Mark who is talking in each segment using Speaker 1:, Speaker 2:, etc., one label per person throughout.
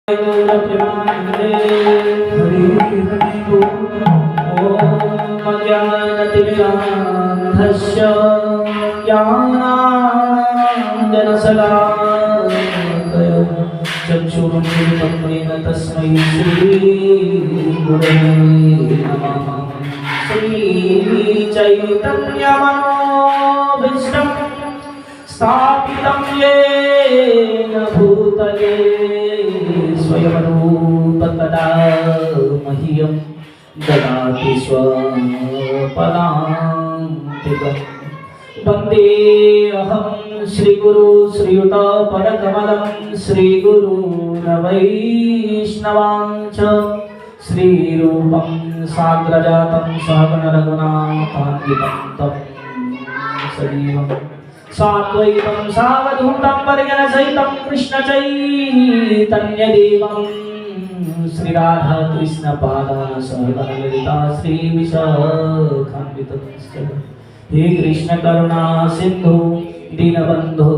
Speaker 1: हरे ज्ञानतिमिरान्धस्य ज्ञानाञ्जनशलाकया चक्षुरुन्मिलितं येन तस्मै श्रीगुरवे नमः। श्रीचैतन्यमनोभीष्टं स्थापितं येन भूतले स्वयं रूप कदा मह्यं ददाति स्वपदान्तिकम्। वन्देऽहं श्रीगुरु श्रीयुतपदकमलं श्रीगुरून् वैष्णवांश्च श्रीरूपं साग्रजातं सहगणरघुनाथान्वितं तं सजीवम् साद्वैतं सावधूतं परिजनसहितं कृष्णचैतन्यदेवं श्रीराधा कृष्णपादान् सहगणललिता श्रीविशाखान्वितंश्च। हे कृष्ण करुणा सिंधु दीनबन्धो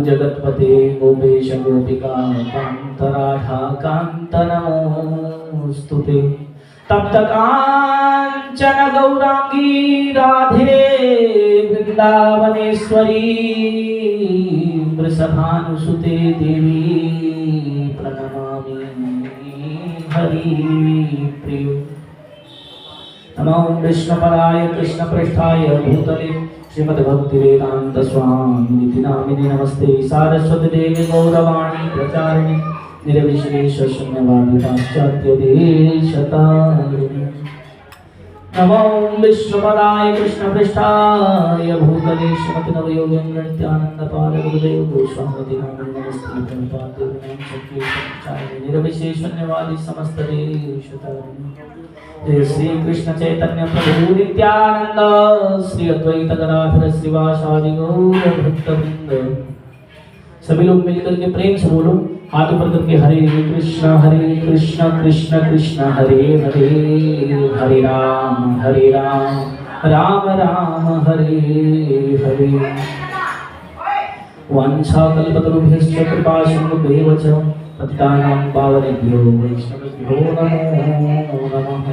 Speaker 1: जगत्पते गोपेश गोपिका कान्त राधा कान्त नमोस्तुते। तप्त कांचन गौरांगी राधे वृंदावनेश्वरी वृषभानुसुते देवी प्रणमामि हरि प्रिय। नमो विष्णुपदाय कृष्णप्रेष्ठाय भूतले श्रीमद्भक्तिवेदान्त स्वामिनिति नामिने नमस्ते सारस्वती देवी गौरवाणी प्रचारिणे निर्विशेष शून्यवादी पाश्चात्य देशतारिणे। नमो विष्णुपदाय कृष्णप्रेष्ठाय भूतले श्रीमती नवयोगेन्द्र नित्यानंदपाद गुरुदेव गोस्वामी नामिने नमस्ते प्रणपादेव संकीर्तनचारिणे निर्विशेष शून्यवादी समस्त देशतारिणे। जय श्री कृष्ण चैतन्य प्रभु नित्यानंद श्री अद्वैत गदाधर श्रीवासादि गौर भक्तवृंद। सभी लोग मिलकर के प्रेम से बोलो हाथ ऊपर करके हरे कृष्ण कृष्ण कृष्ण हरे हरे हरे राम राम राम हरे हरे। वाञ्छाकल्पतरुभ्यश्च कृपा सिन्धुभ्येव च पतितानां पावनेभ्यो वैष्णवेभ्यो नमो नमः।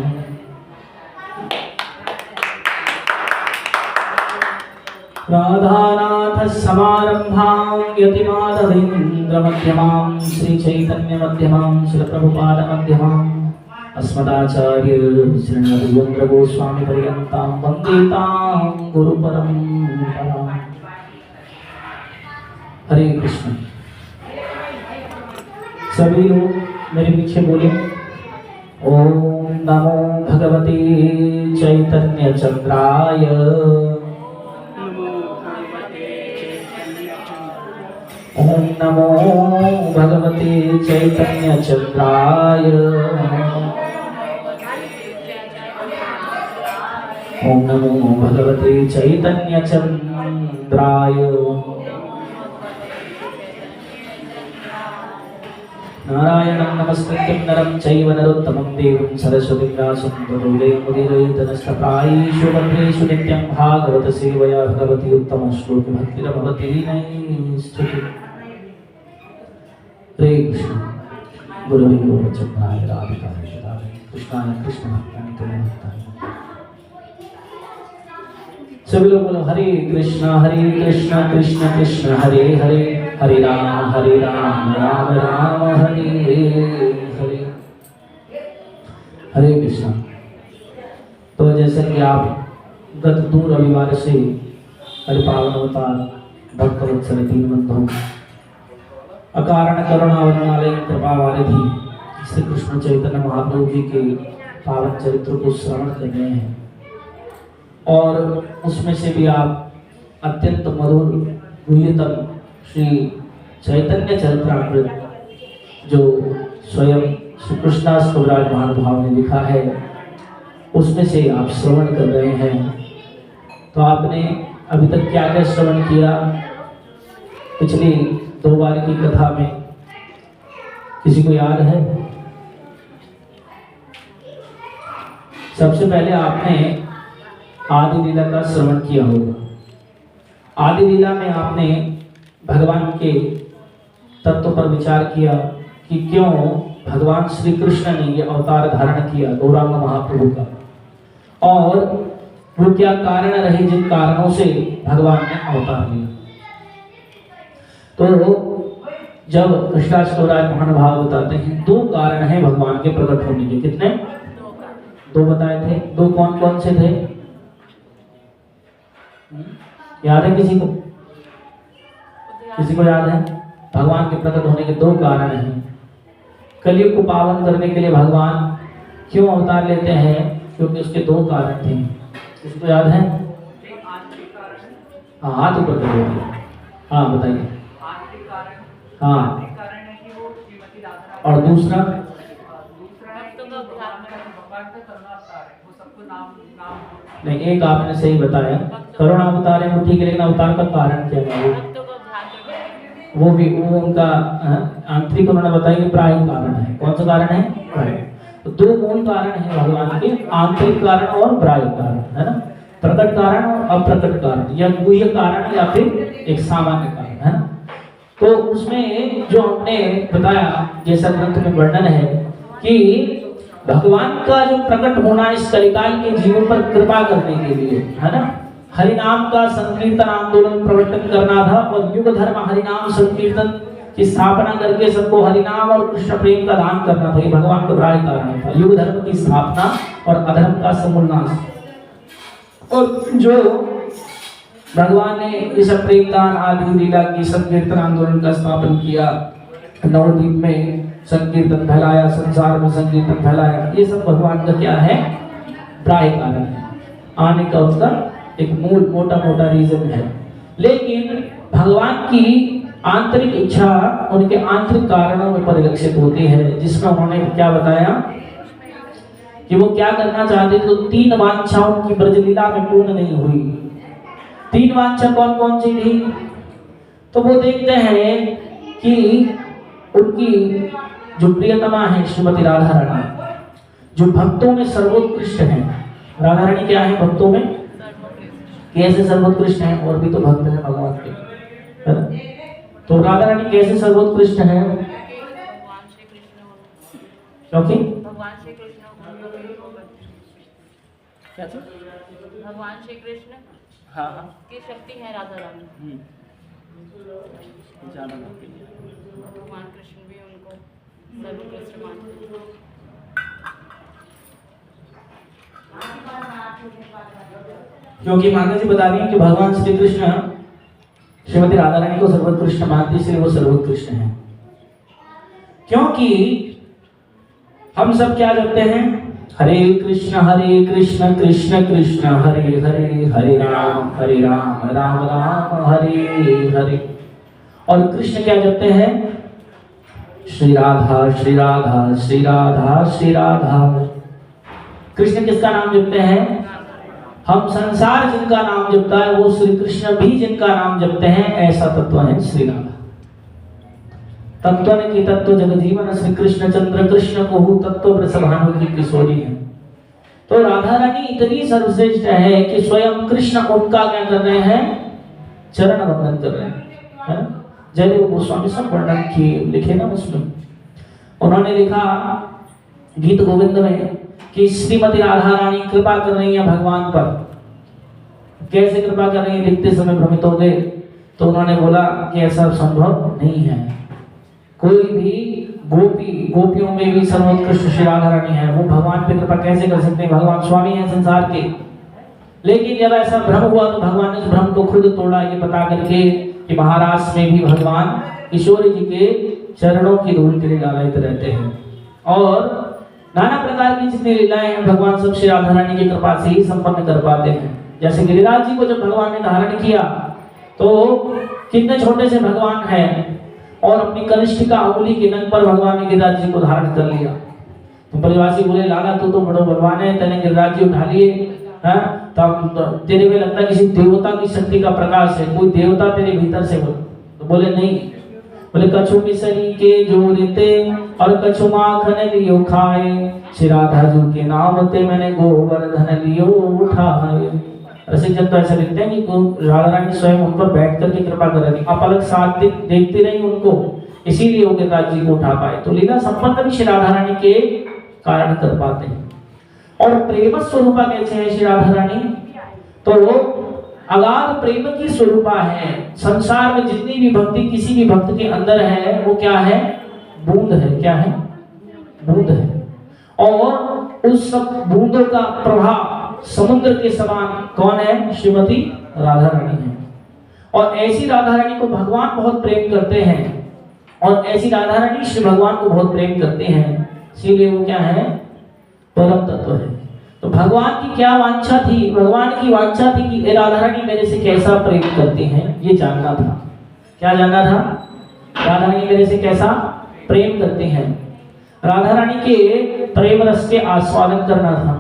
Speaker 1: राधानाथ समारंभां यतिमाधवेन्द्र मध्यमां श्रीचैतन्य मध्यमां श्रीप्रभुपाद मध्यमां अस्मदाचार्य श्रीनरेन्द्र गोस्वामी पर्यन्तां वन्दे तां गुरुपरम्परां। हरे कृष्ण। सभी लोग मेरे पीछे बोले ओम नमो भगवते चैतन्य चंद्राय ओम नमो भगवते चैतन्य चंद्राय ओम नमो भगवते चैतन्य चंद्राय। नारायणं नमस्कृत्यं नरं चैव नरोत्तमं देवं सरस्वतीं व्यासं ततो जयमुदीरयेतनस्तप्रायेषु भद्रेषु नित्यं भागवत सेवया भगवती उत्तमश्लोक भक्तिर्भवति स्तुतिः। हरे कृष्ण। गुरुवे गौरचन्द्राय राधिकाय कृष्णाय कृष्णभक्ताय। सभी लोग बोलो हरे कृष्ण कृष्ण कृष्ण हरे हरे हरे राम राम राम हरे हरे। हरे कृष्ण। तो जैसे कि आप गत 2 रविवार से हरि पावन अवतार भक्तवत्सल दीनबंधु अकारण करुणा वर्णनालय कृपा वारिधि श्री कृष्ण चैतन्य महाप्रभु जी के पावन चरित्र को श्रवण कर रहे हैं और उसमें से भी आप अत्यंत मधुर मूल्यतम श्री चैतन्य चरित्रामृत जो स्वयं श्री कृष्णदास कविराज महानुभाव ने लिखा है उसमें से आप श्रवण कर रहे हैं। तो आपने अभी तक क्या क्या श्रवण किया पिछली 2 बार की कथा में? किसी को याद है? सबसे पहले आपने आदि लीला का श्रवण किया होगा। आदि लीला में आपने भगवान के तत्व पर विचार किया कि क्यों भगवान श्री कृष्ण ने ये अवतार धारण किया गौरांग महाप्रभु का, और वो क्या कारण रहे जिन कारणों से भगवान ने अवतार लिया। तो जब कृष्णाष्टोराय महानुभाव बताते हैं 2 कारण हैं भगवान के प्रकट होने के। कितने? 2 बताए थे। 2 कौन कौन से थे? याद है किसी को? किसी को याद है? भगवान के प्रकट होने के 2 कारण हैं। कलयुग को पावन करने के लिए भगवान क्यों अवतार लेते हैं? क्योंकि उसके 2 कारण थे। किसी को याद है? हाँ, हाथ ऊपर कर दीजिए। हाँ बताइए। हाँ, और दूसरा नहीं, एक आपने सही बताया, करुणा अवतार है वो ठीक है, लेकिन अवतार का कारण क्या है? वो उनका आंतरिक उन्होंने बताया कि प्राय कारण है। कौन सा कारण है? तो 2 मूल कारण है भगवान के, आंतरिक कारण और प्राय कारण, है ना। प्रकट कारण और अप्रकट कारण, या गुह्य कारण या फिर एक सामान्य कारण, है ना। तो उसमें जो हमने बताया, जैसा ग्रंथ में वर्णन है कि भगवान का जो प्रकट होना इस कलिकाल के जीवों पर कृपा करने के लिए, है ना, हरिनाम का संकीर्तन आंदोलन प्रवर्तन करना था, और युग धर्म हरिनाम संकीर्तन की स्थापना करके सबको हरिनाम और कृष्ण प्रेम का दान करना था। ये भगवान का बड़ा कारण था, युग धर्म की स्थापना और अधर्म का समूलनाश। और जो भगवान ने इस प्रेम दान आदि लीला की संकीर्तन आंदोलन का स्थापन किया, नवद्वीप में संकीर्तन फैलाया, संसार में संकीर्तन फैलाया, ये सब भगवान का क्या है? प्राय कारण है, आने का उसका एक मूल मोटा मोटा रीजन है। लेकिन भगवान की आंतरिक इच्छा उनके आंतरिक कारणों में परिलक्षित होती है, जिसमें उन्होंने क्या बताया कि वो क्या करना चाहते थे। तो 3 वांछा उनकी ब्रजलीला में पूर्ण नहीं हुई। 3 वांछा कौन कौन सी थी? तो वो देखते हैं कि उनकी जो प्रियतमा है श्रीमती राधा रानी, जो भक्तों में सर्वोत्कृष्ट है। राधा रानी क्या है भक्तों में? कैसे सर्वोत्कृष्ट है? और भी तो भक्त है भगवान के, है ना। तो राधा रानी कैसे सर्वोत्कृष्ट है? क्योंकि
Speaker 2: भगवान श्री कृष्ण
Speaker 1: हाँ
Speaker 2: की शक्ति है राधा रानी। भगवान कृष्ण भी उनको सर्वोत्कृष्ट मानते हैं।
Speaker 1: क्योंकि माता जी बता रही हैं कि भगवान श्री कृष्ण श्रीमती राधा रानी को सर्वोत्कृष्ट मानती, इसलिए वो सर्वोत्कृष्ट हैं। क्योंकि हम सब क्या जपते हैं? हरे कृष्ण कृष्ण कृष्ण हरे हरे, हरे राम राम राम हरे हरे। और कृष्ण क्या जपते हैं? श्री राधा श्री राधा श्री राधा श्री राधा। कृष्ण किसका नाम जपते हैं? हम संसार जिनका नाम जपता है वो श्री कृष्ण भी जिनका नाम जपते हैं, ऐसा तत्व है श्री राधा। तत्व ने की तत्व जगजीवन श्री कृष्ण चंद्र कृष्ण को तत्व वृषभानु की किशोरी है। तो राधा रानी इतनी सर्वश्रेष्ठ है कि स्वयं कृष्ण उनका क्या कर रहे हैं? चरण वंदन कर रहे हैं। जयदेव गोस्वामी सब वर्णन किए, लिखे ना उसमें। उन्होंने लिखा गीत गोविंद में कि श्रीमती राधा रानी कृपा कर रही है भगवान पर। कैसे कृपा कर रही है? लिखते समय भ्रमित हो गए, तो उन्होंने बोला कि ऐसा संभव नहीं है। कोई भी गोपियों में भी सर्वोत्कृष्ट श्री राधा रानी है, वो भगवान पे कृपा कैसे कर सकते हैं? भगवान स्वामी है संसार के। लेकिन जब ऐसा भ्रम हुआ तो भगवान ने उस भ्रम को खुद तोड़ा, ये बता करके कि महाराष्ट्र में भी भगवान किशोरी जी के चरणों की धूल के लिए लालित रहते हैं। और नाना प्रकार की जितनी लीलाएं हैं भगवान सब श्री राधा रानी की कृपा से ही संपन्न कर पाते हैं। जैसे गिरिराज जी को जब भगवान ने धारण किया तो कितने छोटे से भगवान हैं, और अपनी कनिष्ठिका अंगुली के नख पर भगवान ने गिरिराज जी को धारण कर लिया। तो परिवासी बोले, लाला तू तो बड़ो भगवान है, तेने गिरिराज जी उठा लिए, तब तेरे में लगता किसी देवता की शक्ति का प्रकाश है, कोई देवता तेरे भीतर से बोले। तो बोले नहीं, बोले कछु मिसरी के जोड़ते और कछु माखन लियो खाए, श्री राधा जी के नाम ते मैंने गोवर्धन लियो उठाए। ऐसे जब तो ऐसा लिखते हैं कि राधा रानी स्वयं उन पर बैठ करके कृपा कर रही। आप अलग साथ देखते नहीं उनको इसीलिए वो गिरिराज जी को उठा पाए। तो लीला संपन्न भी श्री राधा रानी के कारण कर पाते हैं। और प्रेम स्वरूपा कैसे है श्री राधा रानी? तो वो अगाध प्रेम की स्वरूपा है। संसार में जितनी भी भक्ति किसी भी भक्त के अंदर है वो क्या है? बूंद है। क्या है? बूंद है। और उस सब बूंदों का प्रभाव समुद्र के समान कौन है? श्रीमती राधा रानी है। और ऐसी राधा रानी को भगवान बहुत प्रेम करते हैं और ऐसी राधा रानी श्री भगवान को बहुत प्रेम करते हैं। इसीलिए वो क्या है? परम तत्व है। तो भगवान की क्या वांछा थी? भगवान की वांछा थी कि ये राधा रानी मेरे से कैसा प्रेम करती हैं, ये जानना था। क्या जानना था? राधा रानी मेरे से कैसा प्रेम करते हैं, राधा रानी के प्रेम रस के आस्वादन करना था।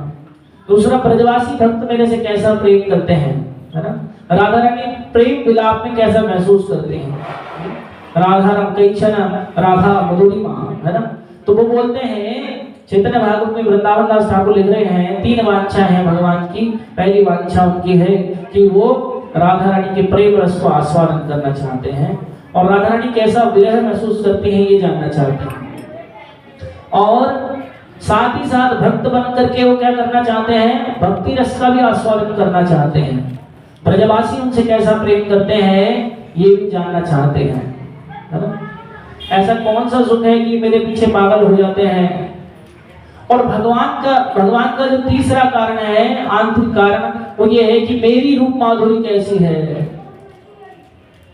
Speaker 1: दूसरा, ब्रजवासी भक्त मेरे से कैसा प्रेम करते हैं, है ना? राधा रानी प्रेम विलाप में कैसा महसूस करते हैं। राधा रम कैचन राधा मधुरिमा, है ना? तो वो बोलते हैं, चैतन्य भागवत में वृंदावन दास ठाकुर लिख रहे हैं, 3 वांछा है भगवान की। पहली वांछा उनकी है कि वो राधा रानी के प्रेम रस को आस्वादन करना चाहते हैं और राधा रानी कैसा विरह महसूस करती हैं ये जानना चाहते हैं। और साथ ही साथ भक्त बन करके वो क्या करना चाहते हैं? भक्ति रस का भी आस्वादन करना चाहते हैं। ब्रजवासी उनसे कैसा प्रेम करते हैं ये भी जानना चाहते हैं, है ना? ऐसा कौन सा सुख है कि मेरे पीछे पागल हो जाते हैं। और भगवान का जो तीसरा कारण है, आंतरिक कारण, वो ये है कि मेरी रूप माधुरी कैसी है।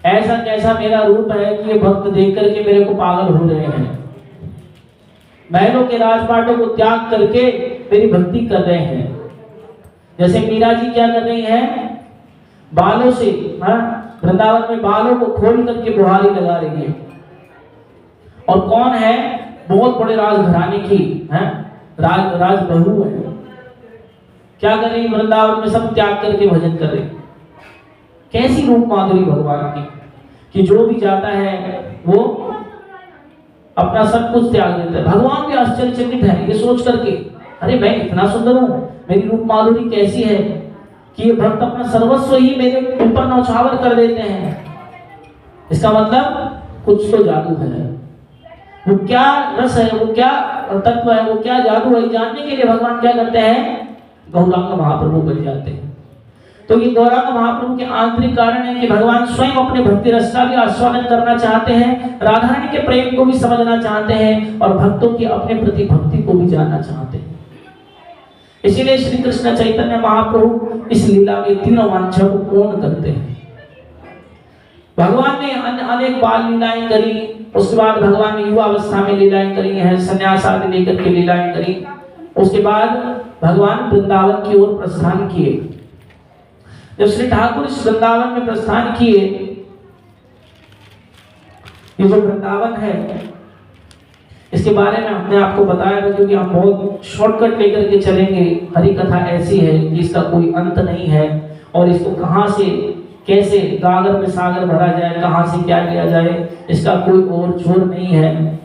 Speaker 1: ऐसा कैसा मेरा रूप है कि ये भक्त देख करके मेरे को पागल हो रहे हैं, महलों के राजपाटों को त्याग करके मेरी भक्ति कर रहे हैं। जैसे मीरा जी क्या कर रही हैं? बालों से, वृंदावन में बालों को खोल करके बुहारी लगा रही है। और कौन है? बहुत बड़े राजघराने की राज बहू है। क्या कर रही? वृंदावन में सब त्याग करके भजन कर रही। कैसी रूप माधुरी भगवान की कि जो भी जाता है वो अपना सब कुछ त्याग देता है। भगवान भी आश्चर्यचकित है ये सोच करके, अरे मैं इतना सुंदर हूं, मेरी रूप माधुरी कैसी है कि ये भक्त अपना सर्वस्व ही मेरे ऊपर नौछावर कर देते हैं। इसका मतलब कुछ तो जादू है। वो क्या रस है, वो क्या तत्व है, वो क्या जादू है, जानने के लिए भगवान क्या करते हैं? गौरांग महाप्रभु बन जाते हैं। तो ये गौरांग महाप्रभु के आंतरिक कारण है कि भगवान स्वयं अपने भक्ति रस का भी आस्वादन करना चाहते हैं, राधा रानी के प्रेम को भी समझना चाहते हैं और भक्तों की अपने प्रति भक्ति को भी जानना चाहते हैं। इसीलिए श्री कृष्ण चैतन्य महाप्रभु इस लीला में तीनों वांछा को पूर्ण करते हैं। भगवान ने अनेक बाल लीलाएं करी, उसके बाद भगवान ने युवा अवस्था में लीलाएं करी हैं, संन्यास आदि लेकर के लीलाएं करी। उसके बाद भगवान वृंदावन की ओर प्रस्थान किए। जब श्री ठाकुर इस वृंदावन में प्रस्थान किए, ये जो वृंदावन है इसके बारे में हमने आपको बताया था, क्योंकि हम बहुत शॉर्टकट लेकर के चलेंगे। हरि कथा ऐसी है कि इसका कोई अंत नहीं है और इसको कहां से कैसे गागर में सागर भरा जाए, कहां से क्या किया जाए, इसका कोई और छोर नहीं है।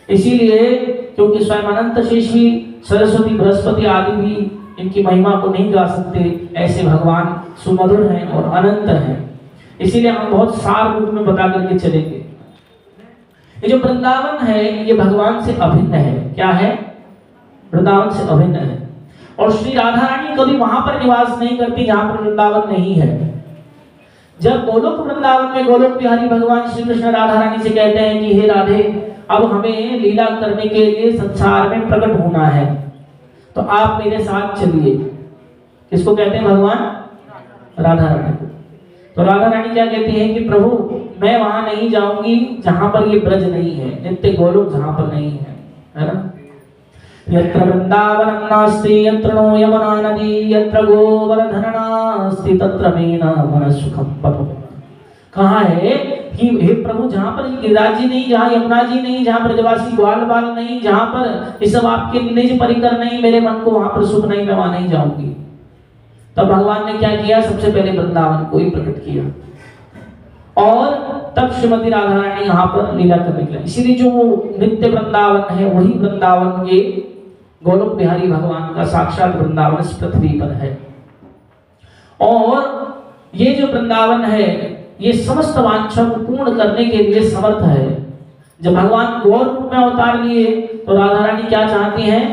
Speaker 1: इसीलिए क्योंकि स्वयं अनंत शेषी सरस्वती बृहस्पति आदि भी इनकी महिमा को नहीं गा सकते, ऐसे भगवान सुमधुर हैं और अनंत हैं। इसीलिए हम बहुत सार रूप में बता करके चलेंगे। ये जो वृंदावन है ये भगवान से अभिन्न है। क्या है? वृंदावन से अभिन्न है। और श्री राधा रानी कभी वहां पर निवास नहीं करती जहां पर वृंदावन नहीं है। जब गोलोक वृंदावन में गोलोक बिहारी भगवान श्री कृष्ण राधा रानी से कहते हैं कि हे राधे, अब हमें लीला करने के लिए संसार में प्रकट होना है, तो आप मेरे साथ चलिए। किसको कहते हैं? भगवान राधा रानी को। तो राधा रानी क्या कहती है कि प्रभु मैं वहां नहीं जाऊंगी जहां पर ये ब्रज नहीं है, नित्य गोलोक जहां पर नहीं है ना? यत्र वृंदावनं नास्ति यत्र नो यमुना नदी यत्र गोवर्धन नास्ति तत्र मेना मन सुखम पतो। कहाँ है कि हे प्रभु जहां पर गिरिराज जी नहीं, जहां यमुना जी नहीं, जहां ब्रजवासी ग्वाल बाल नहीं, जहां पर ये सब आपके निज परिकर नहीं, मेरे मन को वहां पर सुख नहीं, मैं वहां नहीं जाऊंगी। तब भगवान ने क्या किया? सबसे पहले वृंदावन को ही प्रकट किया और तब श्रीमती राधा रानी यहाँ पर लीला करने के लिए। इसीलिए जो नित्य वृंदावन है वही वृंदावन ये गोलोक बिहारी भगवान का साक्षात वृंदावन इस पृथ्वी पर है। और ये जो वृंदावन है ये समस्त वांछा को पूर्ण करने के लिए समर्थ है। जब भगवान गौर रूप में अवतार लिए तो राधा रानी क्या चाहती हैं?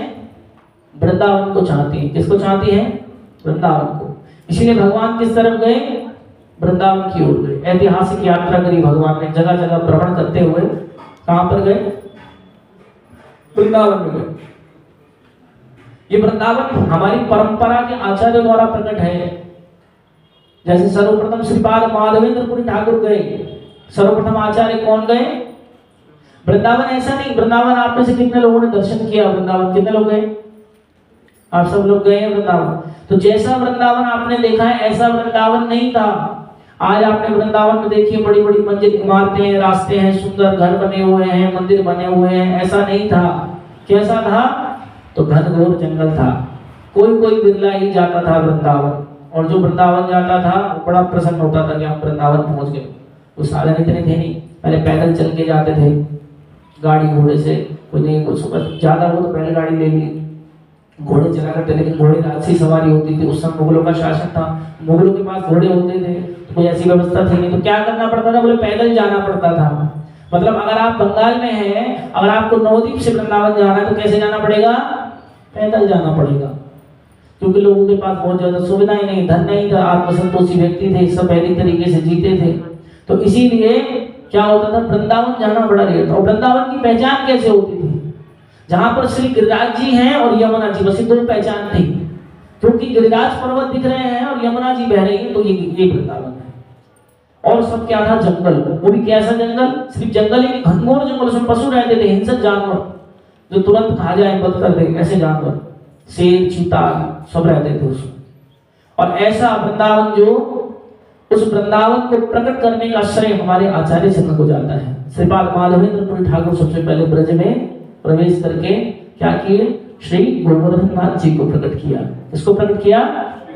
Speaker 1: वृंदावन को चाहती हैं। किसको चाहती हैं? वृंदावन को। इसीलिए भगवान किस तरफ गए? वृंदावन की ओर गए। ऐतिहासिक यात्रा करी भगवान ने, जगह जगह भ्रमण करते हुए कहां पर गए? वृंदावन में गए। ये वृंदावन हमारी परंपरा के आचार्यों द्वारा प्रकट है। जैसे सर्वप्रथम श्रीपाद माधवेंद्रपुरी ठाकुर गए, सर्वप्रथम आचार्य कौन गए? वृंदावन। ऐसा नहीं, वृंदावन आप में से कितने लोगों ने दर्शन किया? वृंदावन कितने लोग गए? आप सब लोग गए हैं वृंदावन। तो जैसा वृंदावन आपने देखा है ऐसा वृंदावन नहीं था। आज आपने वृंदावन में देखिए बड़ी बड़ी मंजिल इमारतें हैं, रास्ते हैं, सुंदर घर बने हुए हैं, मंदिर बने हुए हैं। ऐसा नहीं था। कैसा था? तो घनघोर जंगल था। कोई कोई बिरला ही जाता था वृंदावन, और जो वृंदावन जाता था वो बड़ा प्रसन्न होता था कि हम वृंदावन पहुंच गए। वो साधन इतने थे नहीं, पहले पैदल चल के जाते थे, गाड़ी घोड़े से कोई नहीं, कुछ ज्यादा हो तो बैलगाड़ी ले ली, घोड़े चला करते। लेकिन घोड़े राजसी सवारी होती थी। उस समय मुगलों का शासन था, मुगलों के पास घोड़े होते थे, तो कोई ऐसी व्यवस्था थी नहीं। तो क्या करना पड़ता था? बोले पैदल जाना पड़ता था। मतलब अगर आप बंगाल में हैं, अगर आपको नवद्वीप से वृंदावन जाना है तो कैसे जाना पड़ेगा? पैदल जाना पड़ेगा, क्योंकि लोगों के पास बहुत ज्यादा सुविधाएं नहीं, धन नहीं था, आत्मसंतोषी व्यक्ति थे, सब वैदिक तरीके से जीते थे। तो इसीलिए क्या होता था? वृंदावन जाना बड़ा रेयर था। और वृंदावन की पहचान कैसे होती थी? जहां पर श्री गिरिराज जी हैं और यमुना जी, बस दो पहचान थी। क्योंकि गिरिराज पर्वत दिख रहे हैं और यमुना जी बह रही हैं, तो ये वृंदावन है। और सब क्या था? जंगल। वो भी कैसा जंगल? सिर्फ जंगल ही नहीं, घनघोर जंगल। उसमें पशु रहते थे, हिंसक जानवर जो तुरंत खा जाए, बद कर दे, ऐसे जानवर, शेर, चीता, सब रहते थे उसमें। और ऐसा वृंदावन, जो उस वृंदावन को प्रकट करने का श्रेय हमारे आचार्य चंद्र को जाता है। श्रीपाद माधवेंद्रपुरी ठाकुर सबसे पहले ब्रज में प्रवेश करके क्या किए? श्री गोवर्धन नाथ जी को प्रकट किया। किसको प्रकट किया?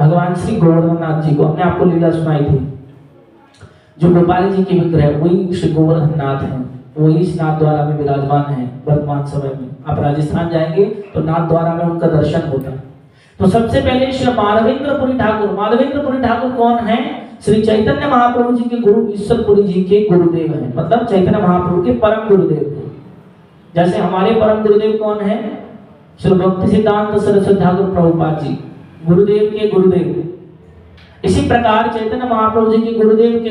Speaker 1: भगवान श्री गोवर्धन नाथ जी को। हमने आपको लीला सुनाई थी, जो गोपाल जी के विग्रह वही श्री गोवर्धन नाथ हैं, वही इस नाथ द्वारा में विराजमान है वर्तमान समय में। आप राजस्थान जाएंगे तो नाथ द्वारा में उनका दर्शन होता है। तो सबसे पहले श्री माधवेंद्रपुरी ठाकुर। माधवेंद्रपुरी ठाकुर कौन है? श्री चैतन्य महाप्रभु जी के गुरु ईश्वरपुरी जी के गुरुदेव हैं। मतलब चैतन्य महाप्रभु के परम गुरुदेव थे। जैसे हमारे परम गुरुदेव कौन है? श्री भक्ति सिद्धांत सरस्वती ठाकुर प्रभुपाद जी, गुरुदेव के गुरुदेव। इसी प्रकार चैतन्य महाप्रभु जी के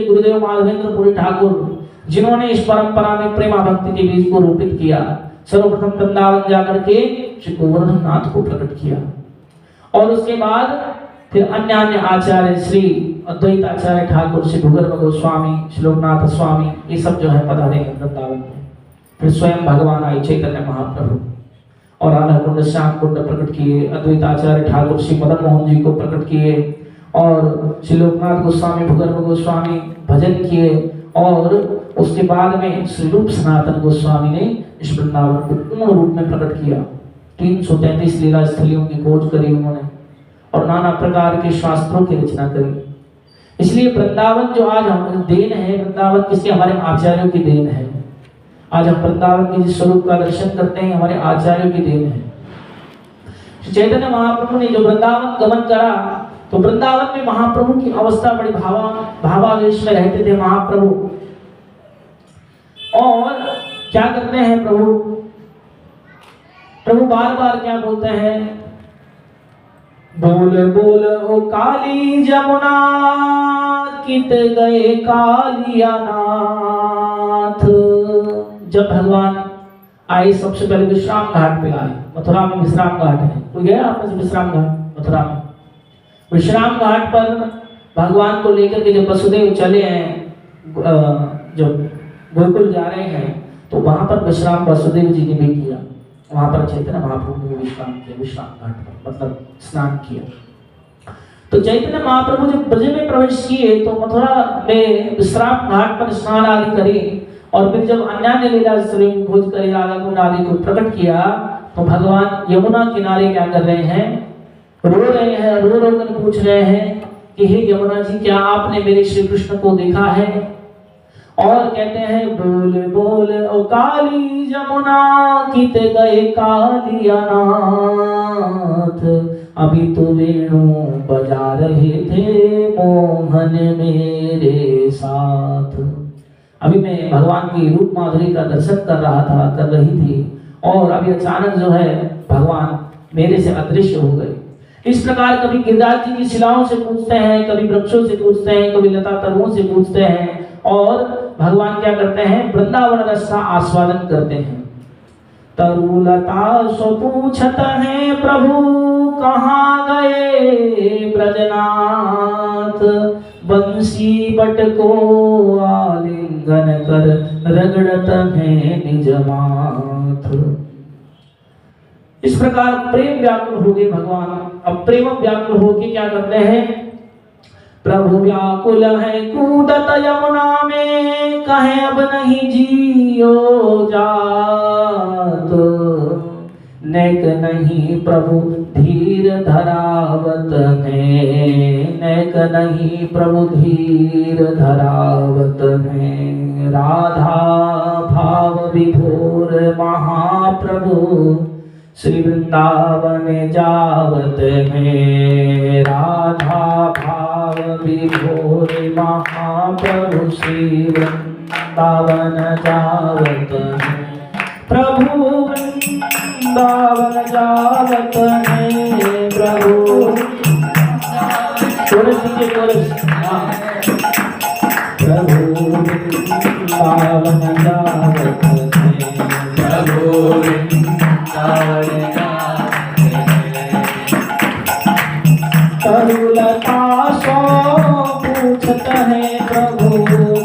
Speaker 1: गुरुदेव माधवेंद्रपुरी ठाकुर, जिन्होंने इस परंपरा में प्रेमा भक्ति के बीज को रोपित किया, सर्वप्रथम वृंदावन जाकर के श्री गोवर्धन नाथ को प्रकट किया। और उसके बाद फिर अन्य आचार्य, श्री अद्वैत आचार्य ठाकुर, श्री भूगर्भ गोस्वामी, श्री लोकनाथ स्वामी, ये सब जो है पधारे हैं वृंदावन में। फिर स्वयं भगवान आए चैतन्य महाप्रभु और राधा कुंड, श्याम कुंड प्रकट किए। अद्वैत आचार्य ठाकुर श्री मदन मोहन जी को प्रकट किए, और श्री लोकनाथ गोस्वामी, भूगर्भ गोस्वामी भजन किए। और उसके बाद में श्री रूप सनातन गोस्वामी ने इस वृंदावन को पूर्ण रूप में प्रकट किया। 333 लीला स्थलियों की खोज करी उन्होंने, और नाना प्रकार के शास्त्रों की रचना करी। इसलिए वृंदावन जो आज हम देन है, वृंदावन किसके? हमारे आचार्यों की देन है। आज हम वृंदावन के जिस स्वरूप का दर्शन करते हैं, हमारे आचार्यों की देन है। चैतन्य महाप्रभु ने जो वृंदावन गमन करा, तो वृंदावन में महाप्रभु की अवस्था बड़ी भावावेश में रहते थे महाप्रभु। और क्या करते हैं प्रभु बार बार क्या बोलते हैं? बोल बोल ओ काली जमुना, कित गए कालिया नाथ। जब भगवान आए सबसे पहले विश्राम घाट पे आए। मथुरा में विश्राम घाट है, कोई गया आप में से विश्राम घाट? मथुरा में विश्राम घाट पर भगवान को लेकर के जब वसुदेव चले हैं, जब गोकुल जा रहे हैं, तो वहां पर विश्राम वसुदेव जी ने भी किया। वहां पर चैतन्य महाप्रभु ने विश्राम किया, विश्राम घाट पर, मतलब स्नान किया। तो चैतन्य महाप्रभु जब ब्रज में प्रवेश किए तो मथुरा में विश्राम घाट पर स्नान आदि करे, और फिर जब अन्य लीला स्थलों की खोज करे, राधा कुंड आदि को प्रकट किया, तो भगवान यमुना किनारे क्या कर रहे हैं? रो रहे हैं। रो रो कर पूछ रहे हैं कि हे यमुना जी, क्या आपने मेरे श्री कृष्ण को देखा है? और कहते हैं बोल बोल ओ काली जमुना, कित गए कालिया नाथ। अभी तो वेणु बजा रहे थे मोहन मेरे साथ। अभी मैं भगवान की रूप माधुरी का दर्शन कर रहा था, कर रही थी, और अभी अचानक जो है भगवान मेरे से अदृश्य हो गए। इस प्रकार कभी गिरिराज जी की शिलाओं से पूछते हैं, कभी वृक्षों से पूछते हैं, कभी लता तरुओं से पूछते हैं, और भगवान क्या करते हैं, वृंदावन रस का आस्वादन करते हैं। तरुलता सो पूछत है प्रभु कहाँ गए ब्रजनाथ, बंसी बट को आलिंगन कर रगड़त है निज माथ। इस प्रकार प्रेम व्याकुल हो गए भगवान। अब प्रेम व्याकुल होके क्या करते हैं, प्रभु व्याकुल है कूदत यमुना में, कहे अब नहीं जियो जात, नेक नहीं प्रभु धीर धरावत है, नेक नहीं प्रभु धीर धरावत है। राधा भाव विभोर महाप्रभु, श्री वृंदावन जावत है। राधा भाव विभोर महाप्रभु, श्री वृंदावन जावत है। प्रभु वृंदावन जावत है, प्रभु कोरस दीजिए, कोरस। प्रभु वृंदावन जावत है, प्रभु तरुलता सो पूछत है प्रभु,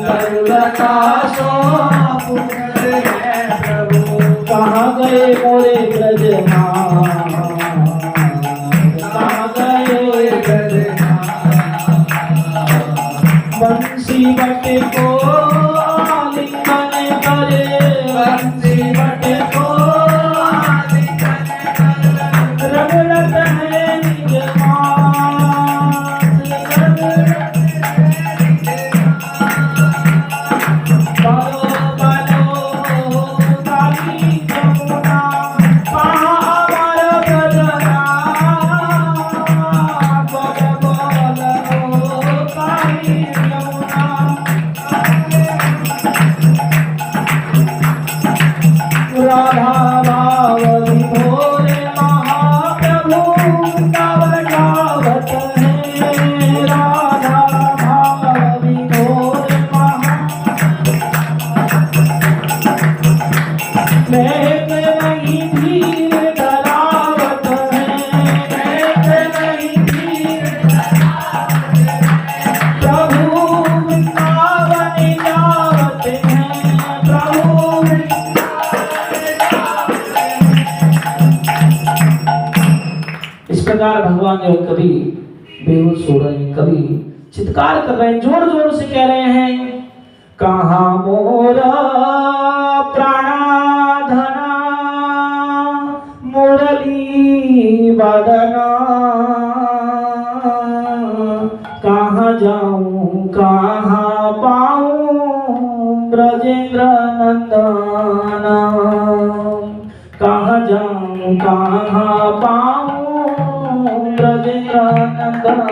Speaker 1: तरुलता सो पूछत है प्रभु, कहाँ गए मोरे ब्रजनाथ, कहाँ गए ब्रजनाथ, बंसी बटे को आलिंगन करे, बंसी बटे को रगड़त है निज माथ, बालो बालो काली जमुना, कहाँ अमर ब्रजनाथ, बोल बोलो काली जमुना। राधा भाव विभोर महाप्रभु, वृंदावन जावत है। राधा भाव विभोर नेक नहीं धीर धरावत है, नेक नहीं धीर धरावत है। प्रभु वृंदावन जावत है, प्रभु इस प्रकार भगवान जो कभी बेहोश हो रहे हैं, कभी चित्कार कर रहे हैं, जोर जोर से कह रहे हैं, कहाँ मोरा प्राणाधना मुरली बदना, कहाँ जाऊं कहाँ पाऊं ब्रजेंद्र नंदना, कहाँ जाऊं कहाँ पाऊं ब्रजेंद्र नंदना।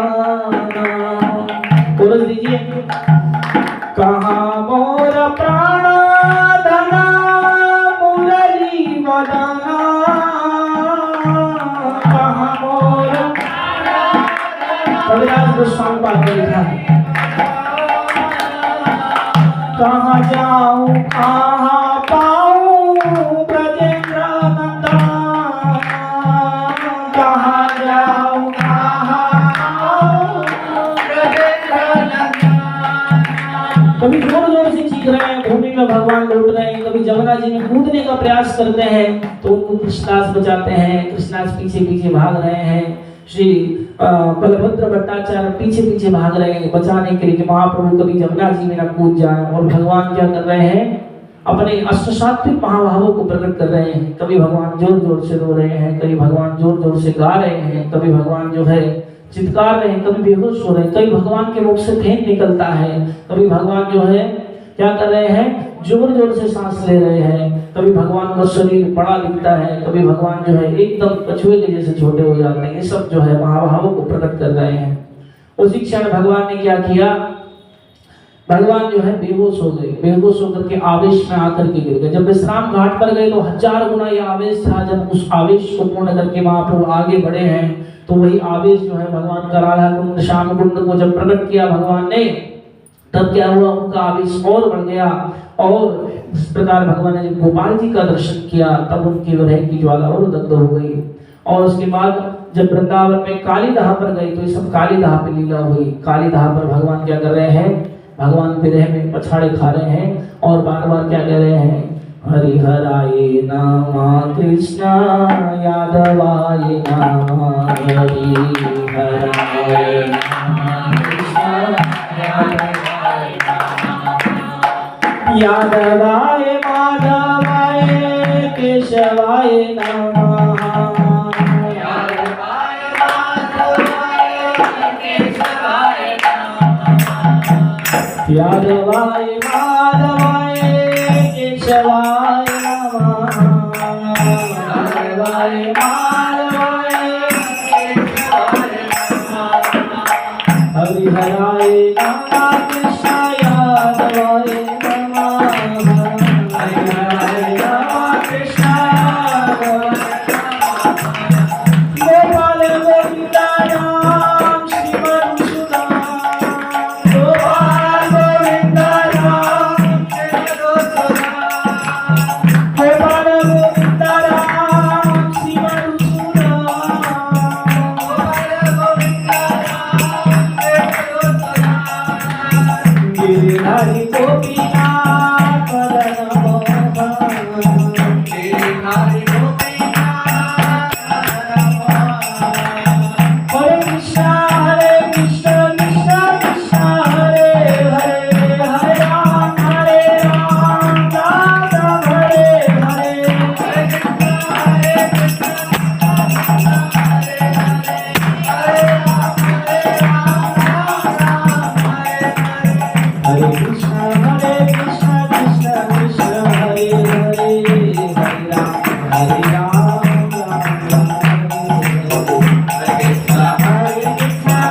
Speaker 1: कोरस दीजिए। कहाँ मोर प्राण धना मुरली वदना, कहाँ मोर कविराज गोस्वामी पाद में लिखा है, कहाँ जाऊं कहाँ पाऊं ब्रजेंद्र नंदना, कहाँ जाऊं कहाँ पाऊं ब्रजेंद्र नंदना। कभी जोर जोर से चीख रहे हैं, भूमि में भगवान लौट रहे हैं, कभी जमुना जी में कूदने का प्रयास करते हैं तो उनको कृष्णास बचाते हैं, कृष्णास पीछे पीछे भाग रहे हैं। श्री बलभद्र भट्टाचार्य पीछे पीछे भाग रहे हैं बचाने के लिए कि महाप्रभु कभी जमुना जी में न कूद जाए। और भगवान क्या कर रहे हैं, अपने अष्टसात्विक महाभावों को प्रकट कर रहे हैं। कभी भगवान जोर जोर से रो रहे हैं, कभी भगवान जोर जोर से गा रहे हैं, कभी भगवान जो है चित्कार रहे हैं, कभी बेहोश हो रहे हैं, कभी भगवान के मुख से फेंक निकलता है, कभी भगवान जो है क्या कर रहे हैं, जोर जोर से सांस ले रहे हैं, कभी भगवान का शरीर बड़ा दिखता है, कभी भगवान जो है एकदम कछुए के जैसे छोटे हो जाते हैं। ये सब जो है महाभावों को प्रकट कर रहे हैं। उसी क्षण भगवान ने क्या किया, भगवान जो है बेहोश हो गए, बेहोश होकर के आवेश में आकर के गिर गए। जब विश्राम घाट पर गए तो 1000 गुना ये आवेश था। जब उस आवेश को पूर्ण करके महाप्रभु आगे बढ़े हैं तो वही आवेश जो है भगवान का राधा कुंड श्याम कुंड को जब प्रकट किया भगवान ने, तब क्या हुआ, उनका आवेश और बढ़ गया। और इस प्रकार भगवान ने जब गोपाल जी का दर्शन किया तब उनकी विरह की ज्वाला और दग्ध हो गई। और उसके बाद जब वृंदावन में कालीदाह पर गई तो ये सब कालीदाह पे लीला हुई। कालीदाह पर भगवान क्या कर रहे हैं, भगवान विरह में पछाड़े खा रहे हैं और बार बार क्या कह रहे हैं, हरिहराय नामा कृष्णा यादवाय नामा, हरिहराय नामा कृष्णा यादवाय नामा, यादवाय माधवाय केशवाय नमः, यादवाय माधवाय केशवाय नमः, यादवाय माधवाय केशवाय नमः, यादवाय माधवाय केशवाय नमः, हरिहराय नामा कृष्णा यादवाय नमः, हरिहराय नामा कृष्णा यादवाय नमः, गोपाल गोविंदा राम श्री मधुसूदन, गोपाल गोविंदा राम श्री मधुसूदन, गोपाल गोविंदा राम श्री मधुसूदन, गोपाल गोविंदा राम श्री मधुसूदन, गिरिधारी गोपीनाथ मदन मोहन, गिरिधारी गोपीनाथ मदन मोहन, हरे कृष्णा कृष्ण कृष्ण हरे हरे, हरे राम राम राम हरे हरे, हरे कृष्ण हरे कृष्ण हरे हरे, हरे राम राम हरे हरे, हरे कृष्ण कृष्ण कृष्ण हरे हरे, हरे राम राम राम हरे हरे, हरे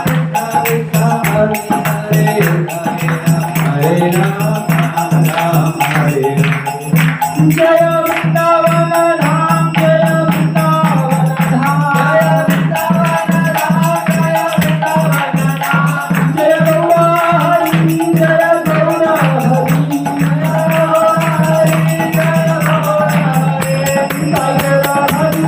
Speaker 1: कृष्ण कृष्ण हरे हरे, हरे राम राम हरे हरे। जय वृंदावन धाम, जय वृंदावन धाम, जय वृंदावन धाम, जय वृंदावन धाम, जय गौरा हरि, जय गौरा हरि, जय गौरा हरि, जय गौरा हरि, जय गौरा हरि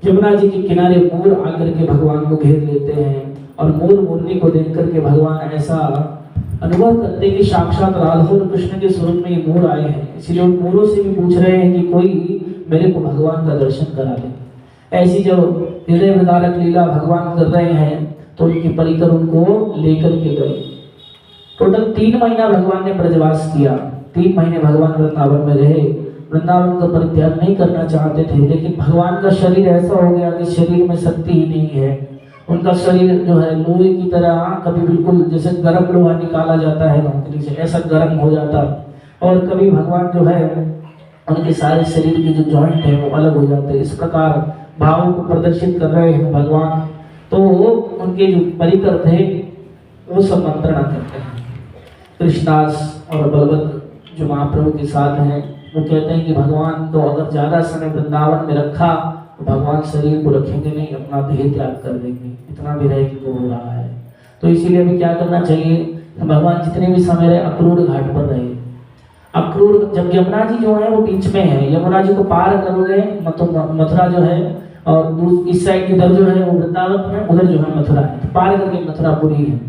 Speaker 1: यमुना जी के किनारे मोर आकर के भगवान को घेर लेते हैं और मोर मुरली को देख करके भगवान ऐसा अनुभव करते हैं कि साक्षात राधा और कृष्ण के स्वरूप में ये मोर आए हैं। इसलिए उन मोरों से भी पूछ रहे हैं कि कोई मेरे को भगवान का दर्शन करा दे। ऐसी जब हृदय विदारक लीला भगवान कर रहे हैं तो उनकी परिकर उनको लेकर के गए। टोटल 3 महीना भगवान ने ब्रजवास किया। 3 महीने भगवान वृंदावन में रहे। वृंदावन का परित्याग नहीं करना चाहते थे, लेकिन भगवान का शरीर ऐसा हो गया कि शरीर में शक्ति ही नहीं है। उनका शरीर जो है लोहे की तरह, कभी बिल्कुल जैसे गर्म लोहा निकाला जाता है नौकरी से, ऐसा गर्म हो जाता, और कभी भगवान जो है उनके सारे शरीर के जो जॉइंट है वो अलग हो जाते हैं। इस प्रकार भावों को प्रदर्शित कर रहे हैं भगवान। तो उनके जो परिकर थे वो सब मंत्रणा करते हैं। कृष्णदास और बलभद्र जो महाप्रभु के साथ हैं वो कहते हैं कि भगवान तो अगर ज्यादा समय वृंदावन में रखा तो भगवान शरीर को रखेंगे नहीं, अपना देह त्याग कर देंगे, इतना भी रहे कि वो हो रहा है। तो इसीलिए अभी क्या करना चाहिए, भगवान जितने भी समय रहे अक्रूर घाट पर रहे। अक्रूर, जब यमुना जी जो है वो बीच में है, यमुना जी को पार करोगे मथुरा जो है, और इस साइड इधर जो है वो वृंदावन है, उधर जो है मथुरा है, तो पार करके मथुरापुरी है।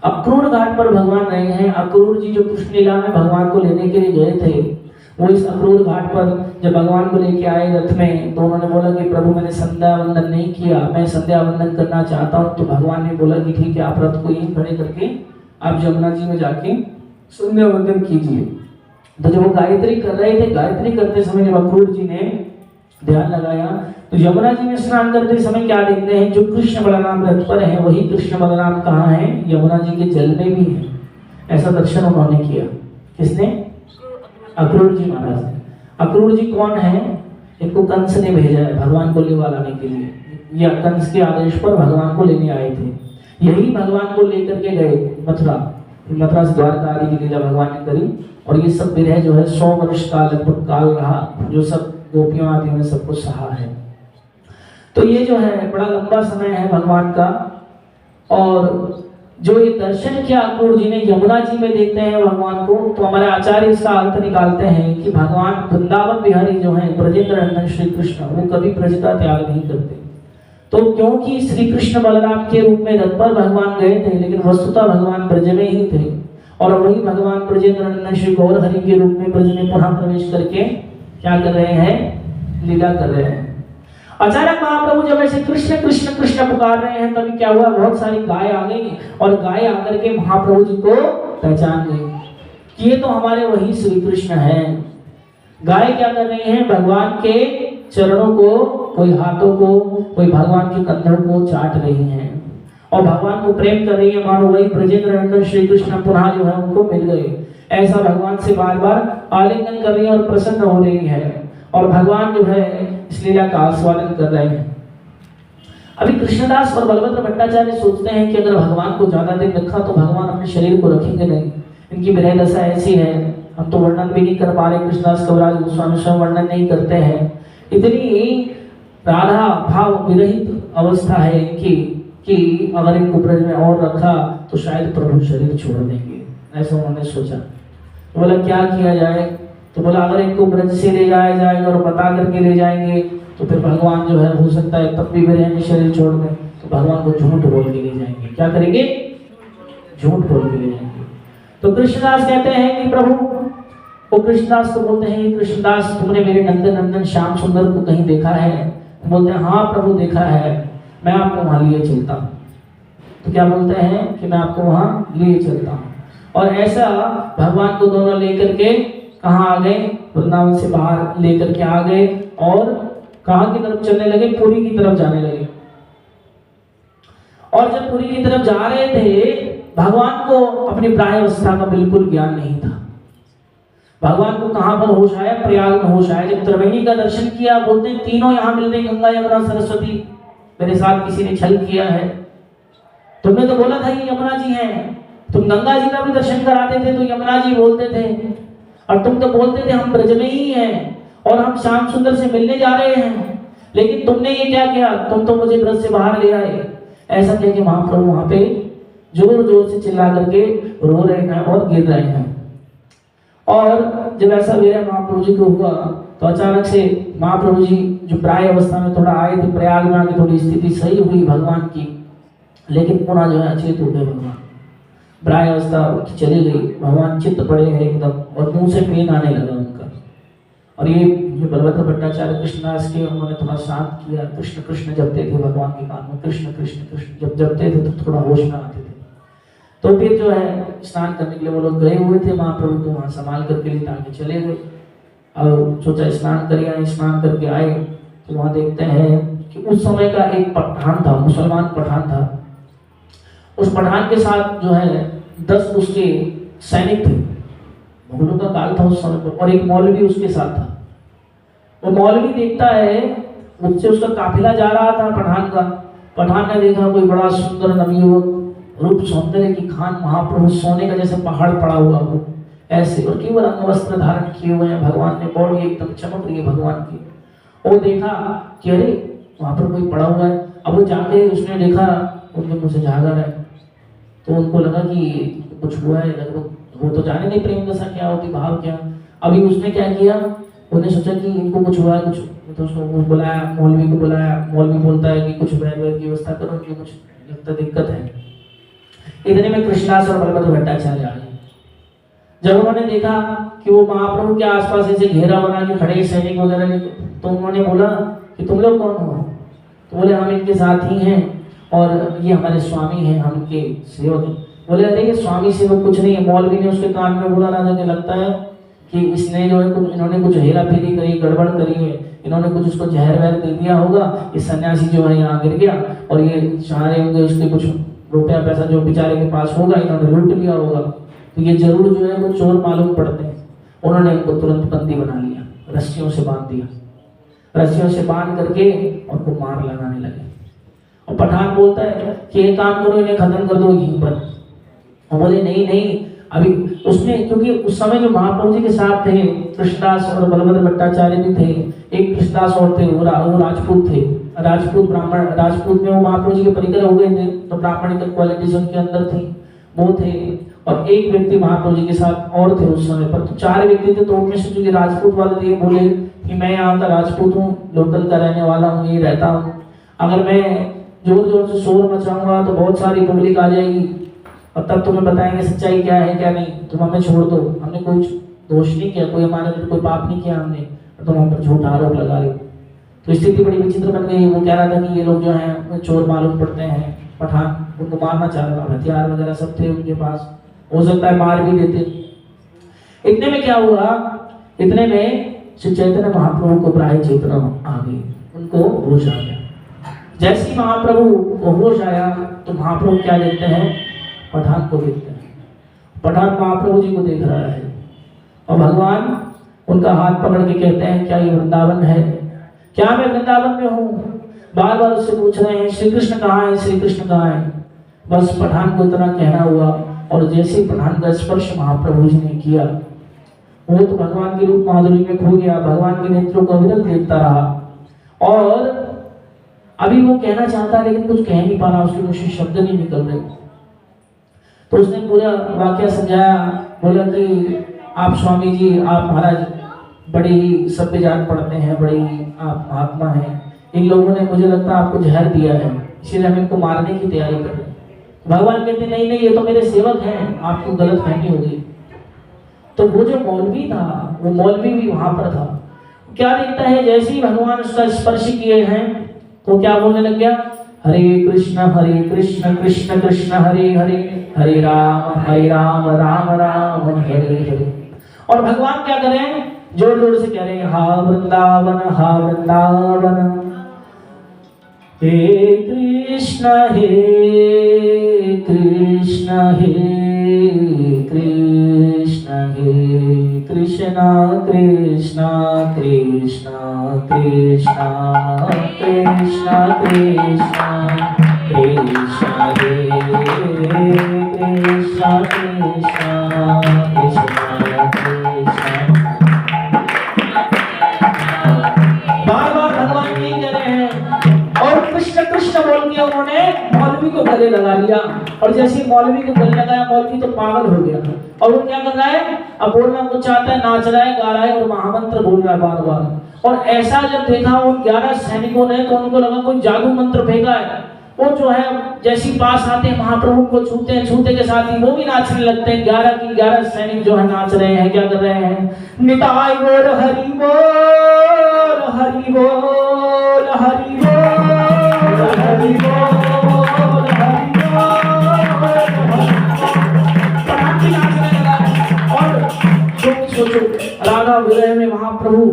Speaker 1: अक्रूर घाट पर भगवान रहे हैं। अक्रूर जी जो कृष्ण लीला में भगवान को लेने के लिए गए थे, वो इस अक्रूर घाट पर जब भगवान को लेके आए रथ में, तो उन्होंने बोला कि प्रभु मैंने संध्या वंदन नहीं किया, मैं संध्या वंदन करना चाहता हूँ। तो भगवान ने बोला कि ठीक है, आप रथ को यहीं खड़े करके आप यमुना जी में जाके संध्या वंदन कीजिए। तो जब वो गायत्री कर रहे थे, गायत्री करते समय जब अक्रूर जी ने ध्यान लगाया। तो यमुना जी में स्नान करते समय क्या देखते हैं, जो कृष्ण बलराम रथ पर है वही कृष्ण बलराम कहाँ है, यमुना जी के जल में भी है। ऐसा दर्शन उन्होंने किया। किसने? अक्रूर जी महाराज ने। अक्रूर जी कौन है? इनको कंस ने भेजा है भगवान को लेवा लाने के लिए। या कंस के आदेश पर भगवान को लेने आए थे। यही भगवान को लेकर के गए मथुरा से द्वारका आदि की लीला भगवान ने करी। और ये सब विरह जो है 100 वर्ष का लगभग काल रहा, जो सब गोपियों आदि ने सबको सहा है। तो ये जो है बड़ा लंबा समय है भगवान का। और जो ये दर्शन किया अक्रूर जी ने यमुना जी में देखते हैं भगवान को, तो हमारे आचार्य इसका अर्थ निकालते हैं कि भगवान वृंदावन बिहारी जो है ब्रजेंद्र नंदन श्री कृष्ण, वो कभी ब्रज का त्याग नहीं करते। तो क्योंकि श्री कृष्ण बलराम के रूप में रथ पर भगवान गए थे, लेकिन वस्तुतः भगवान ब्रज में ही थे। और वही भगवान ब्रजेंद्र नंदन श्री गौर हरि के रूप में ब्रज में पुनः प्रवेश करके क्या कर रहे हैं, लीला कर रहे हैं। अचानक महाप्रभु जब ऐसे कृष्ण कृष्ण कृष्ण पुकार रहे हैं, तभी क्या हुआ, बहुत सारी गाय आ गई और गाय आकर के महाप्रभु जी को पहचान गई कि ये तो हमारे वही श्री कृष्ण हैं। गाय क्या कर रही हैं, भगवान के चरणों को, कोई हाथों को, कोई भगवान के कंधों को चाट रही हैं और भगवान को प्रेम कर रही है, मानो वही ब्रजेंद्र नंदन श्री कृष्ण पुनः जो है उनको मिल गए। ऐसा भगवान से बार बार आलिंगन कर रही है और प्रसन्न हो रही है। और भगवान जो है इस लीला का आस्वादन कर रहे हैं। अभी कृष्णदास और बलभद्र भट्टाचार्य सोचते हैं कि अगर भगवान को ज्यादा दिन रखा तो भगवान अपने शरीर को रखेंगे नहीं। इनकी विरह दशा ऐसी है, हम तो वर्णन भी नहीं कर पा रहे। कृष्णदास कविराज गोस्वामी स्वयं वर्णन नहीं करते हैं। इतनी राधा भाव विरहित अवस्था है इनकी कि अगर इनको ब्रज में और रखा तो शायद प्रभु शरीर छोड़ देंगे। ऐसा उन्होंने सोचा। तो बोला क्या किया जाए, तो बोला अगर इनको ब्रज से ले जाया जाएगा और बता करके ले जाएंगे तो फिर भगवान जो है हो सकता है तब भी विरह में शरीर छोड़ दें। तो भगवान को झूठ बोल के ले जाएंगे। क्या करेंगे, झूठ बोल के ले जाएंगे। तो कृष्णदास कहते हैं कि प्रभु, वो कृष्णदास को बोलते हैं, कृष्णदास तुमने मेरे नंदन नंदन श्याम सुंदर को कहीं देखा है? बोलते हैं हाँ प्रभु देखा है, मैं आपको वहां लिए चलता हूँ। तो क्या बोलते हैं कि मैं आपको वहां लिए चलता हूँ। और ऐसा भगवान को दोनों लेकर के कहाँ आ गए, वृंदावन से बाहर लेकर के आ गए और कहाँ की तरफ चलने लगे, पुरी की तरफ जाने लगे। और जब पुरी की तरफ जा रहे थे, भगवान को अपनी प्रायावस्था का बिल्कुल ज्ञान नहीं था। भगवान को कहां पर होश आया, प्रयाग में होश आया। जब त्रिवेणी का दर्शन किया, बोलते तीनों यहाँ मिल रही, गंगा यमुना सरस्वती, मेरे साथ किसी ने छल किया है। तुमने तो बोला था ये यमुना जी हैं, तुम गंगा जी का भी दर्शन कराते थे तो यमुना जी बोलते थे, और तुम तो बोलते थे हम ब्रज में ही हैं और हम श्याम सुंदर से मिलने जा रहे हैं, लेकिन तुमने ये क्या किया, तुम तो मुझे ब्रज से बाहर ले आए। ऐसा कह के महाप्रभु वहां पे जोर जोर से चिल्ला करके रो रहे हैं और गिर रहे हैं। और जब ऐसा विरह महाप्रभु जी को हुआ तो अचानक से महाप्रभु जी जो प्राय अवस्था में थोड़ा आए थे, प्रयाग में आके थोड़ी स्थिति सही हुई भगवान की, लेकिन पुनः जो है अचेत हो गए भगवान। प्राय अवस्था चली गई, भगवान चित्त पड़े हैं एकदम और मुंह से पेन आने लगा उनका। और ये बलभद्र भट्टाचार्य कृष्णदास के, उन्होंने थोड़ा शांत किया, कृष्ण कृष्ण जपते थे भगवान के कान में, कृष्ण कृष्ण कृष्ण जब जपते थे तो थोड़ा होश में आते थे। तो फिर जो है स्नान करने के लिए वो लोग गए हुए थे, महाप्रभु को वहां संभाल करके लिए ताकि चले गए। और सोचा स्नान करिए, स्नान करके आए तो वहां देखते हैं कि उस समय का एक पठान था, मुसलमान पठान था। उस पठान के साथ जो है 10 उसके सैनिक थे। मुगलों का काल था उस समय पर, और एक मौलवी उसके साथ था। वो मौलवी देखता है, मुझसे उसका काफिला जा रहा था पठान का। पठान ने देखा कोई बड़ा सुंदर नवयुवक, रूप सौंदर्य की खान, महाप्रभु सोने का जैसे पहाड़ पड़ा हुआ हो ऐसे, और केवल अंग वस्त्र धारण किए हुए हैं, भगवान ने बॉडी एकदम चमक रही है भगवान की। वो देखा कि अरे वहां पर कोई पड़ा हुआ है। अब वो जाके उसने देखा, उनके मुंह से झागा है, तो उनको लगा कि कुछ हुआ है, लगभग वो तो जाने नहीं प्रेम दशा क्या होती, भाव क्या। अभी उसने क्या किया, उन्हें सोचा कि इनको कुछ हुआ है, कुछ तो उसको बुलाया, मौलवी को बुलाया। मौलवी बोलता है कि कुछ बैग वैग की व्यवस्था करो, उनकी कुछ लगता दिक्कत है। इतने में कृष्णदास और बलभद्र भट्टाचार्य आ गए। जब उन्होंने देखा कि वो महाप्रभु के आसपास ऐसे घेरा बना के खड़े सैनिक वगैरह, तो उन्होंने बोला कि तुम लोग कौन हो? तो बोले हम इनके साथ ही हैं और ये हमारे स्वामी हैं, हम इनके सेवक हैं। बोले अरे ये स्वामी सेवक कुछ नहीं है। मौलवी ने उसके कान में बोला, राजा के लगता है कि इसने जो है कुछ इन्होंने कुछ हेरा फेरी करी, गड़बड़ करी है, इन्होंने कुछ उसको जहर वहर दे दिया होगा, ये सन्यासी जो है यहाँ गिर गया और ये चाह रहे होंगे उसके कुछ रुपया पैसा जो बेचारे के पास होगा इन्होंने लूट लिया होगा। तो ये जरूर जो है वो चोर मालूम पड़ते हैं। उन्होंने इनको तुरंत बंदी बना लिया, रस्सियों से बांध दिया, रस्सियों से बांध करके उनको मार लगाने लगे। और पठान बोलता है कि एक काम करो, इन्हें खत्म कर दो यहीं पर। और बोले नहीं नहीं, अभी उसमें क्योंकि उस समय जो महाप्रभु जी के साथ थे कृष्णदास और बलभद्र भट्टाचार्य भी थे, एक कृष्णदास और थे, वो राजपूत थे, राजपूत ब्राह्मण, राजपूत में वो महाप्रभु जी के परिकर हो गए थे, तो ब्राह्मणिक क्वालिटीज उनके अंदर थी, वो थे। और एक व्यक्ति महाप्रभु जी के साथ और थे उस समय पर, तो 4 व्यक्ति थे। तो उनमें से जो राजपूत वाले थे बोले कि मैं यहाँ का राजपूत हूँ, लोकल का रहने वाला हूँ, यही रहता हूँ, अगर मैं जोर जोर से शोर मचाऊंगा तो बहुत सारी पब्लिक आ जाएगी और तब तुम्हें बताएंगे सच्चाई क्या है क्या नहीं, तुम हमें छोड़ दो, हमने कोई दोष नहीं किया, कोई हमारे कोई पाप नहीं किया हमने, तुम हम पर झूठा आरोप लगा रहे हो। तो स्थिति बड़ी विचित्र बन गई। वो कह रहा था कि ये लोग जो हैं चोर मालूम पड़ते हैं, पठान उनको मारना चाह रहा, हथियार वगैरह सब थे उनके पास, हो सकता है मार भी देते। इतने में क्या हुआ, इतने में श्री चैतन्य महाप्रभु को प्राय चेतना आ गई, उनको होश आ गया। जैसे ही महाप्रभु को होश आया तो महाप्रभु क्या देखते हैं, पठान को देखते हैं। पठान महाप्रभु जी को देख रहा है और भगवान उनका हाथ पकड़ के कहते हैं क्या ये वृंदावन है, क्या मैं वृंदावन में हूँ? बार बार उससे पूछ रहे हैं श्री कृष्ण कहाँ है, श्री कृष्ण कहाँ है। बस पठान को इतना कहना हुआ और जैसे पठान का स्पर्श महाप्रभु जी ने किया, वो तो भगवान के रूप माधुरी में खो गया, भगवान के नेत्रों को अविरत देखता रहा। और अभी वो कहना चाहता है लेकिन कुछ कह नहीं पा रहा, उसके मुंह से शब्द नहीं निकल रहे। तो उसने पूरा वाक्य समझाया, बोला कि आप स्वामी जी, आप महाराज बड़े ही सभ्य जान पढ़ते हैं, बड़े ही आप महात्मा हैं, इन लोगों ने मुझे लगता है आपको जहर दिया है, इसीलिए हम इनको मारने की तैयारी कर रहे हैं। भगवान कहते नहीं नहीं, ये तो मेरे सेवक हैं, आपको गलत फहमी हो गई। तो वो जो मौलवी था, वो मौलवी भी वहां पर था, क्या देखता है जैसे ही भगवान उसका स्पर्श किए हैं तो क्या बोलने लग गया, हरे कृष्ण कृष्ण कृष्ण हरे हरे, हरे राम राम राम हरे हरे। और भगवान क्या कर रहे हैं, जोर जोर से कह रहे हैं हा वृंदावन हा वृंदावन, हे कृष्ण कृष्ण हे कृष्ण हे कृष्ण कृष्ण कृष्ण कृष्ण कृष्ण कृष्ण कृष्ण हे कृष्ण कृष्ण कृष्ण। बार बार भगवान यही कह रहे हैं और कृष्ण कृष्ण बोल के उन्होंने मौलवी को गले लगा लिया। और जैसे मौलवी को गले लगाया, मौलवी तो पागल हो गया और वो क्या कर रहा है, अब बोलना कुछ चाहता है, नाच रहा है, गा रहा है और महामंत्र बोल रहा है बार बार। और ऐसा जब देखा उन 11 सैनिकों ने तो उनको लगा कोई जादू मंत्र फेंका है। वो जो है जैसी पास आते हैं महाप्रभु को छूते हैं, छूते के साथ ही वो भी नाचने लगते हैं। 11 की 11 सैनिक जो है नाच रहे हैं, क्या कर रहे हैं, निताय बोल हरि बोल हरि बोल हरि बोल हरि बोल हरि बोल। और सोचो राधा विरह में महाप्रभु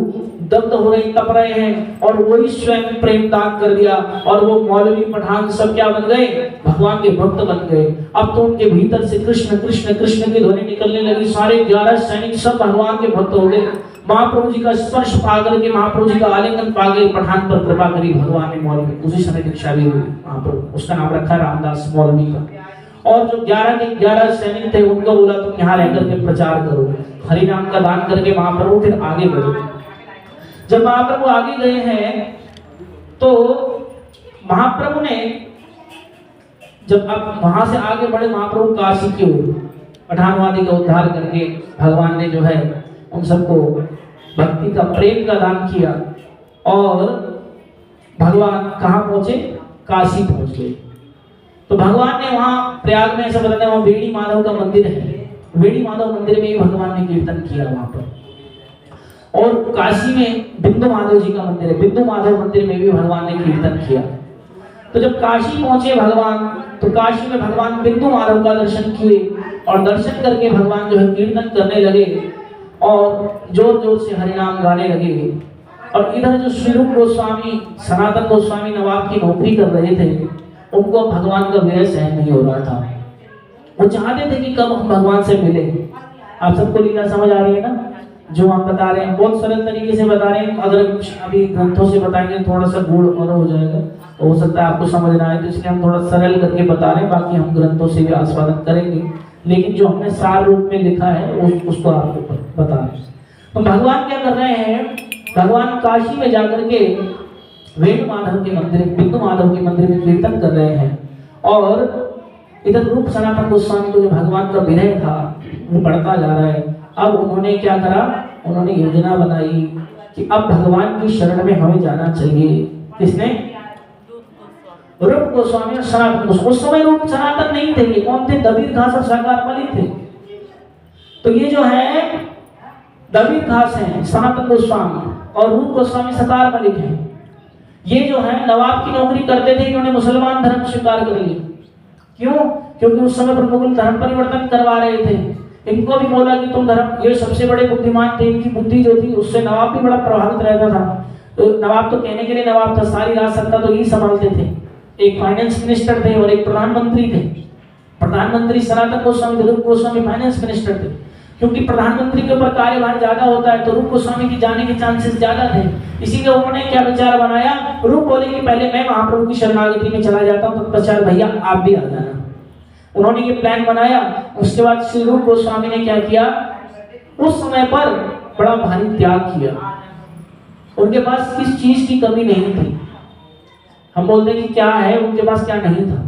Speaker 1: दग्ध हो रहे, तप रहे हैं और वही स्वयं प्रेम दान कर दिया और वो मौलवी पठान सब क्या बन गए, भगवान के भक्त बन गए। अब तो उनके भीतर से कृष्ण कृष्ण कृष्ण की ध्वनि निकलने लगी, सारे 11 सैनिक सब भगवान के भक्त हो गए। महाप्रभु जी का स्पर्श पा करके, महाप्रभु जी का आलिंगन पा गए, पठान पर कृपा करी भगवान ने मौलवी, उसी समय दीक्षा भी हुई महाप्रभु, उसका नाम रखा रामदास मौलवी का। और जो 11 के 11 सैनिक थे उनको बोला तुम यहाँ रहकर के प्रचार करो, हरि नाम का दान करके महाप्रभु फिर आगे बढ़ो। जब महाप्रभु आगे गए हैं तो महाप्रभु ने जब अब वहां से आगे बढ़े, महाप्रभु काशी की ओर पठानवादी का उद्धार करके भगवान ने जो है उन सबको भक्ति का प्रेम का दान किया और भगवान कहाँ पहुंचे, काशी पहुंच गए। तो भगवान ने वहां प्रयाग में ऐसा बताते हैं, वहां वेणी माधव का मंदिर है, वेणी माधव मंदिर में ही भगवान ने कीर्तन किया वहां पर। और काशी में बिंदु माधव जी का मंदिर है, बिंदु माधव मंदिर में भी भगवान ने कीर्तन किया। तो जब काशी पहुंचे भगवान, तो काशी में भगवान बिंदु माधव का दर्शन किए और दर्शन करके भगवान जो है कीर्तन करने लगे। और जोर जोर से हरिनाम गाने लगे। और इधर जो श्री रूप गोस्वामी सनातन गोस्वामी नवाब की नौकरी कर रहे थे, उनको भगवान का विरह सहन नहीं हो रहा था। वो चाहते थे कि कब हम भगवान से मिले। आप सबको लीला समझ आ रही है ना? जो हम बता रहे हैं बहुत सरल तरीके से बता रहे हैं। अगर अभी ग्रंथों से बताएंगे थोड़ा सा गूढ़ और हो जाएगा, तो हो सकता है आपको समझ ना आए, तो इसलिए हम थोड़ा सरल करके बता रहे हैं। बाकी हम ग्रंथों से भी आस्वादन करेंगे, लेकिन जो हमने सार रूप में लिखा है उसको आपको बता रहे हैं। तो भगवान क्या कर रहे हैं? भगवान काशी में जाकर के वेणु माधव के मंदिर, बिंदु माधव के मंदिर में कीर्तन कर रहे हैं। और इधर रूप सनातन गोस्वामी को जो भगवान का विनय था वो बढ़ता जा रहा है। अब उन्होंने क्या करा? उन्होंने योजना बनाई कि अब भगवान की शरण में हमें जाना चाहिए। किसने? रूप गोस्वामी और सनातन गोस्वामी। उस समय रूप सनातन नहीं थे, ये कौन थे? दबीर घास और साकार वाली थे। तो ये जो है दबीर घास है सनातन गोस्वामी, और रूप गोस्वामी सकार मलिक है। ये जो है नवाब की नौकरी करते थे, इन्होंने मुसलमान धर्म स्वीकार कर लिया। क्यों? क्योंकि उस समय पर मुगल धर्म परिवर्तन करवा रहे थे। इनको भी बोला कि तुम धर्म, ये सबसे बड़े बुद्धिमान थे, इनकी बुद्धि जो थी उससे नवाब भी बड़ा प्रभावित रहता था। तो नवाब तो कहने के लिए नवाब था, सारी राज सत्ता तो यही संभालते थे। एक फाइनेंस मिनिस्टर थे और एक प्रधानमंत्री थे। प्रधानमंत्री सनातन गोस्वामी, रूप गोस्वामी फाइनेंस मिनिस्टर थे। क्योंकि प्रधानमंत्री के ऊपर कार्यभार ज्यादा होता है, तो रूप गोस्वामी की जाने के चांसेस ज्यादा थे। इसीलिए उन्होंने क्या विचार बनाया? रूप बोले कि पहले मैं महाप्रभु की शरणागति में चला जाता हूँ, तो प्रचार भैया आप भी आ जाना। उन्होंने ये प्लान बनाया। उसके बाद श्री रूप गोस्वामी ने क्या किया? उस समय पर बड़ा भारी त्याग किया। उनके पास किस चीज की कमी नहीं थी। हम बोलते हैं कि क्या है, उनके पास क्या नहीं था?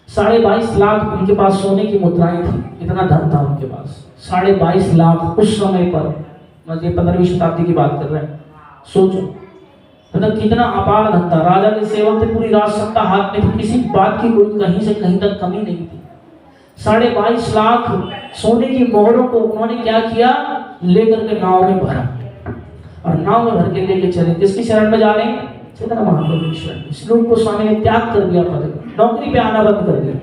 Speaker 1: 22.5 लाख उनके पास सोने की मुद्राएं थी। इतना धन था उनके पास, 22.5 लाख उस समय पर। मतलब 15वीं शताब्दी की बात कर रहे हैं। सोचो मतलब कितना अपार धन था। राजा के सेवक थे, पूरी राज सत्ता हाथ में थी, किसी बात की कोई कहीं से कहीं तक कमी नहीं थी। 22.5 लाख सोने की मोहरों को उन्होंने क्या किया? लेकर के नाव में भरा, और नाव में भर के लेके चले। किसकी शरण में जा रहे हैं? चैतन्य महाप्रभु की शरण में। श्री रूप गोस्वामी ने त्याग कर दिया पद का, नौकरी पे आना बंद कर दिया।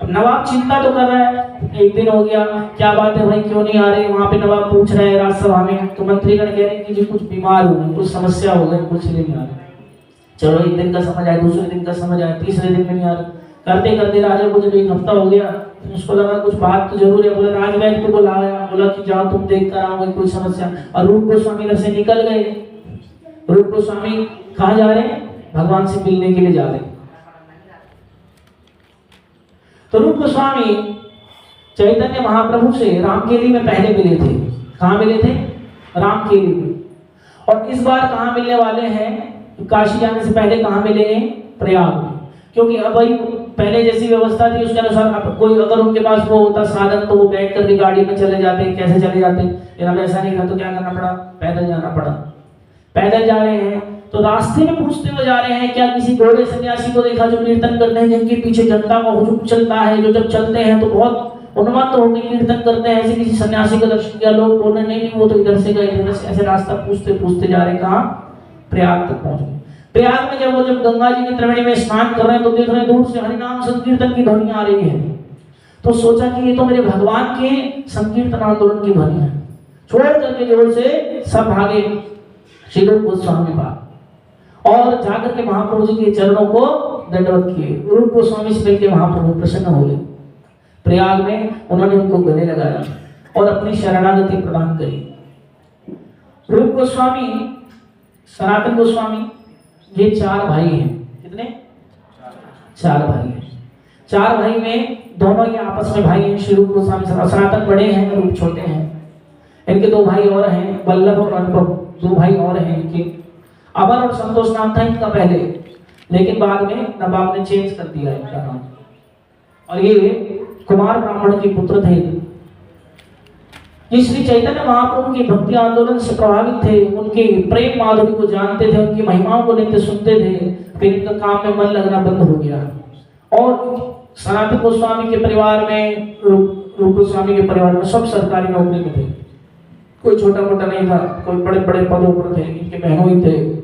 Speaker 1: अब नवाब चिंता तो कर रहा है। एक दिन हो गया, क्या बात है भाई, क्यों नहीं आ रहे? वहां पे नवाब पूछ रहे हैं राज्यसभा में, तो मंत्रीगण कह रहे हैं कि जी कुछ बीमार हो गए, कुछ समस्या हो गई, कुछ नहीं आ रहे। चलो एक दिन का समझ आया, दूसरे दिन का समझ आया, तीसरे दिन में नहीं आ रहे। करते करते राजा को जब 1 हफ्ता हो गया, तो उसको लगा कुछ बात तो जरूर है। बोला राजवैद्य को बुलाया, बोला कि जाओ तुम देख कर आओ कोई समस्या। और रूप गोस्वामी घर से निकल गए। रूप गोस्वामी कहाँ जा रहे हैं? भगवान से मिलने के लिए जा रहे हैं। तो रूप गोस्वामी चैतन्य महाप्रभु से रामकेली में पहले मिले थे। कहाँ मिले थे? रामकेली में। और इस बार कहाँ मिलने वाले हैं? काशी जाने से पहले कहाँ मिले हैं? प्रयाग में। क्योंकि अब भाई पहले जैसी व्यवस्था थी उसके अनुसार अब कोई अगर उनके पास वो होता साधन तो वो बैठ करके गाड़ी में चले जाते। कैसे चले जाते? अब ऐसा नहीं था तो क्या करना पड़ा? पैदल जाना पड़ा। पैदल जा रहे हैं तो रास्ते में पूछते हुए जा रहे हैं, क्या किसी घोड़े सन्यासी को देखा जो कीर्तन करते हैं, जिनके पीछे जनता का हुजूम चलता है, जो जब चलते हैं तो बहुत उन्मत्त होकर कीर्तन करते हैं? ऐसे किसी सन्यासी का दर्शन किया? लोग बोल रहे नहीं वो तो इधर से गए थे। ऐसे रास्ता पूछते पूछते जा रहे, कहाँ? प्रयाग तक पहुंच गए। प्रयाग में जब गंगा जी की त्रिवेणी में स्नान कर रहे हैं तो देख रहे हैं दूर से हरिनाम संकीर्तन की ध्वनि आ रही है। तो सोचा कि ये तो मेरे भगवान के संकीर्तन आंदोलन की ध्वनि है। छोड़ करके जोर से सब भागे श्री रूप गोस्वामी पास और जाकर के महाप्रभु जी के चरणों को दंडवत किए। रूप गोस्वामी से मिलकर महाप्रभु प्रसन्न हो गए। प्रयाग में उन्होंने उनको गले लगाया और अपनी शरणागति प्रदान करी। रूप गोस्वामी, सनातन गोस्वामी, ये 4 भाई हैं। कितने? 4 भाई हैं। 4 भाई में दोनों ये आपस में भाई हैं। श्री रूप गोस्वामी सनातन बड़े हैं, रूप छोटे हैं। इनके 2 भाई और हैं, वल्लभ और अनुभव। 2 भाई और हैं इनके। अमर और संतोष नाम था इनका पहले, लेकिन बाद में नवाब ने चेंज कर दिया इनका नाम। और ये कुमार ब्राह्मण के पुत्र थे। ये श्री चैतन्य महाप्रभु के भक्ति आंदोलन से प्रभावित थे, उनके प्रेम माधुरी को जानते थे, उनकी महिमाओं को नित्य सुनते थे। फिर इनका काम में मन लगना बंद हो गया। और सनातन गोस्वामी के परिवार में, रूप गोस्वामी के परिवार में सब सरकारी नौकरी में थे। कोई छोटा मोटा नहीं था, कोई बड़े बड़े पदों पर थे। इनके बहनों ही थे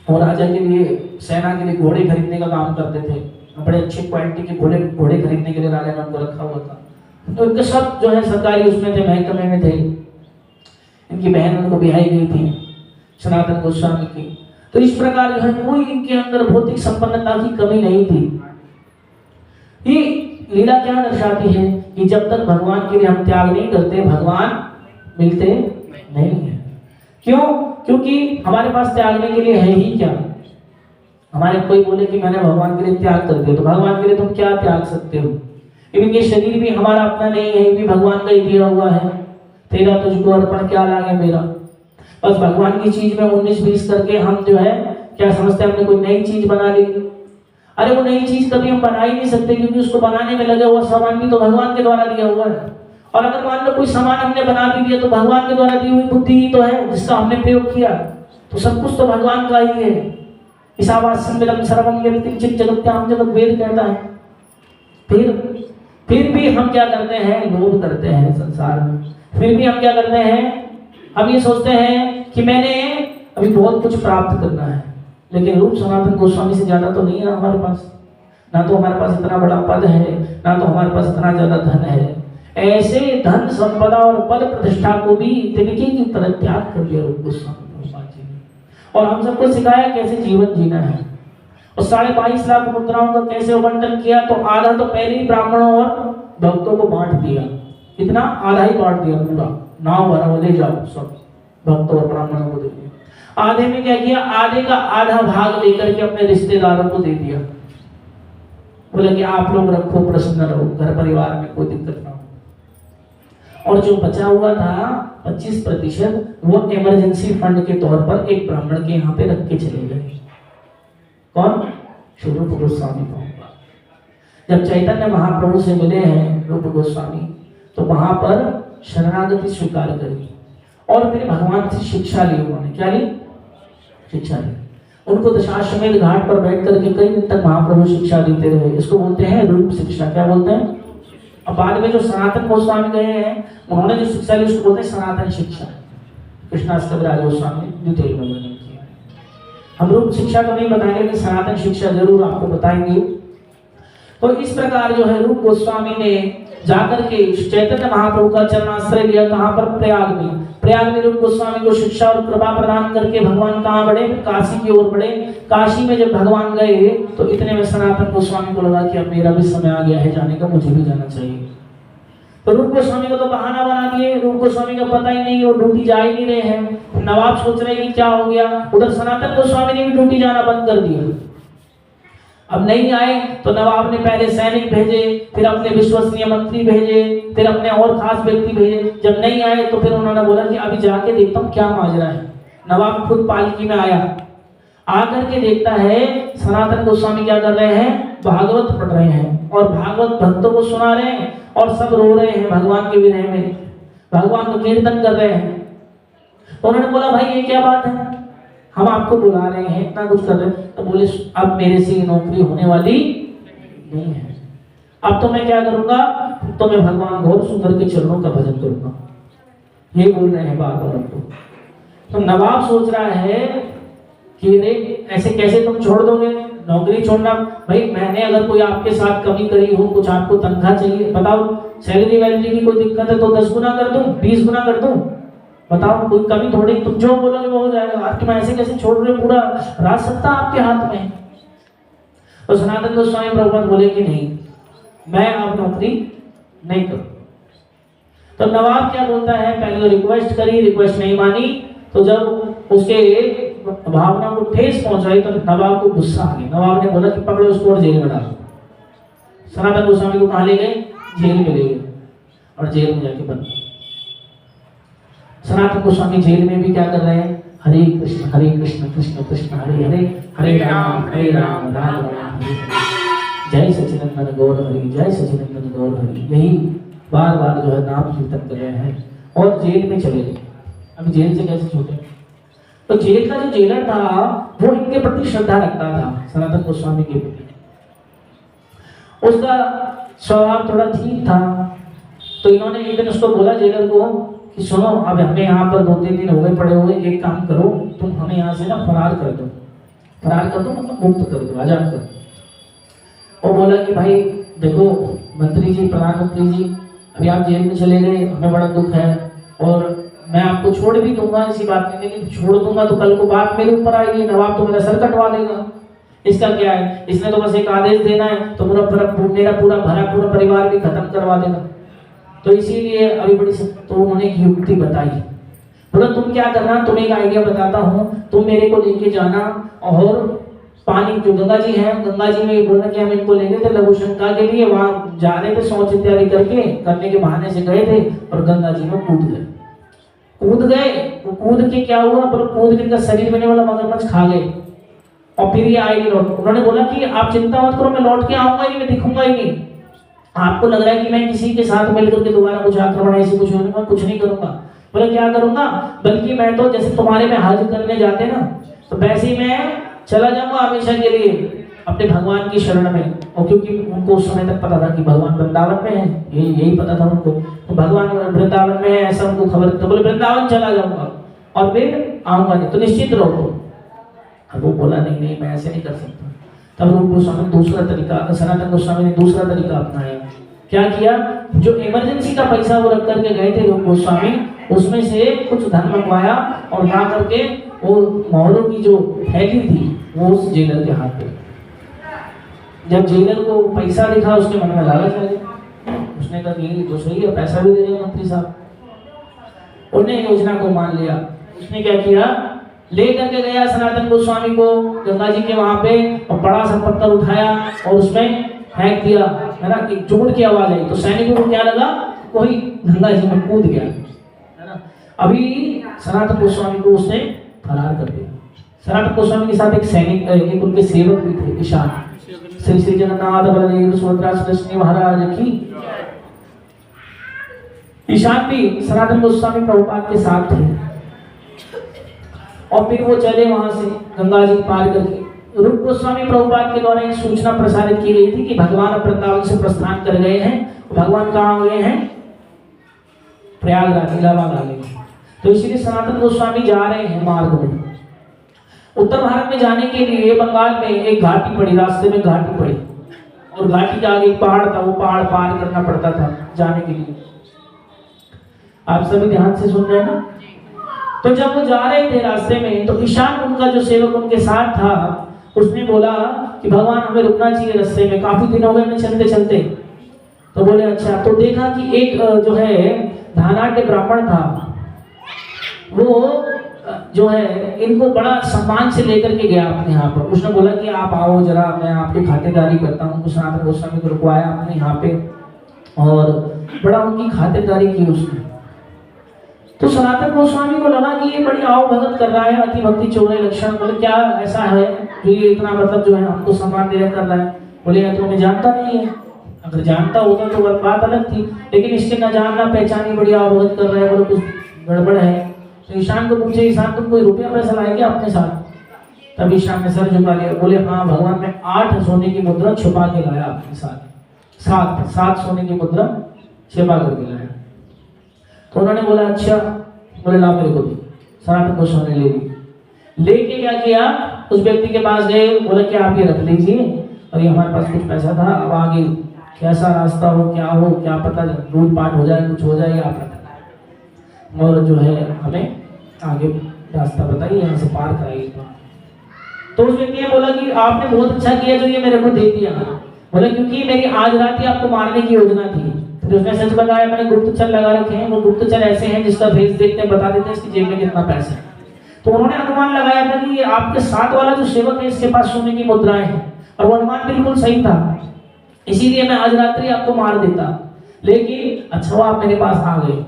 Speaker 1: और राजा के लिए, सेना के लिए घोड़े खरीदने का काम करते थे। बड़े अच्छे क्वालिटी के घोड़े खरीदने के लिए राजा ने उनको रखा हुआ था। तो इनके सब जो है सरकारी उसमें थे, महकमे में थे। इनकी बहन उनको ब्याही गई थी सनातन गोस्वामी की। तो इस प्रकार जो है कोई इनके अंदर भौतिक संपन्नता की कमी नहीं थी। ये लीला क्या दर्शाती है कि जब तक भगवान के लिए हम त्याग नहीं करते भगवान मिलते नहीं है। क्यों? क्योंकि हमारे पास त्यागने के लिए है ही क्या। हमारे कोई बोले कि मैंने भगवान के लिए त्याग कर दिया, तो भगवान के लिए तुम क्या त्याग सकते हो? ये शरीर भी हमारा अपना नहीं है, ये भी भगवान का ही दिया हुआ है। तेरा तुझको अर्पण क्या लागे मेरा। बस भगवान की चीज में 19-20 करके हम जो है क्या समझते हैं हमने कोई नई चीज बना ली। अरे वो नई चीज कभी हम बना ही नहीं सकते, क्योंकि उसको बनाने में लगे हुआ सामान भी तो भगवान के द्वारा दिया हुआ है। और अगर मान लो कोई सामान हमने बना भी दिया तो भगवान के द्वारा दी हुई बुद्धि ही तो है जिसका हमने प्रयोग किया। तो सब कुछ तो भगवान का ही है। ईशावास्यं विदं सर्वं यत्किंचित् जगत्यां जगत् वेद कहता है। फिर भी हम क्या करते हैं? लोभ करते हैं संसार में। फिर भी हम क्या करते हैं? हम ये सोचते हैं कि मैंने अभी बहुत कुछ प्राप्त करना है, लेकिन रूप सनातन गोस्वामी से ज्यादा तो नहीं है हमारे पास। ना तो हमारे पास इतना बड़ा पद है, ना तो हमारे पास इतना ज्यादा धन है। ऐसे धन संपदा और पद प्रतिष्ठा को भी तिनके की तरह त्याग कर दिया रूप गोस्वामी जी ने। और हम सबको सिखाया कैसे जीवन जीना है। और 22.5 लाख मुद्राओं का कैसे आवंटन किया, तो आधा तो पहले ही ब्राह्मणों और भक्तों को बांट दिया। इतना आधा ही बांट दिया पूरा, नाव भरा वो ले जाओ सब भक्तों और ब्राह्मणों को दे दिया। आधे में क्या किया? आधे का आधा भाग लेकर के अपने रिश्तेदारों को दे दिया। बोले कि आप लोग रखो, प्रसन्न रहो, घर परिवार में कोई दिक्कत ना हो। और जो बचा हुआ था 25% वो इमरजेंसी फंड के तौर पर एक ब्राह्मण के यहाँ पे रख के चले गए। कौन? स्वरूप गोस्वामी। जब चैतन्य महाप्रभु से मिले हैं रूप गोस्वामी, तो वहां पर शरणागति स्वीकार करी और फिर भगवान से शिक्षा ली। उन्होंने क्या ली? शिक्षा ली। उनको दशाश्वमेध घाट पर बैठ करके कई दिन तक महाप्रभु शिक्षा देते रहे। इसको बोलते हैं रूप शिक्षा। क्या बोलते हैं? अब बाद में जो सनातन गोस्वामी गए हैं उन्होंने जो शिक्षा ली उसको बोलते हैं सनातन शिक्षा। कृष्णाष्टकविराज गोस्वामी डिटेल में वर्णन किया। हम रूप शिक्षा तो नहीं बताएंगे, लेकिन सनातन शिक्षा जरूर आपको बताएंगे। तो इस प्रकार जो है रूप गोस्वामी ने जाकर के चैतन्य महाप्रभु का चरणाश्रय लिया। कहां पर? प्रयाग में। प्रयाग में रूप गोस्वामी को शिक्षा और कृपा प्रदान करके भगवान कहां बढ़े? काशी की ओर बढ़े। काशी में जब भगवान गए तो इतने में सनातन गोस्वामी को लगा कि अब मेरा भी समय आ गया है जाने का, मुझे भी जाना चाहिए। तो रूप गोस्वामी को तो बहाना बना दिए। रूप गोस्वामी का पता ही नहीं, वो ड्यूटी जा ही नहीं रहे हैं। नवाब सोच रहे कि क्या हो गया। उधर सनातन गोस्वामी ने भी ड्यूटी जाना बंद कर दिया। अब नहीं आए तो नवाब ने पहले सैनिक भेजे, फिर अपने विश्वसनीय मंत्री भेजे, फिर अपने और खास व्यक्ति भेजे। जब नहीं आए तो फिर उन्होंने बोला कि अभी जाके देखता हूँ क्या माजरा है। नवाब खुद पालकी में आया। आकर के देखता है सनातन गोस्वामी क्या कर रहे हैं? भागवत पढ़ रहे हैं और भागवत भक्तों को सुना रहे हैं और सब रो रहे हैं भगवान के विरह में, भगवान को कीर्तन कर रहे हैं। तो उन्होंने बोला भाई ये क्या बात है, हम आपको बुला रहे हैं, इतना कुछ कर रहे हैं। तो बोले अब मेरे से नौकरी होने वाली नहीं है। अब तो मैं क्या करूंगा? तो मैं भगवान घोर सुंदर के चरणों का भजन करूंगा। ये बोल रहे हैं बार बार हमको। तो नवाब सोच रहा है कि रे ऐसे कैसे तुम छोड़ दोगे नौकरी छोड़ना? भाई मैंने अगर कोई आपके साथ कमी करी हो, कुछ आपको तनख्वाह चाहिए, बताओ सैलरी वैलरी की कोई दिक्कत है तो 10 गुना कर दूं, 20 गुना कर दूं, बताओ कोई कमी थोड़ी, तुम जो बोलोगे वो हो जाएगा। आपके मैं ऐसे कैसे छोड़ रहे, पूरा राज सत्ता आपके हाथ में। तो सनातन गोस्वामी प्रभुपाद बोले कि नहीं, मैं अब नौकरी नहीं करूं। तो नवाब क्या बोलता है, पहले तो रिक्वेस्ट करी, रिक्वेस्ट नहीं मानी। तो जब उसके भावना को ठेस पहुंचाई तो नवाब को गुस्सा आ गया। नवाब ने बोला कि पकड़ो उसको और जेल में डालो। सनातन गोस्वामी को कहां ले गए? जेल में ले गए और जेल में जाके बंद। सनातन गोस्वामी जेल में भी क्या कर रहे हैं? हरे कृष्ण कृष्ण कृष्ण हरे हरे, हरे राम राम राम हरे हरे। जय सच्चिदानंद गौर हरि, जय सच्चिदानंद गौर हरि। यही बार बार जो है नाम कीर्तन कर रहे हैं और जेल में चले गए। अभी जेल से कैसे छूटे? तो जेल का जो जेलर था वो इनके प्रति श्रद्धा रखता था, सनातन गोस्वामी के प्रति। उसका स्वभाव थोड़ा ठीक था। तो इन्होंने एक दिन उसको बोला जेलर को कि सुनो, अब हमें यहाँ पर 2-3 दिन हो गए पड़े हुए, एक काम करो, तुम हमें यहाँ से ना फरार कर दो। फरार कर दो मतलब मुक्त कर दो, आजाद कर दो। वो बोला कि भाई देखो मंत्री जी, प्रधानमंत्री जी, अभी आप जेल में चले गए, हमें बड़ा दुख है और मैं आपको छोड़ भी दूंगा, ऐसी बात नहीं, लेकिन छोड़ दूंगा तो कल को बात मेरे ऊपर आएगी, नवाब तो मेरा सर कटवा देगा। इसका क्या है, इसने तो बस एक आदेश देना है तो मेरा पूरा भरा पूरा परिवार भी खत्म करवा देगा। तो इसीलिए अभी तो उन्होंने एक युक्ति बताई। बोला तुम क्या करना, तुम एक आइडिया बताता हूँ, तुम मेरे को लेके जाना और पानी जो गंगा जी है, गंगा जी में बोलना कि हम इनको ले गए थे लघु शंका के लिए, वहां जा रहे थे, शौच इत्यादि करने के बहाने से गए थे और गंगा जी में कूद गए। वो कूद के क्या हुआ, बोलो कूद के इनका शरीर बने वाला मगरमच्छ खा गए और फिर ये आए नहीं लौट। उन्होंने बोला कि आप चिंता मत करो, मैं लौट के आऊंगा ही, मैं दिखूंगा ही नहीं। आपको लग रहा है कि मैं किसी के साथ मिलकर के दोबारा कुछ आक्रमण ऐसे कुछ नहीं करूंगा। बोले क्या करूंगा, बल्कि मैं तो जैसे तुम्हारे में हज करने जाते ना, तो वैसे ही मैं चला जाऊंगा हमेशा के लिए अपने भगवान की शरण में। और क्योंकि उनको उस समय तक पता था कि भगवान वृंदावन में है, यही पता था उनको, तो भगवान वृंदावन में है ऐसा उनको खबर। तो बोले वृंदावन चला जाऊंगा और फिर आऊंगा नहीं, तो निश्चित रहो। अब वो बोला नहीं, मैं ऐसे नहीं कर सकता। तब रूप गोस्वामी दूसरा तरीका, सनातन गोस्वामी ने दूसरा तरीका अपनाया। क्या किया, जो इमरजेंसी का पैसा वो रख करके गए थे रूप गोस्वामी, उसमें से कुछ धन मंगवाया और ला करके वो मोहरों की जो थैली थी वो उस जेलर के हाथ पे। जब जेलर को पैसा दिखा, उसके मन में लालच आ गया। उसने कहा ये तो सही है, पैसा भी दे देगा मंत्री साहब। उन्होंने योजना को मान लिया। उसने क्या किया, ले करके गया सनातन गोस्वामी को गंगा जी के वहां पे और बड़ा सा पत्थर उठाया और उसमें फेंक दिया, है ना। एक जोर की आवाज आई तो सैनिकों को क्या लगा, कोई गंगा जी में कूद गया, है ना। अभी सनातन गोस्वामी को उसने फरार कर दिया। सनातन गोस्वामी के साथ एक सैनिक, एक उनके सेवक भी थे, ईशान। श्री श्री जगन्नाथ बलदेव सुभद्रा सुदर्शनी महाराज की। ईशान भी सनातन गोस्वामी प्रभुपाद के साथ थे और फिर वो चले वहां से गंगा जी पार करके। रूप गोस्वामी प्रभुपाद के द्वारा एक सूचना प्रसारित की गई थी कि भगवान वृंदावन से प्रस्थान कर गए हैं। भगवान कहाँ गए हैं, प्रयागराज इलाहाबाद आ गए हैं। तो इसलिए सनातन गोस्वामी जा रहे हैं मार्ग में। उत्तर भारत में जाने के लिए बंगाल में एक घाटी पड़ी, रास्ते में घाटी पड़ी और घाटी के आगे एक पहाड़ था, वो पहाड़ पार करना पड़ता था जाने के लिए। आप सभी ध्यान से सुन रहे हैं ना। तो जब वो जा रहे थे रास्ते में, तो ईशान उनका जो सेवक उनके साथ था, उसने बोला कि भगवान हमें रुकना चाहिए रास्ते में, काफी दिन हो गए हमें चलते चलते। तो बोले अच्छा। तो देखा कि एक जो है धनाढ्य ब्राह्मण था, वो जो है इनको बड़ा सम्मान से लेकर के गया अपने यहाँ पर। उसने बोला कि आप आओ जरा, मैं आपकी खातिरदारी करता हूँ। सनातन गोस्वामी को रुकवाया अपने यहाँ पे और बड़ा उनकी खातिरदारी की उसने। तो सनातन गोस्वामी को लगा कि ये बड़ी आओ भगत कर रहा है, अति भक्ति चौड़े लक्षण। बोले क्या ऐसा है जो ये इतना मतलब जो है हमको सम्मान दे कर रहा है। बोले या तो हमें जानता नहीं है, अगर जानता होता तो बात अलग थी, लेकिन इसके न जानना पहचानी बड़ी आओ भगत कर रहा है, बोले कुछ गड़बड़ है। तो ईशान को पूछे, ईशान तुम कोई रुपया पैसा लाए क्या अपने साथ। तब ईशान ने सर झुका लिया, बोले हाँ भगवान ने 8 सोने की मुद्रा छुपा के लाया अपने साथ। 7 सोने की मुद्रा छुपा करके लाया। तो उन्होंने बोला अच्छा। बोले ला मेरे को दी। सनातन गोस्वामी ले ली। लेके क्या किया, उस व्यक्ति के पास गए, बोला कि आप ये रख लीजिए और ये हमारे पास कुछ पैसा था, अब आगे कैसा रास्ता हो क्या पता, लूट पाट हो जाए, कुछ हो जाए, आप रखना और जो है हमें आगे रास्ता बताइए, यहाँ से पार कराइए। तो उस व्यक्ति ने बोला कि आपने बहुत अच्छा किया जो ये मेरे को दे दिया। बोला क्योंकि मेरी आज रात ही आपको मारने की योजना थी। तो उसने सच बताया, मैंने गुप्तचर लगा रखे हैं, वो गुप्तचर ऐसे हैं जिसका भेष देखते हैं बता देते हैं इसकी जेब में कितना पैसा है। तो उन्होंने अनुमान लगाया था कि आपके साथ वाला जो सेवक है इसके पास सोने की मुद्राएं हैं, और वो अनुमान बिल्कुल सही था। इसीलिए मैं आज रात्रि आपको मार देता, लेकिन अच्छा हुआ आप मेरे पास आ गए।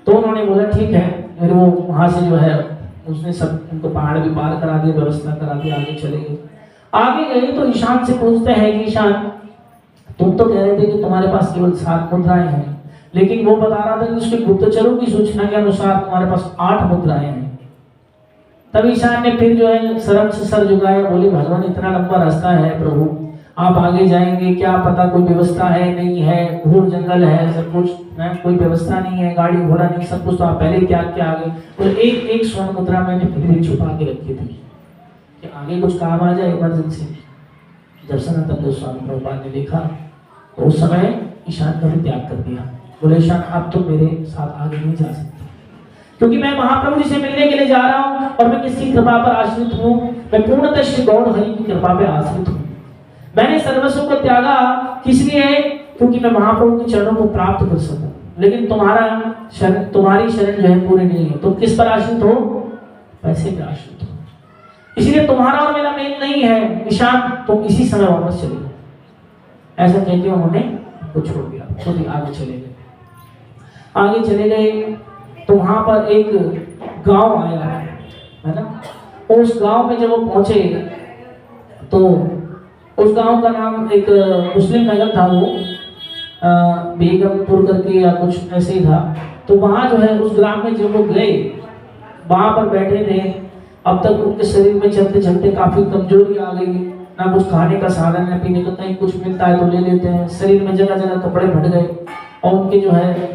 Speaker 1: तो उन्होंने बोला ठीक है। फिर वो वहां से जो है उसने सब उनको पहाड़ भी पार करा दिया, व्यवस्था करा दी, आगे चले गए। आगे गए तो ईशान से पूछते हैं कि ईशान तुम तो कह रहे थे कि तुम्हारे पास केवल 7 मुद्राएं हैं, लेकिन वो बता रहा था कि उसके गुप्तचरों की सूचना के अनुसार तुम्हारे पास 8 मुद्राएं हैं। तब ईशान ने फिर जो है शर्म से सर झुकाया, बोले भगवान इतना लंबा रास्ता है प्रभु, आप आगे जाएंगे, क्या पता कोई व्यवस्था है नहीं है, घूर जंगल है, सब कुछ है, कोई व्यवस्था नहीं है, गाड़ी घोड़ा नहीं, सब कुछ तो आप पहले ही त्याग के आ गए। तो एक स्वर्ण मुद्रा मैंने फिर भी छुपा के रखी थी कि आगे कुछ काम आ जाए इमरजेंसी। जब सनातन गोस्वामी प्रभुपाद ने देखा तो उस समय ईशान का भी त्याग कर दिया। बोले ईशान अब तुम मेरे साथ आगे नहीं जा सकते। क्योंकि मैं महाप्रभु जी से मिलने के लिए जा रहा हूं और मैं किसकी कृपा पर आश्रित हूं? मैं पूर्णतः श्री गौर हरि की कृपा पर आश्रित हूं। मैंने सर्वस्व को त्यागा किस लिए? क्योंकि मैं महाप्रभु के चरणों को प्राप्त कर सकूं। लेकिन तुम्हारी शरण जो है पूरी नहीं है। तुम किस पर आश्रित हो? पैसे पर आश्रित हो। इसलिए तुम्हारा और मेरा मेल नहीं है। निशान तुम इसी समय वापस चले गए। ऐसा कहते उन्होंने को छोड़ दिया, खुद ही आगे चले गए। आगे चले गए तो वहां पर एक गांव आया है ना। उस गांव में जब वो पहुंचे तो उस गांव का नाम एक मुस्लिम नगर था, वो बेगमपुर करके या कुछ ऐसे ही था। तो वहां जो है उस ग्राम में जब वो गए, वहां पर बैठे थे। अब तक उनके शरीर में चलते चलते काफी कमजोरी आ गई, ना कुछ खाने का साधन है, पीने का कहीं कुछ मिलता है तो ले लेते हैं। शरीर में जगह जगह कपड़े फट गए और उनकी जो है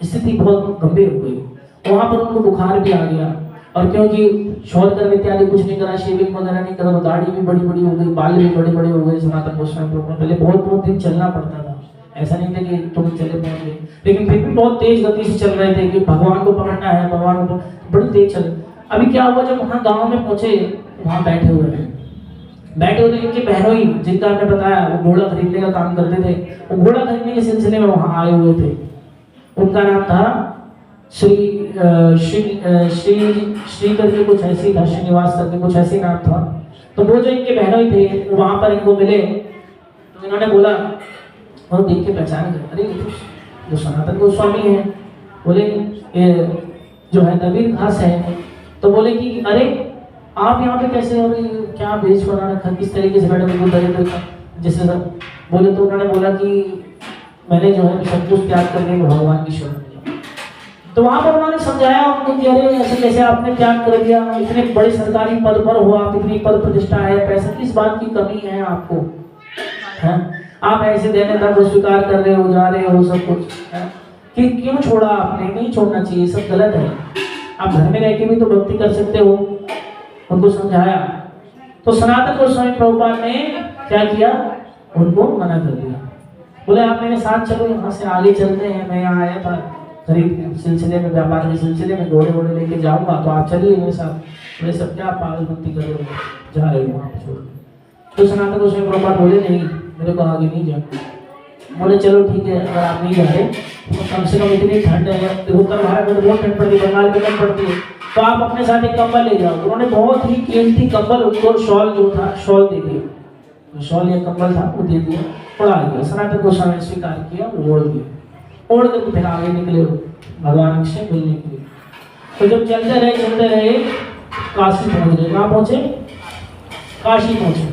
Speaker 1: स्थिति बहुत गंभीर हो गई। वहां पर उनको बुखार भी आ गया और क्योंकि शौच कर्म इत्यादि कुछ नहीं करा, शेविंग वगैरह नहीं करा, तो दाढ़ी भी बड़ी बड़ी हो गई, बाल भी बड़े बड़े हो गए। सनातन गोस्वामी प्रभु पहले बहुत दिन चलना पड़ता था, ऐसा नहीं था कि तुम चले पहुंच गए, लेकिन फिर भी बहुत तेज गति से चल रहे थे कि भगवान को पकड़ना है, भगवान को बड़ी तेज चल। अभी क्या हुआ, जब वहां गांव में पहुंचे, वहां बैठे हुए इनके बहनोई, जिनका हमने बताया वो घोड़ा खरीदने का काम करते थे, वो घोड़ा खरीदने के सिलसिले में वहां आए हुए थे। उनका नाम था श्री करके कुछ ऐसी था, श्रीनिवास करके कुछ ऐसी नाम था। तो वो जो इनके बहनोई थे वहां पर इनको मिले, तो इन्होंने बोला, और देख के पहचान गए, अरे जो सनातन गोस्वामी है। बोले ये जो है नवीन घास है। तो बोले कि अरे आप यहाँ पे कैसे, और क्या भेज बना रखा, किस तरीके से बैठे दरिद्र का जैसे सब बोले। तो उन्होंने बोला कि मैंने जो है सब कुछ त्याग करके भगवान की शरण लिया। तो वहां पर उन्होंने समझाया उनको कि अरे ऐसे कैसे आपने त्याग कर दिया, इतने बड़े सरकारी पद पर हो आप, इतनी पद प्रतिष्ठा है, पैसे किस बात की कमी है आपको, है? आप ऐसे देने तक स्वीकार कर रहे हो, जा रहे हो सब कुछ, कि क्यों छोड़ा आपने? नहीं छोड़ना चाहिए, सब गलत है। आप घर में रह के भी तो भक्ति कर सकते हो। उनको समझाया तो सनातन गोस्वामी प्रभुपाद ने क्या किया, उनको मना कर दिया। बोले आप मेरे साथ चलो, यहाँ से आगे चलते हैं, मैं यहाँ आया था खरीद सिलसिले में, व्यापार के सिलसिले में, घोड़े वोड़े लेके जाऊंगा, तो आप चलिए मेरे साथ। बोले सब क्या पागलपंती कर रहे हो, जा रहे हो वहाँ पे छोड़। तो सनातन गोस्वामी प्रभुपाद बोले नहीं, मेरे को आगे नहीं जाना। बोले चलो ठीक है, अगर आप नहीं जा रहे तो कम से कम इतनी ठंड है, उत्तर भारत में बहुत ठंड पड़ती है, बंगाल में कम पड़ती है, तो आप अपने साथ एक कंबल ले जाओ। उन्होंने बहुत ही कीमती कंबल उनको, शॉल जो था, शॉल दे दिया। शॉल या कंबल था वो दे दिया, उड़ा दिया। सनातन गोस्वामी ने स्वीकार किया, वो ओढ़ दिया। ओढ़ कर फिर आगे निकले भगवान से मिलने के लिए। तो जब चलते रहे काशी पहुंच गए। कहाँ पहुंचे? काशी पहुंचे।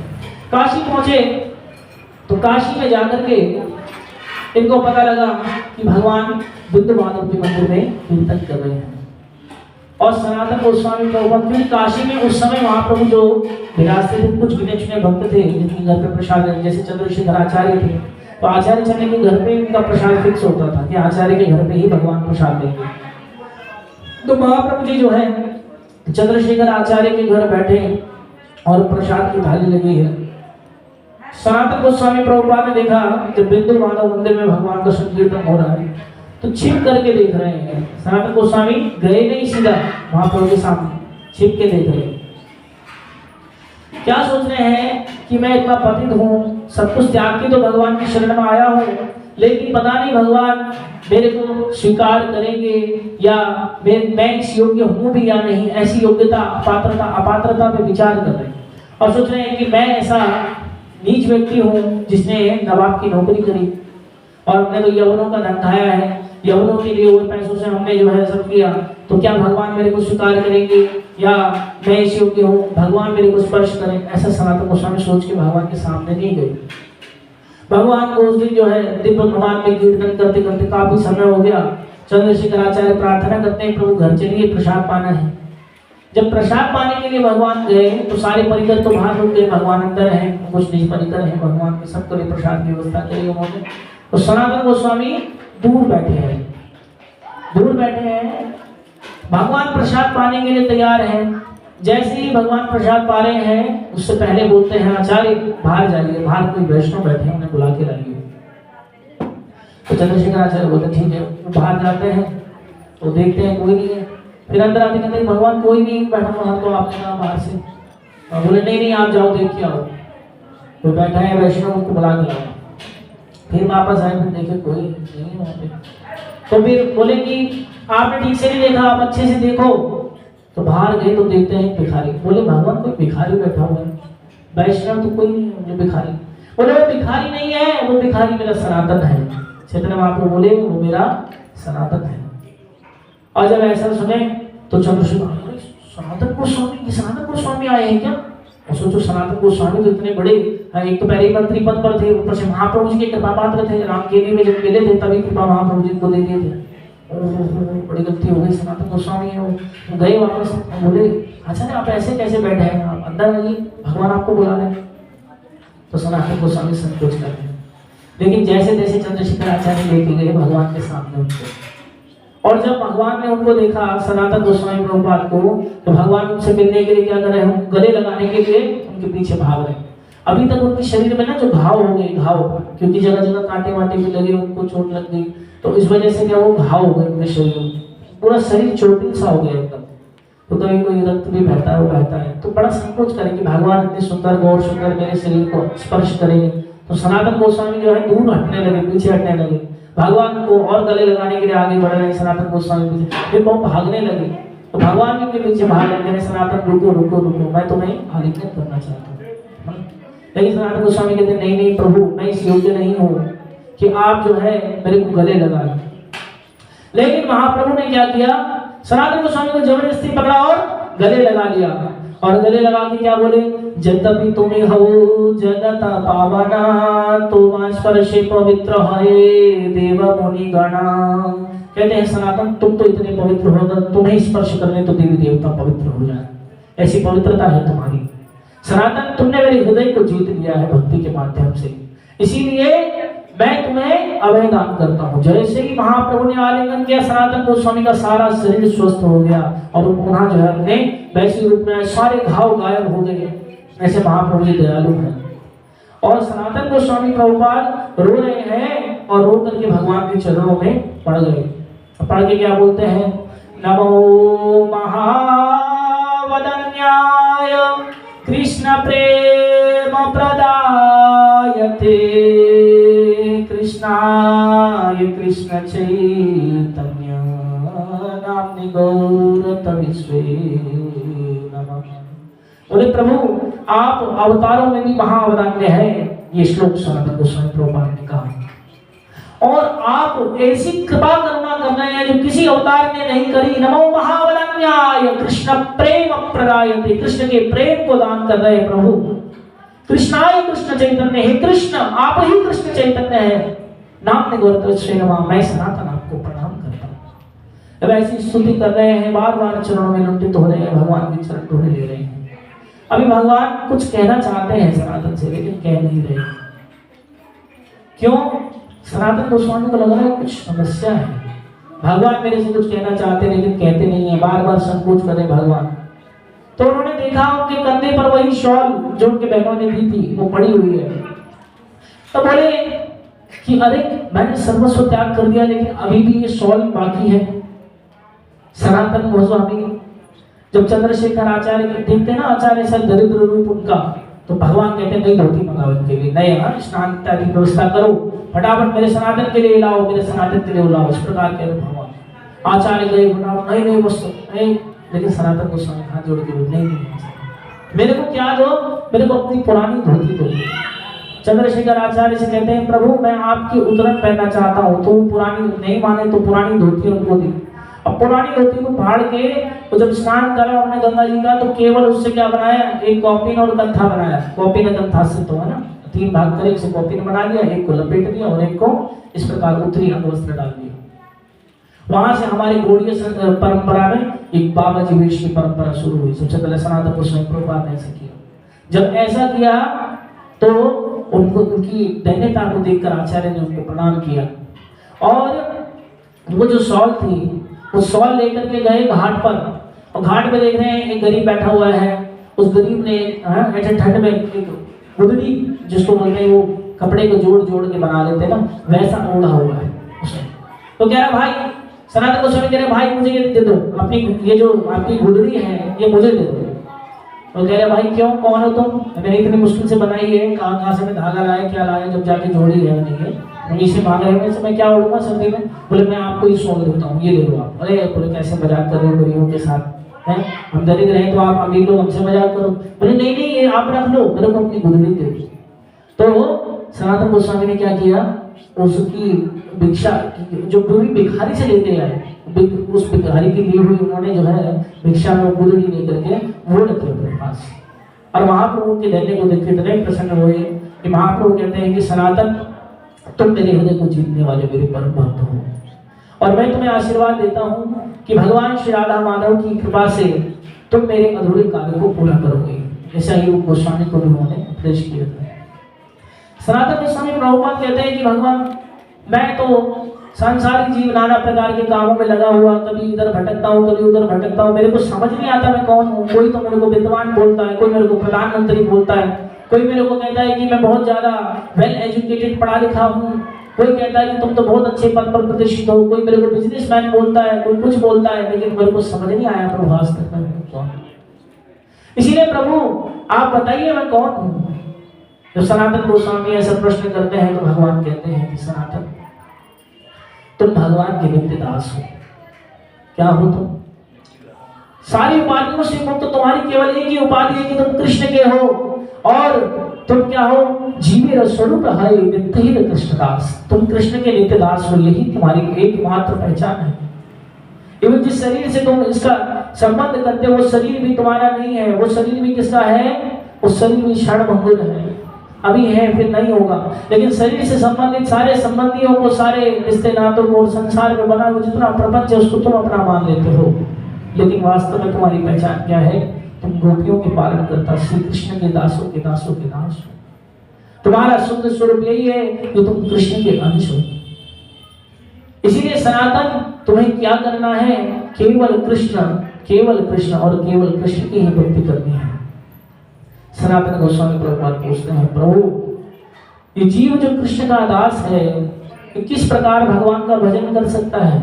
Speaker 1: काशी पहुंचे तो काशी में जाकर के इनको पता लगा कि भगवान बुद्ध माधव के मंदिर में कीर्तन कर रहे हैं। और सनातन गोस्वामी प्रभुपाद, क्योंकि काशी में उस समय महाप्रभु जो विराजते थे, कुछ गिने चुने भक्त थे जिनके घर पे प्रसाद है, जैसे चंद्रशेखर आचार्य थे। तो आचार्य चंद्र के घर पे उनका प्रसाद फिक्स होता था कि आचार्य के घर पे ही भगवान प्रसाद देंगे। तो महाप्रभु जी जो है चंद्रशेखर आचार्य के घर बैठे और प्रसाद की थाली लगी है। सनातन गोस्वामी प्रभुपाद ने देखा जब बिंदु माधव मंदिर में भगवान का संकीर्तन हो रहा है, तो छिप करके देख रहे हैं। सनातन गोस्वामी गए नहीं सीधा महाप्रभु के सामने, छिप के देख रहे हैं। क्या सोच रहे हैं कि मैं इतना पतित हूँ, सब कुछ त्याग के तो भगवान की शरण में आया हूँ, लेकिन पता नहीं भगवान मेरे को स्वीकार करेंगे या मैं इस योग्य हूँ भी या नहीं। ऐसी योग्यता, पात्रता, अपात्रता पे विचार कर रहे हैं और सोच रहे हैं कि मैं ऐसा नीच व्यक्ति हूँ जिसने नवाब की नौकरी करी और हमने तो यवनों का धन खाया है, यवनों के लिए हुए पैसों से हमने जो है सब किया, तो क्या भगवान मेरे को स्वीकार करेंगे या मैं इस योग्य हूँ, भगवान मेरे को स्पर्श करें? ऐसा सनातन गोस्वामी सोच के भगवान के सामने नहीं गए। भगवान को उस दिन जो है दिव्य प्रभात में कीर्तन करते करते काफी समय हो गया। चंद्रशेखर आचार्य प्रार्थना करते हैं, प्रभु घर चलिए, प्रसाद पाना है। जब प्रसाद पाने के लिए भगवान गए तो सारे परिकर तो बाहर रुक गए, भगवान अंदर हैं, कुछ नहीं परिकर हैं भगवान के, सबके लिए प्रसाद की व्यवस्था करी उन्होंने। तो सनातन गोस्वामी दूर बैठे हैं, भगवान प्रसाद पाने के लिए तैयार हैं। जैसे ही भगवान प्रसाद पा रहे हैं उससे पहले बोलते हैं, आचार्य बाहर जाइए, बाहर कोई वैष्णव बैठे हैं, उन्हें बुला के लाइए। तो चंद्रशेखर आचार्य बोलते ठीक है। वो बाहर जाते हैं तो देखते हैं कोई नहीं है, फिर अंदर आते कहते भगवान कोई नहीं बैठा वहां, तो आपने कहा बाहर से। बोले नहीं नहीं आप जाओ देख के आओ। तो बैठा है वैष्णव को बुला के लाओ। फिर वापस आए, फिर देखे कोई नहीं वहां पे। तो फिर बोले कि आपने ठीक से नहीं देखा, आप अच्छे से देखो। तो बाहर गए तो देखते हैं भिखारी। बोले भगवान कोई भिखारी बैठा हुआ है, वैष्णव तो कोई नहीं है, जो भिखारी। बोले वो भिखारी नहीं है, वो भिखारी मेरा सनातन है। चैतन्य महाप्रभु बोले वो मेरा सनातन है। और जब ऐसा सुने तो चंद्रशेखर सनातन गोस्वामी आए हैं क्या? और सोचो सनातन गोस्वामी तो इतने बड़े, एक तो पहले मंत्री पद पर थे, ऊपर से महाप्रभु जी के कृपा पात्र थे। रामकेली में जब मिले थे तभी कृपा महाप्रभु जी को दे दिए थे। बड़ी गलती हो गई, सनातन गोस्वामी है वो। गए वापस, बोले अच्छा आप ऐसे कैसे बैठे हैं, आप अंदर आइए, भगवान आपको बुला रहे हैं। तो सनातन गोस्वामी संकोच करते हैं, लेकिन जैसे जैसे चंद्रशेखर आचार्य लेके गए भगवान के सामने उनको, और जब भगवान ने उनको देखा सनातन गोस्वामी प्रभुपाद को, तो भगवान उनसे मिलने के लिए क्या कर रहे हैं, गले लगाने के लिए उनके पीछे भाग रहे हैं। अभी तक उनके शरीर में ना जो घाव हो गए, घाव क्योंकि जगह जगह कांटे वाटे भी लगे, उनको चोट लग गई, तो इस वजह से क्या वो घाव हो गए उनके शरीर में, पूरा शरीर चोटिल सा हो गया एकदम। तो कभी कोई रक्त भी बहता है, वो बहता है, तो बड़ा संकोच करें कि भगवान इतने सुंदर गौर सुंदर मेरे शरीर को स्पर्श करें। तो सनातन गोस्वामी जो है दूर हटने लगे, पीछे हटने लगे, भगवान को और गले लगाने के लिए आगे बढ़ रहे हैं सनातन गोस्वामी पीछे। फिर वो भागने लगे, तो भगवान भी उनके पीछे भाग लगे, सनातन रुको रुको रुको, मैं तुम्हें आलिंगन करना चाहता हूँ। लेकिन सनातन गोस्वामी कहते नहीं नहीं प्रभु, मैं इस योग्य नहीं हूँ कि आप जो है मेरे को गले लगा लें। लेकिन महाप्रभु ने क्या किया, सनातन गोस्वामी को जबरदस्ती पकड़ा और गले लगा लिया। और गले लगा के क्या बोले, यद्यपि तुम्हें हो जगत पावना, तुम स्पर्शे पवित्र है देव मुनि गणा। कहते हैं सनातन तुम तो इतने पवित्र हो, अगर तुम्हें स्पर्श करने तो देवी देवता पवित्र हो जाए, ऐसी पवित्रता है तुम्हारी। सनातन तुमने मेरे हृदय को जीत लिया है भक्ति के माध्यम से, इसीलिए मैं तुम्हें अभय दान करता हूँ। जैसे ही महाप्रभु ने आलिंगन किया, सनातन गोस्वामी का सारा शरीर स्वस्थ हो गया और पुनः जो है अपने वैसे रूप में सारे घाव गायब हो गए। ऐसे महाप्रभु जी दयालु हैं। और सनातन गोस्वामी प्रभुपाद रो रहे हैं और रो करके भगवान के चरणों में पड़ गए। पढ़ के क्या बोलते हैं, नमो महावदन्याय कृष्ण प्रेम प्रदायते, कृष्णाय कृष्ण चैतन्य नाम्नि गौरतविश्वे नमः। बोले प्रभु आप अवतारों में भी महावदान्य है, ये श्लोक सनातन गोस्वामी प्रभुपाद ने कहा। और आप ऐसी कृपा करुणा कर रहे हैं जो किसी अवतार ने नहीं करी। नमो महावदान्याय कृष्ण प्रेम प्रदायते, कृष्ण के प्रेम को दान कर रहे हैं प्रभु। कृष्णाय कृष्ण चैतन्य, हे कृष्ण आप ही कृष्ण चैतन्य है, नाम गौरतविश्वे नमः, मैं सनातन आपको प्रणाम करता हूँ। अब ऐसी स्तुति कर रहे हैं, बार बार चरणों में लुंठित हो रहे हैं, भगवान के चरण धोने ले रहे हैं। अभी भगवान कुछ कहना चाहते हैं सनातन से, लेकिन कह नहीं रहे। क्यों? सनातन गोस्वामी को लग रहा है कुछ समस्या है, भगवान मेरे से कुछ कहना चाहते लेकिन कहते नहीं है, बार बार संकोच कर रहे भगवान। तो उन्होंने देखा उनके कंधे पर वही शॉल जो उनके बहनों ने दी थी वो पड़ी हुई है। तो बोले कि अरे मैंने सर्वस्व त्याग कर दिया लेकिन अभी भी ये शॉल बाकी है। सनातन गोस्वामी जब चंद्रशेखर आचार्य देखते ना, आचार्य सर दरिद्र रूप उनका, तो भगवान कहते नई धोती मंगाओ इनके लिए, नए स्नान इत्यादि व्यवस्था करो, फटाफट मेरे सनातन के लिए लाओ, मेरे सनातन के लिए लाओ। इस प्रकार के भगवान आचार्य गए बनाओ नई नई वस्तु नहीं, लेकिन सनातन गोस्वामी हाथ जोड़ के नहीं मेरे को क्या दो, मेरे को अपनी पुरानी धोती दो। चंद्रशेखर आचार्य से कहते हैं प्रभु मैं आपकी उतरन पहनना चाहता हूँ, तो पुरानी नहीं माने तो पुरानी धोती उनको दी। अब पुरानी धोती को फाड़ के तो जब स्नान करा उन्होंने गंगा जी का, तो केवल उससे क्या बनाया, एक कॉपिन और कंथा बनाया। कॉपिन कंथा से तो है ना, तीन भाग कर एक से कॉपिन बना लिया, एक को लपेट दिया और एक को इस प्रकार उत्तरी अंग वस्त्र डाल दिया। वहां से हमारी गौड़ीय परंपरा में एक बाबा जी वेश की परंपरा शुरू हुई। सबसे पहले सनातन गोस्वामी प्रभुपाद ने ऐसा किया। जब ऐसा किया तो उनको उनकी दैन्यता को देखकर आचार्य ने उनको प्रणाम किया और वो जो शॉल थी वो शॉल लेकर के गए घाट पर, और घाट पे देख रहे हैं एक गरीब बैठा हुआ है। उस गरीब ने ऐसे ठंड में एक गुदड़ी जिसको बोलते हैं वो कपड़े को जोड़ जोड़ के बना लेते ना, वैसा ओढ़ा हुआ है उसने। तो कह रहा भाई सनातन गोस्वामी कह रहे भाई मुझे ये दे दो, अपनी ये जो आपकी गुदड़ी है ये मुझे दे दो। वो कह रहे भाई क्यों, कौन हो तुम, मैंने इतनी मुश्किल से बनाई है, कहाँ से मैं धागा लाया क्या लाया, जब जाके जोड़ी है नहीं है, मुझे से मांग रहे हैं, मैं क्या उड़ूंगा सर्दी में। बोले मैं आपको ही सोच देता हूँ, ये ले लो आप। अरे बोले कैसे मजाक कर रहे हो गरीबों के साथ हैं, हम दरिद्र हैं तो आप अमीर लोग हमसे मजाक करो। बोले नहीं नहीं ये आप रख लो, मेरे को अपनी गुदड़ी दे दो। तो सनातन गोस्वामी ने क्या किया, उसकी भिक्षा जो पूरी भिखारी से लेते आए, उस भिखारी की ली हुई उन्होंने जो है भिक्षा में गुदड़ी लेकर के वो रखे अपने पास। और महाप्रभु के लेने को देख इतने प्रसन्न हुए कि महाप्रभु कहते हैं कि सनातन तुम मेरे हृदय को जीतने वाले मेरे परम भक्त हो, और मैं तुम्हें आशीर्वाद देता हूँ कि भगवान श्री राधा माधव की कृपा से तुम मेरे अधूरे कार्य को पूरा करोगे। ऐसा ही गोस्वामी को भी उन्होंने उपदेश किया था। सनातन गोस्वामी प्रभुपाद कहते हैं कि भगवान मैं तो सांसारिक जीव नाना प्रकार के कामों में लगा हुआ, कभी इधर भटकता हूँ कभी उधर भटकता हूँ, मेरे को समझ नहीं आता मैं कौन हूँ। कोई तो मेरे को विद्वान बोलता है, कोई मेरे को प्रधानमंत्री बोलता है, कोई मेरे को कहता है कि मैं बहुत ज्यादा वेल एजुकेटेड पढ़ा लिखा हूँ, कोई कहता है कि तुम तो बहुत अच्छे पद पर प्रतिष्ठित हो, कोई मेरे को बिजनेसमैन बोलता है, कोई कुछ बोलता है, लेकिन मेरे को समझ नहीं आया प्रभु आज तक मैं कौन। इसीलिए प्रभु आप बताइए मैं कौन हूँ। जब सनातन गोस्वामी ऐसा प्रश्न करते हैं तो भगवान कहते हैं कि सनातन तुम भगवान के नित्य दास हो। क्या हो तुम, सारी उपाधियों से मुक्त तुम्हारी केवल एक ही उपाधि है कि तुम कृष्ण के हो, और तुम क्या हो, जीवेर स्वरूप है नित्य कृष्ण दास, तुम कृष्ण के नित्य दास हो, यही तुम्हारी एकमात्र पहचान है। एवं जिस शरीर से तुम इसका संबंध करते हो वो शरीर भी तुम्हारा नहीं है, वो शरीर भी किसका है, उस शरीर भी क्षणभंगुर है, अभी है फिर नहीं होगा। लेकिन शरीर से संबंधित सारे संबंधियों को, सारे रिश्ते नातों को, संसार में बना हुआ जितना प्रपंच है उसको तुम अपना मान लेते हो, लेकिन वास्तव में तुम्हारी पहचान क्या है, तुम गोपियों के पालन करता श्री कृष्ण के दासों के दासों के दास हो। तुम्हारा शुद्ध स्वरूप यही है कि तुम कृष्ण के अंश हो। इसीलिए सनातन तुम्हें क्या करना है, केवल कृष्ण और केवल कृष्ण की ही भक्ति करनी है। सनातन गोस्वामी प्रभुपाद पूछते हैं प्रभु ये जीव जो कृष्ण का दास है ये किस प्रकार भगवान का भजन कर सकता है,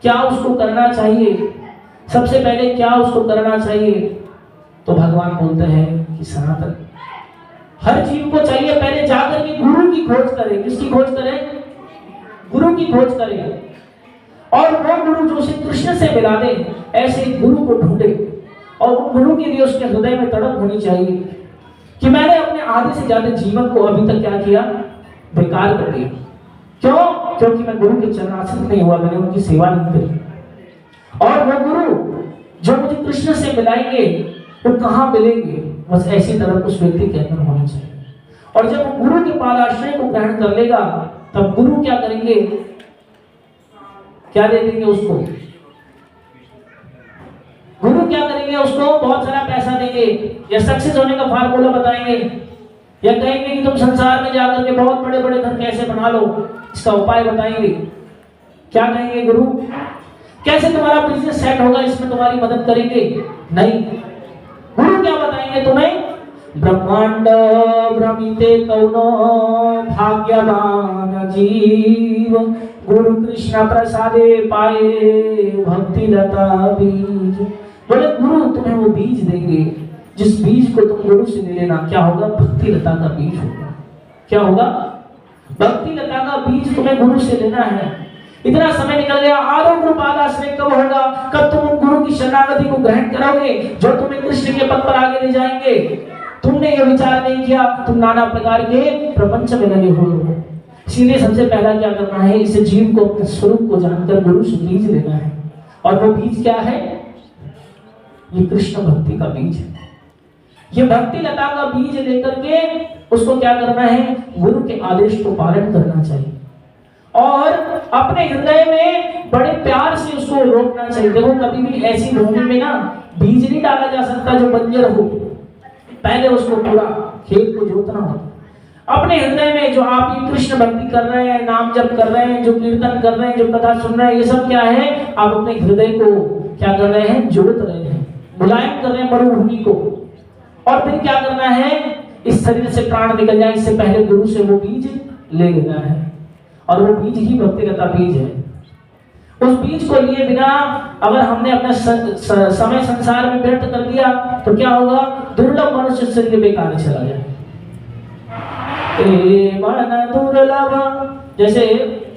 Speaker 1: क्या उसको करना चाहिए, सबसे पहले क्या उसको करना चाहिए। तो भगवान बोलते हैं कि सनातन हर जीव को चाहिए पहले जाकर के गुरु की खोज करे। किसकी खोज करे, गुरु की खोज करे, और वो गुरु जो उसे कृष्ण से मिला दे, ऐसे गुरु को ढूंढे, और उन गुरु के लिए उसके हृदय में तड़प होनी चाहिए कि मैंने अपने आधे से ज्यादा जीवन को अभी तक क्या किया, बेकार कर दिया। क्यों, क्योंकि मैं गुरु के चरणाश्रित नहीं हुआ, मैंने उनकी सेवा नहीं करी। और वो गुरु जो मुझे कृष्ण से मिलाएंगे वो कहाँ मिलेंगे, बस ऐसी तरफ उस व्यक्ति के अंदर होनी चाहिए। और जब वो गुरु के पादाश्रय को ग्रहण कर लेगा तब गुरु क्या करेंगे, क्या दे देंगे उसको, गुरु क्या करेंगे उसको, बहुत सारा पैसा देंगे, या सक्सेस होने का फार्मूला बताएंगे, या कहेंगे कि तुम संसार में जाकर के बहुत बड़े बड़े घर कैसे बना लो, इसका उपाय बताएंगे। क्या कहेंगे गुरु, कैसे तुम्हारा बिजनेस सेट होगा इसमें तुम्हारी मदद करेंगे, नहीं। गुरु क्या बताएंगे तुम्हें, ब्रह्मांड भ्रमिते कौनो भाग्यवान जीव, गुरु कृष्ण प्रसादे पाए भक्ति लता बीज। बोले गुरु तुम्हें वो बीज देंगे, जिस बीज को तुम गुरु से ले लेना, क्या होगा, भक्ति लता का बीज होगा। क्या होगा, भक्ति लता का बीज तुम्हें गुरु से लेना है। इतना समय निकल गया, आरोग्य गुरु पादाश्रय कब होगा, कब तुम उन गुरु की शरणागति को ग्रहण करोगे जो तुम्हें कृष्ण के पद पर आगे ले जाएंगे। तुमने ये विचार नहीं किया, तुम नाना प्रकार के प्रपंच में लगे हो। इसीलिए सबसे पहला क्या करना है, इस जीव को अपने स्वरूप को जानकर गुरु से बीज लेना है। और वो बीज क्या है, ये कृष्ण भक्ति का बीज है। ये भक्ति लता का बीज लेकर के उसको क्या करना है, गुरु के आदेश को पालन करना चाहिए, और अपने हृदय में बड़े प्यार से उसको रोकना चाहिए। देखो कभी भी ऐसी भूमि में ना बीज नहीं डाला जा सकता जो बंजर हो, पहले उसको पूरा खेत को जोतना होता। अपने हृदय में जो आप ये कृष्ण भक्ति कर रहे हैं, नाम जप कर रहे हैं, जो कीर्तन कर रहे हैं, जो कथा सुन रहे हैं, ये सब क्या है, आप अपने हृदय को क्या कर रहे हैं, जोत रहे हैं, मुलायम कर रहे हैं मरुभूमि को। और फिर क्या करना है, इस शरीर से प्राण निकल जाए इससे पहले गुरु से वो बीज ले लेना है, और वो बीज ही भक्ति लता बीज है। उस बीज को लिए बिना अगर हमने अपना समय संसार में व्यर्थ कर दिया तो क्या होगा? दुर्लभ मनुष्य शरीर बेकार चला जाए। मन दुर्लभ, जैसे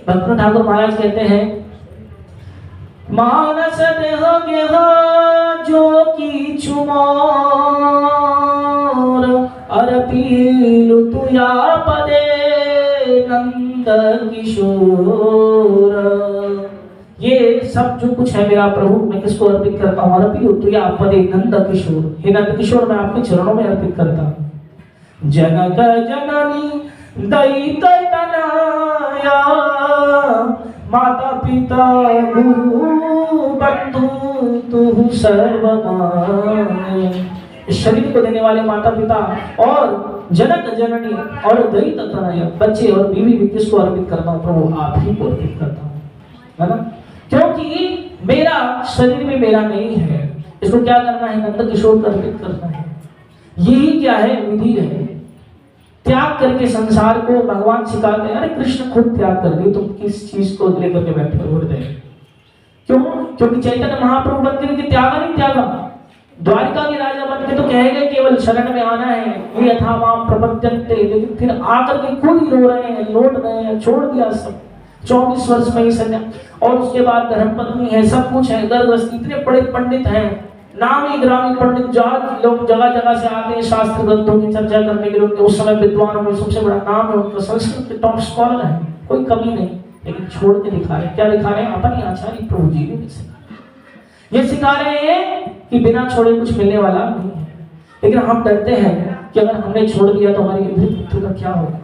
Speaker 1: भक्त ठाकुर महाराज कहते हैं, मानस देह गेह जो की चुमार अर्पिलु तुया पदे नंद किशोर। ये सब जो कुछ है मेरा प्रभु, मैं किसको अर्पित करता हूँ? अर्पिलु तुया पदे नंद किशोर, हे नंद किशोर मैं आपके चरणों में अर्पित करता हूँ। जनक जननी दैत तनया माता पिता गुरु बंधु तुहु सर्वमान्य। इस शरीर को देने वाले माता पिता और जनक जननी और दैत तनया बच्चे और बीवी भी किसको अर्पित करता हूँ? प्रभु आप ही को अर्पित करता हूँ, है ना? क्योंकि मेरा शरीर में मेरा नहीं है, इसको क्या करना है? नंद किशोर को अर्पित करना है। यही क्या है? विधि है। त्याग करके संसार को भगवान सिखाते हैं। अरे कृष्ण खुद त्याग कर दिए, तुम किस चीज को लेकर के बैठे हो हृदय? क्यों? क्योंकि चैतन्य महाप्रभु बन के त्यागा नहीं त्यागा। द्वारिका के राजा बन के तो कहेंगे केवल शरण में आना है, ये यथा माम प्रपद्यन्ते, लेकिन फिर आकर के खुद ही रो रहे हैं, लौट रहे हैं, छोड़ दिया सब। 24 वर्ष में ही संन्यास, और उसके बाद धर्मपत्नी है, सब कुछ है, गर्भवती, इतने बड़े पंडित हैं, नामी ग्रामीण पंडित, लोग जगह जगह से आते हैं शास्त्र ग्रंथों की चर्चा करने के लिए। उस समय विद्वानों में सबसे बड़ा नाम है उनका, संस्कृत के टॉप स्कॉलर है, कोई कमी नहीं, लेकिन छोड़ के दिखा रहे हैं। क्या दिखा रहे हैं? अपनी आचार्य प्रभु जी ने ये सिखा रहे हैं कि बिना छोड़े कुछ मिलने वाला नहीं है। लेकिन हम डरते हैं कि अगर हमने छोड़ दिया तो हमारी मृत्यु का क्या होगा?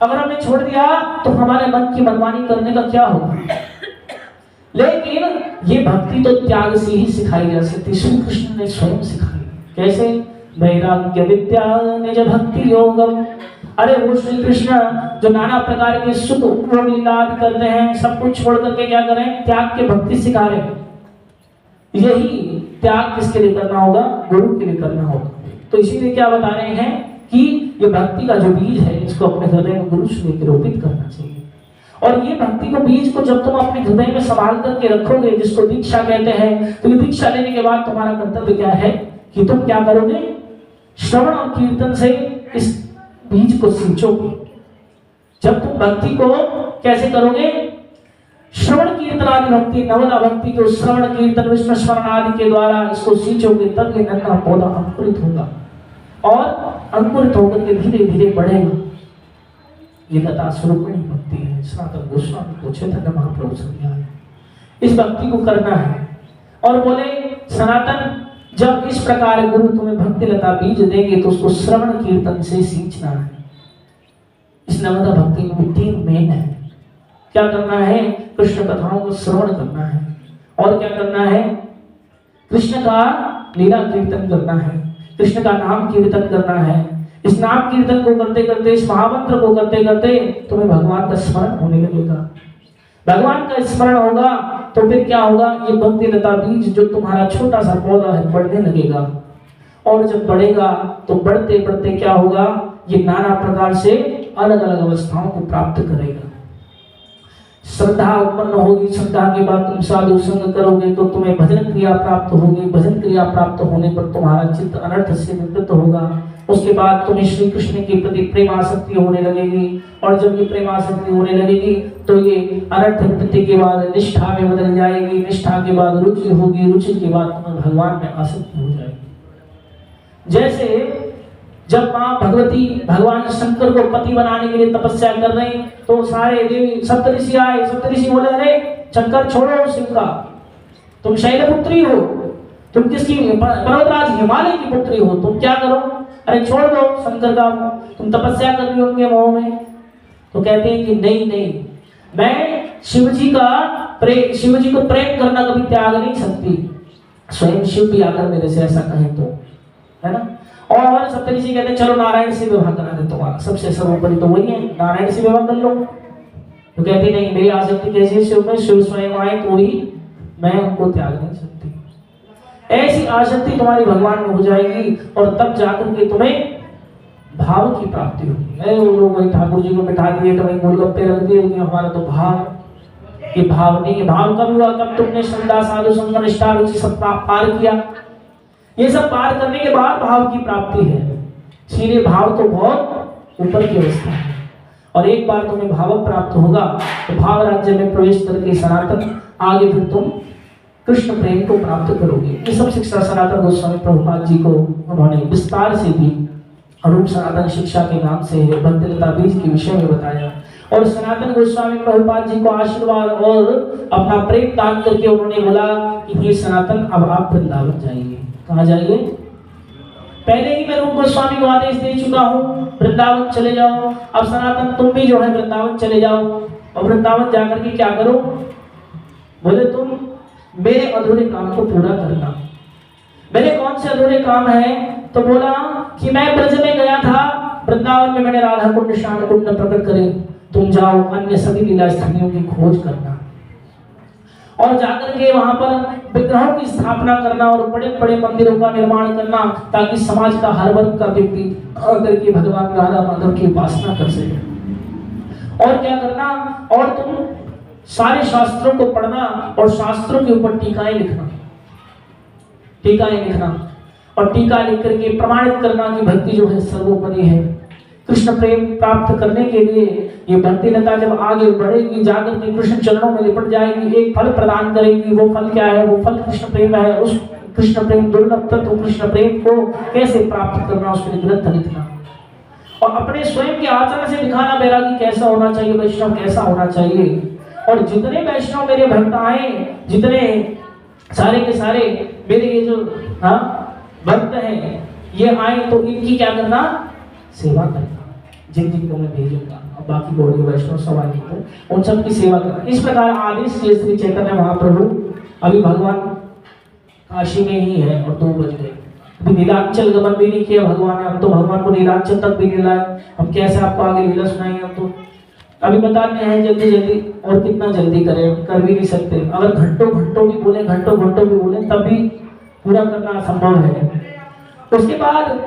Speaker 1: अगर हमने छोड़ दिया तो हमारे मन की मनमानी करने का क्या होगा? लेकिन ये भक्ति तो त्याग से ही सिखाई जा सकती। श्री कृष्ण ने स्वयं सिखाई। कैसे? वैराग्य विद्या निज भक्ति योगम। अरे वो श्री कृष्ण जो नाना प्रकार के सुख उपभोग लीला आदि करते हैं, सब कुछ छोड़ करके क्या करें? त्याग के भक्ति सिखा रहे हैं। यही त्याग किसके लिए करना होगा? गुरु के लिए करना होगा। तो इसीलिए क्या बता रहे हैं कि ये भक्ति का जो बीज है, इसको अपने हृदय में गुरु से लेकर रोपित करना चाहिए। और ये भक्ति को बीज को जब तुम अपने हृदय में संभाल करके रखोगे, जिसको दीक्षा कहते हैं, तो ये दीक्षा लेने के बाद तुम्हारा कर्तव्य क्या है कि तुम क्या करोगे? श्रवण और कीर्तन से इस बीज को सींचोगे। जब तुम भक्ति को कैसे करोगे? श्रवण कीर्तन आदि भक्ति, नवदा भक्ति को श्रवण कीर्तन विष्णु स्मरण आदि के द्वारा इसको सींचोगे, तब ये नन्हा पौधा अंकुरित होगा और अंकुरित होकर के धीरे धीरे बढ़ेगा। ये लता स्वरूपिणी भक्ति है। सनातन गोस्वामी को चैतन्य महाप्रभु समझाया इस भक्ति को करना है। और बोले सनातन, जब इस प्रकार गुरु तुम्हें भक्ति लता बीज देंगे तो उसको श्रवण कीर्तन से सींचना है। इस नवदा भक्ति में 3 मेन है। क्या करना है? कृष्ण कथाओं को श्रवण करना है। और क्या करना है? कृष्ण का लीला कीर्तन करना है, कृष्ण का नाम कीर्तन करना है। इस नाम कीर्तन को करते करते, इस महामंत्र को करते करते तुम्हें भगवान का स्मरण होने लगेगा। भगवान का स्मरण होगा तो फिर क्या होगा? ये भक्ति लता बीज जो तुम्हारा छोटा सा पौधा है बढ़ने लगेगा। और जब बढ़ेगा तो बढ़ते बढ़ते क्या होगा? ये नाना प्रकार से अलग अलग अवस्थाओं को प्राप्त करेगा। श्रद्धा उत्पन्न होगी, श्रद्धा के बाद तुम साधु संग करोगे तो तुम्हें भजन क्रिया प्राप्त होगी। भजन क्रिया प्राप्त होने पर तुम्हारा चित्त अनर्थ से निवृत्त होगा। उसके बाद तुम्हें श्री कृष्ण के प्रति प्रेमासक्ति होने लगेगी। और जब ये प्रेमासक्ति होने लगेगी तो ये अनर्थ निवृत्ति के बाद निष्ठा में बदल जाएगी। निष्ठा के बाद रुचि होगी, रुचि के बाद तुम्हें भगवान में आसक्ति हो जाएगी। जैसे जब माँ भगवती भगवान शंकर को पति बनाने के लिए तपस्या कर रही तो सारे देवी सप्तऋषि आए। सप्तऋषि बोले, अरे शंकर छोड़ो शिव का, तुम शैलपुत्री हो, तुम किसकी? पर्वतराज हिमालय की पुत्री हो, तुम क्या करो? अरे छोड़ दो शंकर का, तुम तपस्या कर रही हो उनके मोह में। तो कहते हैं कि नहीं नहीं, मैं शिव जी को प्रेम करना कभी त्याग नहीं सकती। स्वयं शिव भी आकर मेरे से ऐसा कहें तो, है ना। और सप्तऋषि कहते हैं चलो नारायण से विवाह करा दे तुम्हारा, सबसे सर्वोपरि तो वही है, नारायण से विवाह कर लो। तो कहती नहीं, मेरी आसक्ति कैसी है शिव में, शिव स्वयं आए तो ही मैं उनको त्याग नहीं सकती। ऐसी आसक्ति तुम्हारी भगवान में हो जाएगी और तब जाकर के तुम्हें भाव की प्राप्ति होगी। वो लोग वही ठाकुर जी को बिठा दिए तो वही गोलगप्पे रख दिए, हमारा तो भाव कि भाव नहीं है। भाव कब हुआ? कब तुमने श्रद्धा साधु संग निष्ठा रुचि सब पार किया। ये सब पार करने के बाद भाव की प्राप्ति है। इसीलिए भाव तो बहुत ऊपर की अवस्था है। और एक बार तुम्हें भाव प्राप्त होगा तो भाव राज्य में प्रवेश करके सनातन आगे फिर तुम कृष्ण प्रेम को प्राप्त करोगे। ये सब शिक्षा सनातन गोस्वामी प्रभुपाद जी को उन्होंने विस्तार से दी। अरूप सनातन शिक्षा के नाम से भक्तिलता बीज के विषय में बताया। और सनातन गोस्वामी प्रभुपाद जी को आशीर्वाद और अपना प्रेम दान करके उन्होंने बोला कि हे सनातन, अब आप वृंदावन जाइए। कहाँ जाइए? पहले ही मैं रूप गोस्वामी को आदेश दे चुका हूँ, वृंदावन चले जाओ। अब सनातन तुम भी जो है वृंदावन चले जाओ। और वृंदावन जाकर के क्या करो? बोले तुम मेरे अधूरे काम को पूरा करना। मेरे कौन से अधूरे काम है? तो बोला कि मैं ब्रज में गया था, वृंदावन में मैंने राधा कुंड श्याम कुंड प्रकट करे। तुम जाओ अन्य सभी लीला स्थानियों की खोज करना और जाकर के वहां पर विग्रहों की स्थापना करना और बड़े बड़े मंदिरों का निर्माण करना, ताकि समाज का हर वर्ग का व्यक्ति आकर के भगवान राधा माधव की उपासना कर सके। और क्या करना? और तुम सारे शास्त्रों को पढ़ना और शास्त्रों के ऊपर टीकाएं लिखना। टीकाएं लिखना और टीका लिख करके प्रमाणित करना कि भक्ति जो है सर्वोपरि है। कृष्ण प्रेम प्राप्त करने के लिए ये भक्ति लता जब आगे बढ़ेगी, जाकर के कृष्ण चरणों में लिपट जाएगी, एक फल प्रदान करेगी। वो फल क्या है? वो फल कृष्ण प्रेम है। उस कृष्ण प्रेम दुर्लभ तत्व कृष्ण प्रेम को कैसे प्राप्त करना, उसके लिए ग्रंथ लिखना और अपने स्वयं के आचरण से दिखाना बैरागी कैसा होना चाहिए, वैष्णव कैसा होना चाहिए। और जितने वैष्णव मेरे भक्त आए, जितने सारे के सारे मेरे ये जो भक्त हैं ये आए, तो इनकी क्या करना? सेवा करना। जिन जिनको मैं भेजूंगा, अब बाकी गौड़ी वैष्णव सब आएंगे तो उन सब की सेवा करना। इस प्रकार आदेश किए श्री चैतन्य महाप्रभु। अभी भगवान काशी में ही है और 2 बज गए। अभी नीलांचल गमन भी नहीं किया भगवान ने। अब तो भगवान को नीलांचल तक भी नहीं लाए। अब कैसे आपको आगे लीला सुनाएंगे? हम तो अभी बताते हैं जल्दी जल्दी, और कितना जल्दी करें, कर भी नहीं सकते। अगर घंटों घंटों भी बोले, घंटों घंटों भी बोले, तब भी पूरा करना असंभव है। उसके बाद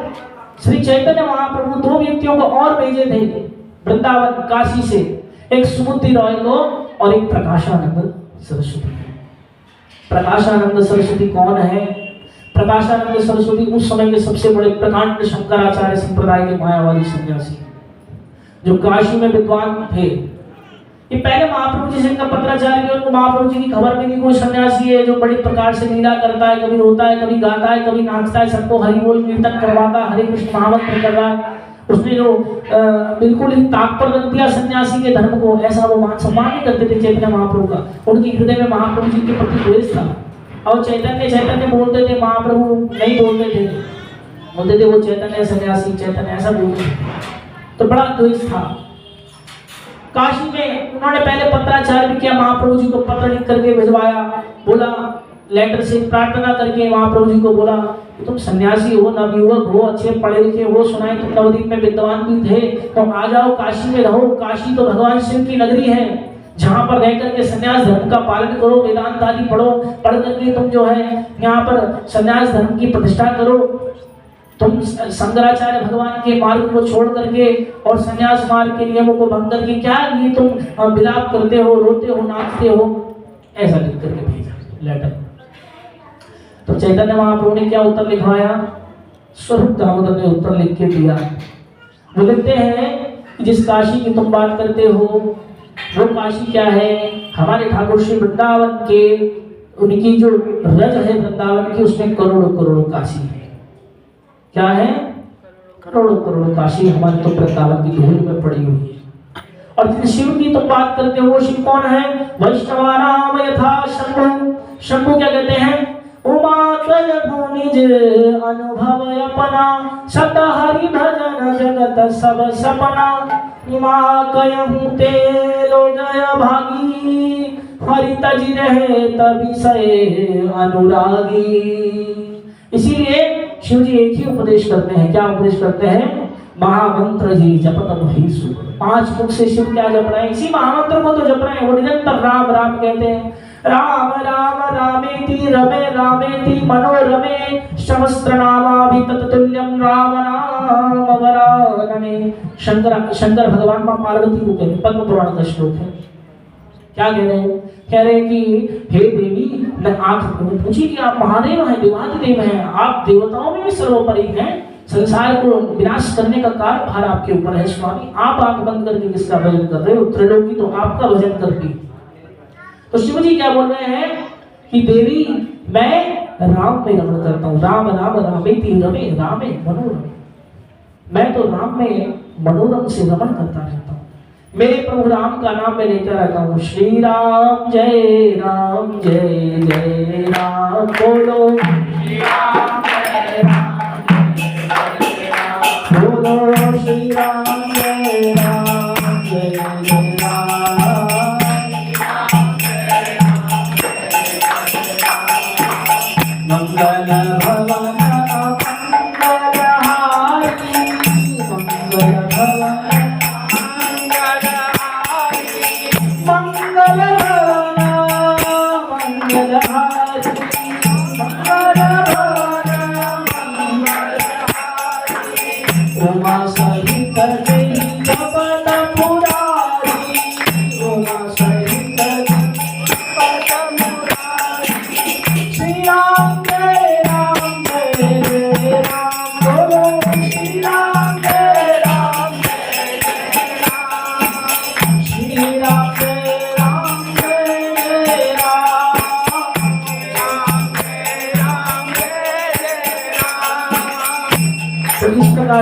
Speaker 1: श्री चैतन्य महाप्रभु 2 व्यक्तियों को और भेजे थे वृंदावन काशी से, एक सुमति रॉय को और एक प्रकाशानंद सरस्वती। प्रकाशानंद सरस्वती कौन है? प्रकाशानंद सरस्वती उस समय के सबसे बड़े प्रकांड शंकराचार्य संप्रदाय के मायावादी सन्यासी जो काशी में विद्वान थे। ये पहले महाप्रभु जी से इनका पत्राचार्य, उनको महाप्रभु जी की खबर मिली कोई सन्यासी है जो बड़ी प्रकार से लीला करता है, कभी रोता है, कभी गाता है, कभी नाचता है, सबको हरि बोल कीर्तन करवाता है, हरे कृष्ण महामंत्र कर रहा है। उसने जो बिल्कुल ही ताक पर रख दिया सन्यासी के धर्म को। ऐसा वो मान सम्मान नहीं करते थे चैतन्य महाप्रभु का। उनके हृदय में महाप्रभु जी के प्रति द्वेष था। और चैतन्य बोलते थे, महाप्रभु नहीं बोलते थे, बोलते थे वो चैतन्य सन्यासी, चैतन्य ऐसा बोलते थे। तो बड़ा द्वेष था। काशी में उन्होंने पहले पत्राचार्य भी किया, महाप्रभु जी को पत्र लिख करके भिजवाया। बोला लेटर से प्रार्थना करके महाप्रभु जी को बोला कि तुम सन्यासी हो, नवयुवक हो, अच्छे पढ़े लिखे हो, सुनाए तुम नवद्वीप में विद्वान भी थे, तो आ जाओ काशी में रहो। काशी तो भगवान शिव की नगरी है, जहाँ पर रह करके सन्यास धर्म का पालन करो, वेदांत आदि पढ़ो, पढ़ करके तुम जो है यहाँ पर सन्यास धर्म की प्रतिष्ठा करो। तुम शंकराचार्य भगवान के मार्ग को छोड़ करके और सन्यास मार्ग के नियमों को भंग करके क्या ये तुम विलाप करते हो, रोते हो, नाचते हो, ऐसा लिख करके भेजा लेटर। तो चैतन्य महाप्रभु ने क्या उत्तर लिखवाया? स्वरूप दामोदर ने उत्तर लिख के दिया। वो लिखते हैं जिस काशी की तुम बात करते हो वो काशी क्या है? हमारे ठाकुर श्री वृंदावन के उनकी जो रज है वृंदावन की, उसमें करोड़ों करोड़ों काशी है। क्या है? करोड़ों करोड़ों काशी हमारे तो वृंदावन की धूल में पड़ी हुई है। और जिस शिव की तुम बात करते हो वो शिव कौन है? वैष्णवानाम यथा शंभु। शंभु क्या कहते हैं? उमा तय भुनिज अनुभव अपना, सदा हरि भजन जगत सब सपना। उमा कयहु ते लोजय भागी, हरि तज रहे तभी से अनुरागी। इसीलिए शिव जी एक ही उपदेश करते हैं। क्या उपदेश करते हैं? महामंत्र जी जपत महीसु। 5 मुख से शिव क्या जप रहे हैं? इसी महामंत्र को तो जप रहे हैं। वो निरंतर राम राम कहते हैं। राम राम रामेति रमे रामेति मनोरमे, सहस्रनामाभि तत्तुल्यं राम नाम वरानने। शंकर भगवान मां पार्वती को कहते हैं। पद्म पुराण का श्लोक है। क्या कह रहे हैं? कह रहे हैं कि हे देवी, मैं आंख पूछी कि आप महादेव हैं, देवाधिदेव हैं, आप देवताओं में भी सर्वोपरि हैं, संसार को विनाश करने का कार्य भार आपके ऊपर है स्वामी, आप आंख बंद करके किसका भजन कर रहे हो? त्रिलोकी तो आपका भजन करती। तो शिव जी क्या बोल रहे हैं कि देवी, मैं राम में रमण करता हूँ, राम राम रामेति रमे रामे मनोरमे, मैं तो राम में मनोरम से रमण करता रहता हूँ, मेरे प्रभु राम का नाम मैं लेता रहता हूँ। श्री राम जय राम, जय जय राम बोलो, श्री राम जय राम, बोलो श्री राम जय राम, जय जय राम, मंगल भवन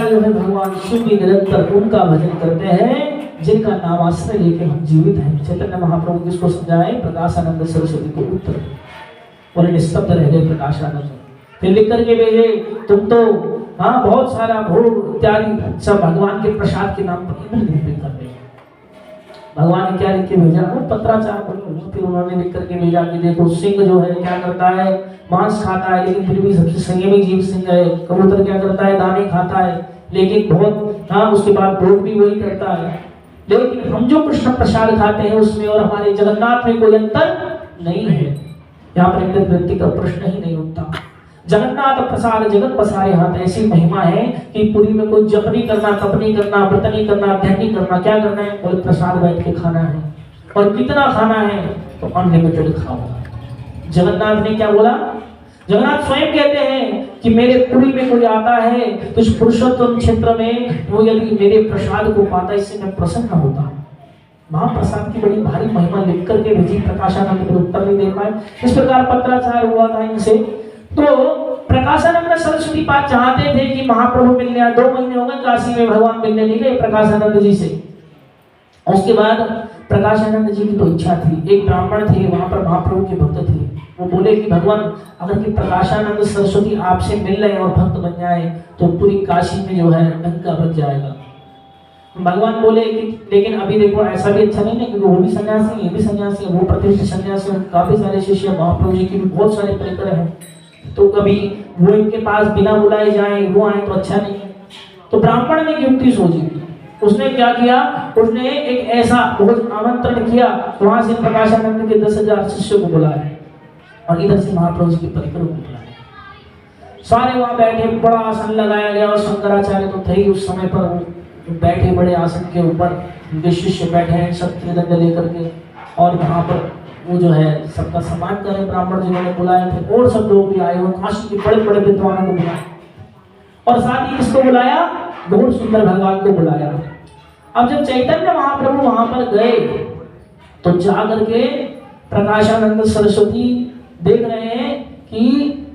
Speaker 1: जो है भगवान शिव की निरंतर उनका भजन करते हैं जिनका नाम आश्रय लेके हम जीवित हैं। चैतन्य महाप्रभु किसको समझाए? प्रकाशानंद सरस्वती को उत्तर बोले, निस्तब्ध रह गए प्रकाशानंद। फिर लिख करके भेजे, तुम तो हाँ बहुत सारा भोग इत्यादि सब भगवान के प्रसाद के नाम पर इधर उधर कर रहे हैं। भगवान ने क्या लिख के भेजा? वो पत्राचार बनो। फिर उन्होंने लिख करके भेजा कि देखो, सिंह जो है क्या करता है? मांस खाता है, लेकिन फिर भी सबसे संयमी जीव सिंह है। कबूतर क्या करता है? दाने खाता है, लेकिन बहुत हाँ उसके बाद भोग भी वही करता है। लेकिन हम जो कृष्ण प्रसाद खाते हैं उसमें और हमारे जगन्नाथ में कोई अंतर नहीं है। यहाँ पर एक व्यक्ति का प्रश्न ही नहीं उठता। जगन्नाथ प्रसाद जगत पसारे हाथ, ऐसी महिमा है कि पुरी में कोई जप नहीं करना, तप नहीं करना, व्रत नहीं करना, ध्यान नहीं करना। क्या करना है? कोई प्रसाद बैठ के खाना है, और कितना खाना है? तो अनलिमिटेड खाओ। जगन्नाथ ने क्या बोला? जगन्नाथ स्वयं कहते हैं कि मेरे पुरी में कोई आता है तो इस पुरुषोत्तम क्षेत्र में वो यदि मेरे प्रसाद को पाता, इससे मैं प्रसन्न होता। महाप्रसाद की बड़ी भारी महिमा लिख करके भेजी, प्रकाशानंद को उत्तर नहीं दे पाए। इस प्रकार पत्राचार हुआ था इनसे। तो प्रकाशानंद सरस्वती पाद चाहते थे कि महाप्रभु मिलने आए। 2 महीने हो गए काशी में भगवान मिलने नहीं गए प्रकाशानंद जी से। उसके बाद प्रकाशानंद जी की तो इच्छा थी, एक ब्राह्मण थे वहां पर महाप्रभु के भक्त थे, वो बोले कि भगवान अगर कि प्रकाशानंद सरस्वती आपसे मिल रहे और भक्त बन जाए तो पूरी काशी में जो है डंका बच जाएगा। भगवान बोले कि लेकिन अभी देखो ऐसा भी अच्छा नहीं है, क्योंकि वो भी सन्यासी, ये भी सन्यासी, वो प्रतिष्ठित सन्यासी, काफी सारे शिष्य महाप्रभु जी के भी बहुत सारे परिकर हैं, तो कभी वो इनके पास बिना बुलाए जाए वो आए तो अच्छा नहीं है। तो ब्राह्मण ने युक्ति सोची, उसने क्या किया? उसने एक ऐसा बहुत आमंत्रण किया, वहां से प्रकाशानंद के 10,000 शिष्यों को बुलाया और इधर से महाप्रभु जी के परिकरों को बुलाया। सारे वहां बैठे, बड़ा आसन लगाया गया और शंकराचार्य तो थे ही उस समय पर, वो बैठे बड़े आसन के ऊपर, उनके शिष्य बैठे हैं सब त्रिदंड लेकर के, और वहां पर वो जो है सबका सम्मान करें। ब्राह्मण जिन्होंने बुलाए थे और सब लोग भी आए हुए, काशी के बड़े बड़े विद्वानों को बुलाया, और साथ ही किसको बुलाया? गौर सुंदर भगवान को बुलाया। अब जब चैतन्य महाप्रभु वहां पर गए तो जाकर के प्रकाशानंद सरस्वती देख रहे हैं कि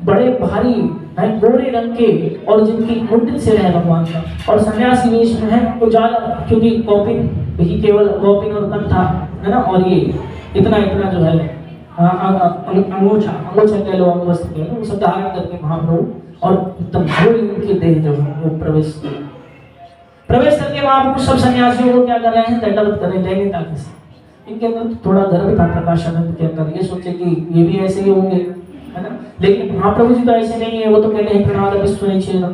Speaker 1: बड़े भारी हैं, गोरे रंग के, और जिनकी मुंडित सिर है भगवान का, और सन्यासी वेश में है। तो ज्यादा क्योंकि कौपिन ही केवल कौपिन और कंठा है ना, और ये इतना इतना जो है अंगोछा कह लो, अंगवस्त्र कह लो, वो सब धारण करके महाप्रभु, और एकदम भोरी उनके देह जो है वो प्रवेश करके महाप्रभु सब सन्यासियों को क्या कर रहे हैं? दंडवत कर रहे हैं दैन्यता से। इनके अंदर थोड़ा गर्व था प्रकाशानंद के अंदर, ये सोचे कि ये भी ऐसे ही होंगे, है ना, लेकिन महाप्रभु जी तो ऐसे नहीं है, वो तो कहते हैं प्रणाद विश्व नहीं छेड़ा।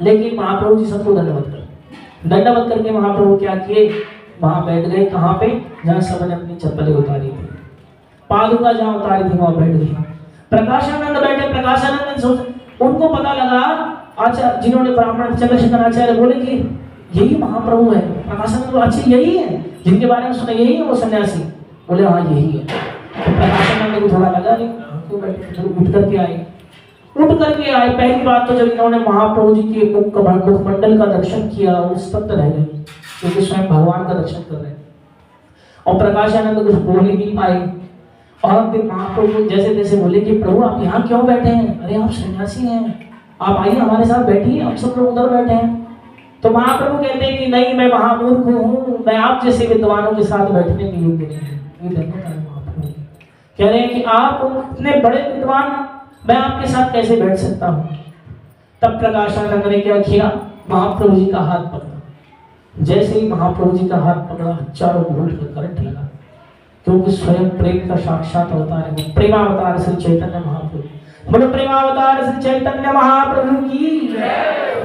Speaker 1: लेकिन महाप्रभु जी सबको दंडवत करके महाप्रभु क्या किए? वहां बैठ गए। कहाँ पे? जहाँ सबने अपनी चप्पलें उतारी थी, पादुका जहाँ उतारी थी वहां बैठ गए। प्रकाशानंद बैठे। प्रकाशानंद सोच, उनको पता लगा, अच्छा जिन्होंने ब्राह्मण चंद्रशेखर आचार्य बोले कि यही महाप्रभु है। प्रकाशानंद को अच्छे यही है जिनके बारे में सुना, यही है वो सन्यासी। बोले हाँ यही है। तो प्रकाशानंद को थोड़ा लगा नहीं क्यों बैठे, उठ करके आए। पहली बात तो जब इन्होंने महाप्रभु जी के मुखमंडल का दर्शन किया वो स्तब्ध रह गए, क्योंकि स्वयं भगवान का दर्शन कर रहे हैं। और प्रकाशानंद कुछ बोल ही नहीं पाए। और फिर महाप्रभु जैसे तैसे बोले कि प्रभु आप यहाँ क्यों बैठे हैं? अरे आप सन्यासी हैं, आप आइए हमारे साथ बैठिए, हम सब लोग उधर बैठे हैं। तो महाप्रभु कहते हैं कि नहीं, मैं महामूर्ख हूँ, मैं आप जैसे विद्वानों के साथ बैठने के योग्य नहीं हूँ। ये देखो महाप्रभु कह रहे हैं कि आप इतने बड़े विद्वान, मैं आपके साथ कैसे बैठ सकता हूँ? तब प्रकाशानंद ने क्या किया, महाप्रभु जी का हाथ पकड़ा। जैसे ही महाप्रभु जी का हाथ पकड़ा, हजारों वोल्ट का करंट लगा, क्योंकि स्वयं प्रेम का साक्षात अवतार है, प्रेमावतार श्री चैतन्य महाप्रभु। बोलो प्रेमावतार श्री चैतन्य महाप्रभु की।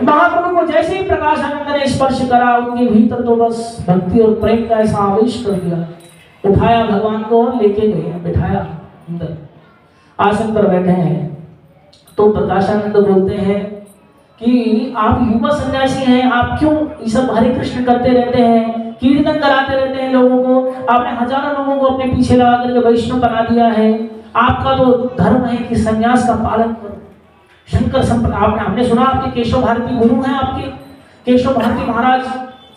Speaker 1: महाप्रभु को जैसे ही प्रकाशानंद ने स्पर्श करा, उनके भीतर तो बस भक्ति और प्रेम का ऐसा आवेश कर दिया। उठाया भगवान को और लेके गए, बिठाया अंदर, आसन पर बैठे हैं। तो प्रकाशानंद बोलते हैं कि आप युवा सन्यासी हैं, आप क्यों ये सब हरे कृष्ण करते रहते हैं, कीर्तन कराते रहते हैं लोगों को, आपने हजारों लोगों को अपने पीछे लगा करके वैष्णव बना दिया है। आपका तो धर्म है कि सन्यास का पालन करो। शंकर संप्रदाय, हमने सुना आपके केशव भारती गुरु हैं, आपके केशव भारती महाराज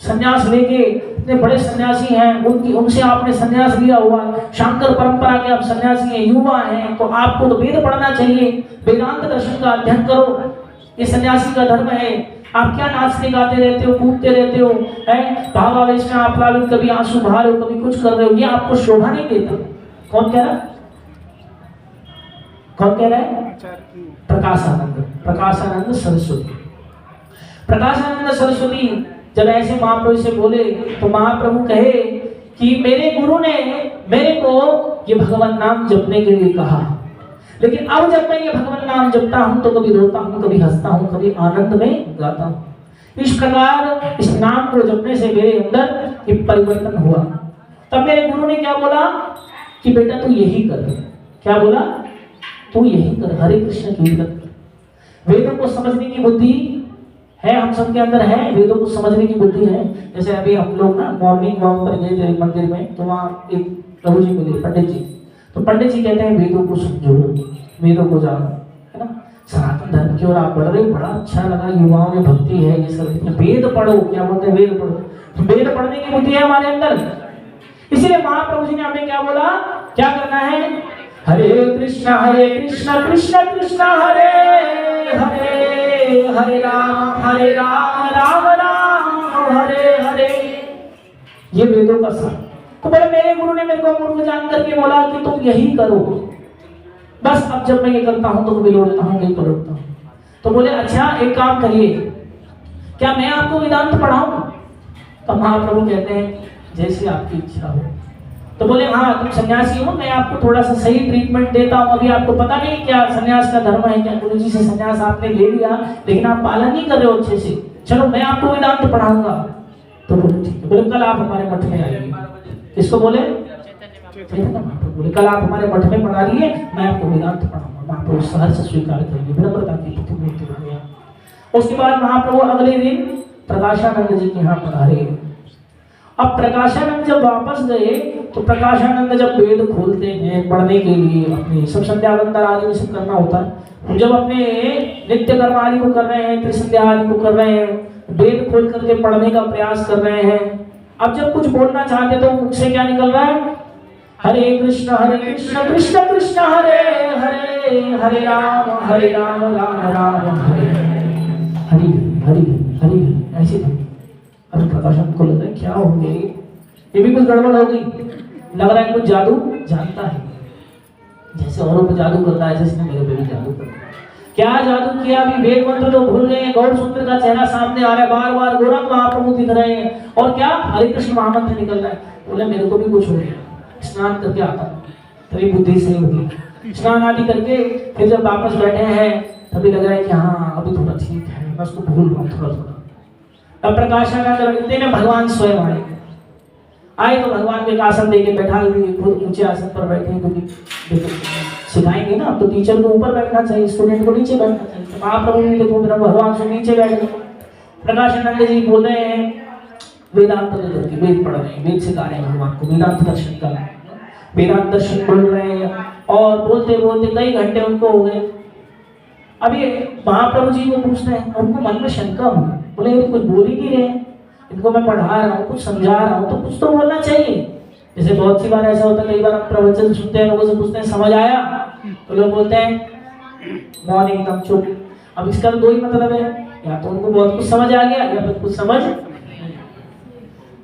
Speaker 1: सन्यास लेके इतने बड़े सन्यासी हैं, उनसे आपने सन्यास लिया हुआ। शंकर परंपरा के आप सन्यासी हैं, युवा हैं, तो आपको तो वेद पढ़ना चाहिए, वेदांत दर्शन का अध्ययन करो, ये सन्यासी का धर्म है। आप क्या नाचते गाते रहते हो, कूदते रहते हो, भावावेश में आप प्लावित, कभी आंसू बहा रहे हो, कभी कुछ कर रहे हो, ये आपको शोभा नहीं देता। कौन कह रहा है? कौन कह रहा है? प्रकाशानंद सरस्वती। प्रकाशानंद सरस्वती जब ऐसे महाप्रभु से बोले तो महाप्रभु कहे कि मेरे गुरु ने मेरे को ये भगवान नाम जपने के लिए कहा, लेकिन अब जब मैं ये भगवान नाम जपता हूं तो कभी रोता हूं, कभी हंसता हूं, कभी आनंद में गाता हूं। इस प्रकार इस नाम को जपने से मेरे अंदर एक परिवर्तन हुआ। तब मेरे गुरु ने क्या बोला कि बेटा तू यही कर। क्या बोला? तू यही कर, हरे कृष्ण कीर्तन कर। वेदों को समझने की बुद्धि है हम सबके अंदर है, वेदों को समझने की बुद्धि है। जैसे अभी हम लोग ना मॉर्निंग वॉक पर गए थे मंदिर में, तो वहाँ एक प्रभु जी मिले, पंडित जी। तो पंडित जी कहते हैं वेदों को समझो, वेदों को जानो, है ना, सनातन धर्म की ओर आप बढ़ रहे हो, बड़ा अच्छा लगा, युवाओं में भक्ति है, ये सब वेद पढ़ो। क्या बोलते हैं? वेद पढ़ो। तो वेद पढ़ने की बुद्धि है हमारे अंदर। इसीलिए महाप्रभु जी ने हमें क्या बोला, क्या करना है? हरे कृष्ण कृष्ण कृष्ण हरे हरे, हरे राम राम राम हरे हरे। ये वेदों का सार। तो बोले मेरे गुरु ने मेरे को मूर्ख जान करके बोला कि तुम यही करो। बस अब जब मैं ये करता हूं तो कभी लौटता हूं, कहीं पलटता हूं। तो बोले अच्छा एक काम करिए, क्या मैं आपको वेदांत पढ़ाऊं? तो महाप्रभु कहते हैं जैसी आपकी इच्छा हो। तो बोले हाँ तुम सन्यासी हो, मैं आपको थोड़ा सा सही ट्रीटमेंट देता हूँ। अभी आपको पता नहीं क्या सन्यास का धर्म है, क्या गुरु जी से सन्यास आपने ले लिया लेकिन आप पालन नहीं कर रहे हो अच्छे से, चलो मैं आपको वेदांत पढ़ाऊंगा। तो बोले ठीक है। बोले कल आप हमारे मठ में आइए। किसको बोले? बोले कल आप हमारे मठ में पढ़ा रही है, मैं आपको वेदांत पढ़ाऊंगा। महाप्रभु सहर्ष स्वीकार करिए, विनम्रता की प्रतिमूर्ति हो गया। उसके बाद महाप्रभु अगले दिन प्रकाशानंद जी के यहाँ पधारे। अब प्रकाशानंद जब वापस गए तो प्रकाशानंद जब वेद खोलते हैं पढ़ने के लिए, अपने सब संध्या वंदन आदि में सब करना होता है, जब अपने नित्य कर्म आदि को कर रहे हैं, त्रिसंध्या आदि को कर रहे हैं, वेद खोल करके पढ़ने का प्रयास कर रहे हैं। अब जब कुछ बोलना चाहते तो मुझसे क्या निकल रहा है? हरे कृष्ण कृष्ण कृष्ण हरे हरे, हरे राम राम राम हरे हरि हरि हरि। ऐसे अभी प्रकाशन को लग रहा है क्या हो गई, ये भी कुछ गड़बड़ हो गई, लग रहा है कुछ जादू जानता है, जैसे औरों पे जादू करता है जैसे मेरे पे भी जादू करता है। क्या जादू किया? अभी वेद मंत्र तो भूल गए, गौर सुंदर का चेहरा सामने आ रहा है, बार बार गौरंग महाप्रभु दिख रहे हैं, और क्या हरे कृष्ण महामंत्र निकल रहा है। बोले मेरे को भी कुछ हो गया, स्नान करके आता तभी बुद्धि सही होगी। स्नान आदि करके फिर जब वापस बैठे हैं तभी लग रहा है कि हाँ अभी थोड़ा ठीक है, मैं उसको भूल रहा हूँ थोड़ा थोड़ा। अब प्रकाशानंद इतने में भगवान स्वयं आए तो भगवान के आसन देके बैठा दिए, खुद ऊंचे आसन पर बैठे, क्योंकि सिखाएंगे ना, तो टीचर को ऊपर बैठना चाहिए, स्टूडेंट को नीचे बैठना चाहिए। तो महाप्रभु ने देखो भगवान से नीचे बैठ गए। प्रकाशानंद जी बोल रहे हैं वेदांत, वेद पढ़ रहे हैं, वेद सिखा रहे हैं भगवान को, वेदांत दर्शन कर रहे हैं। वेदांत दर्शन बोल रहे हैं और बोलते बोलते कई घंटे उनको हो गए। अभी महाप्रभु जी को पूछते हैं, उनको मन में शंका हुई, बोले ये कुछ बोल ही नहीं रहे, इनको मैं पढ़ा रहा हूँ, कुछ समझा रहा हूँ, तो कुछ तो बोलना चाहिए। जैसे बहुत सी बार ऐसा होता है, कई बार हम प्रवचन सुनते हैं, लोगों से पूछते हैं समझ आया, तो लोग बोलते हैं मौन एकदम चुप। अब इसका दो ही मतलब है, या तो उनको बहुत कुछ समझ आ गया या फिर कुछ समझ।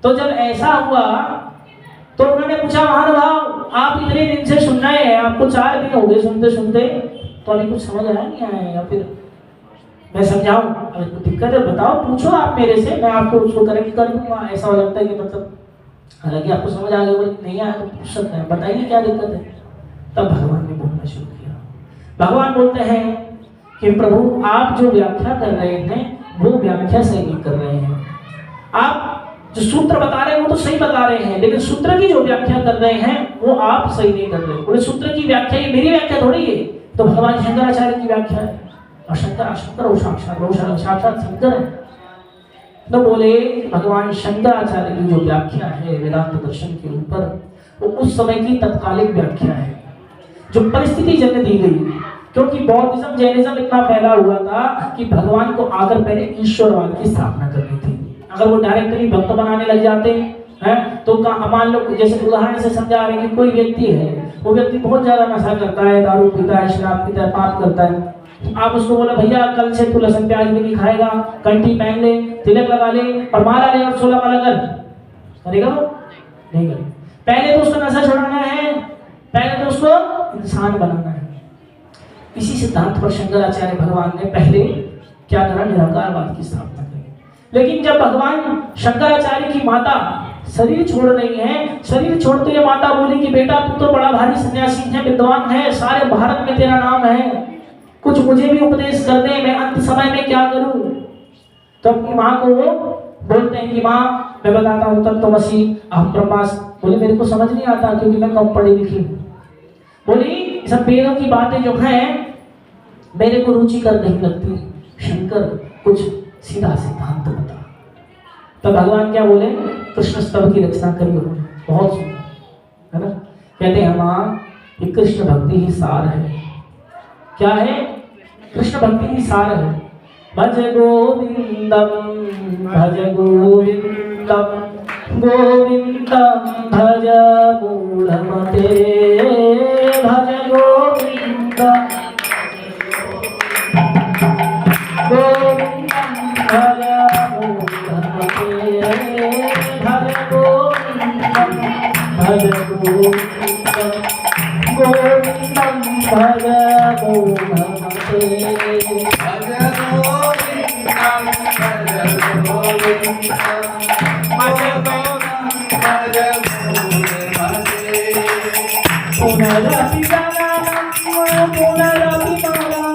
Speaker 1: तो जब ऐसा हुआ तो उन्होंने पूछा, महानुभाव आप इतने दिन से सुन रहे हैं, आपको 4 दिन हो गए सुनते सुनते, तो अभी कुछ समझ आया नहीं आया, या फिर मैं समझाऊं, अगर कोई दिक्कत है बताओ, पूछो आप मेरे से, मैं आपको उसको करेक्ट कर दूंगा। ऐसा लगता है कि मतलब हालांकि आपको समझ आ गया, नहीं आया तो पूछ सकते हैं, बताइए क्या दिक्कत है। तब भगवान ने बोलना शुरू किया। भगवान बोलते हैं कि प्रभु आप जो व्याख्या कर रहे हैं वो व्याख्या सही नहीं कर रहे हैं। आप जो सूत्र बता रहे हैं वो तो सही बता रहे हैं, लेकिन सूत्र की जो व्याख्या कर रहे हैं वो आप सही नहीं कर रहे। बोले सूत्र की व्याख्या ये मेरी व्याख्या थोड़ी है, तो भगवान शंकराचार्य की व्याख्या है, और शंकर साक्षात शंकर है। तो बोले भगवान शंकराचार्य की जो व्याख्या है वेदांत दर्शन के ऊपर, वो उस समय की तत्कालिक व्याख्या है जो परिस्थिति जन्य दी गई। क्योंकि बौद्धिज्म जैनिज्म इतना फैला हुआ था कि भगवान को आकर पहले ईश्वरवाद की स्थापना करनी थी। अगर वो डायरेक्टली भक्त बनाने लग जाते हैं तो मान लो, जैसे उदाहरण से समझा रहे हैं कि कोई व्यक्ति है, वो व्यक्ति बहुत ज्यादा नशा करता है, दारू पीता है, शराब पीता है, पाप करता है। आप उसको बोला भैया कल से तू लहसुन प्याज भी नहीं खाएगा, कंठी पहन ले, तिलक लगा ले और माला ले और 16 माला कर, करेगा वो? नहीं करेगा। पहले तो उसको नशा छुड़ाना है, पहले तो उसको इंसान बनाना है। इसी सिद्धांत पर शंकराचार्य भगवान ने पहले क्या करा, निराकारवाद की स्थापना करी। लेकिन जब भगवान शंकराचार्य की माता शरीर छोड़ रही है, शरीर छोड़ते हुए माता बोली कि बेटा तू तो बड़ा भारी सन्यासी है, विद्वान है, सारे भारत में तेरा नाम है, कुछ मुझे भी उपदेश कर दे, मैं अंत समय में क्या करूं। तो अपनी माँ को वो बोलते हैं कि माँ मैं बताता हूँ तत्त्वमसि अहम ब्रह्मास्मि। बोले मेरे को समझ नहीं आता क्योंकि मैं कम पढ़ी लिखी हूँ। बोली सब वेदों की बातें जो हैं मेरे को रुचिकर नहीं लगती, शंकर कुछ सीधा सिद्धांत बता। तो भगवान क्या बोले, कृष्ण स्तव की रचना करी उन्होंने, बहुत सुंदर है ना। कहते हैं माँ ये कृष्ण भक्ति ही सार है। क्या है? कृष्ण भक्ति ही सार है। भज गोविंदम भज गोविंदम गोविंदम भज मूढ़मते भज गोविंदम गोविंदम भज मूढ़मते भज गोविंदम भज गोविंदम गोविंदम भज मूढ़मते भज गोविंदम भज गोविंदम पुनरपि जननं पुनरपि मरणं पुनरपि जननं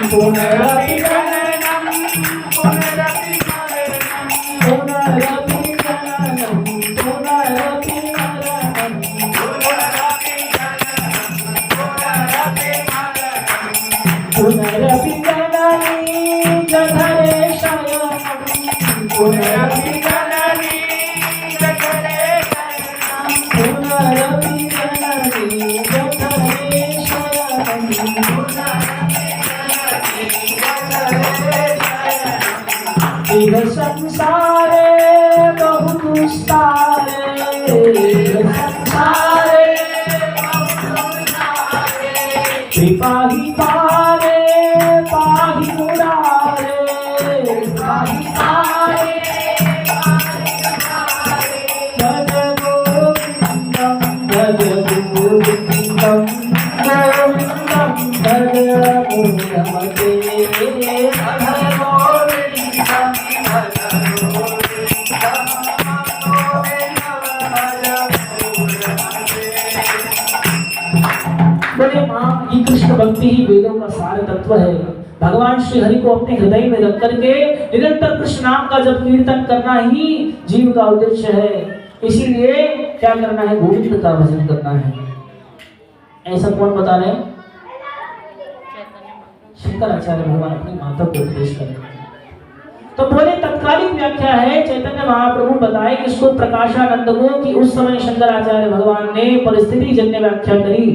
Speaker 1: पुनरपि मरणं पुनरपि जननं पुनरपि मरणं पुनरपि जननं पुनरपि मरणं पुनरपि जननी जठरे शयनं पुनरपि जननी जठरे शयनं पुनरपि संसारे बहु दुस्तारे संसारे कृपा ही पारे पाहि मुरारे पाहि पारे भज गोविंदम भज गोविंदम गोविंदम भज मूढ़मते भज गोविंदम बोले माँ ये कृष्ण भक्ति ही वेदों का सार तत्व है। भगवान श्री हरि को अपने हृदय में रख करके निरंतर कृष्ण नाम का जब कीर्तन करना ही जीव का उद्देश्य है। इसीलिए क्या करना है, गोविंद का भजन करना है। ऐसा कौन बता रहे हैं? शंकराचार्य भगवान अपनी माता को उपदेश कर रहे हैं। तो बोले तत्कालीन व्याख्या है चैतन्य महाप्रभु बताए किसको, प्रकाशानंद को, कि उस समय शंकराचार्य भगवान ने परिस्थिति जन्य व्याख्या करी,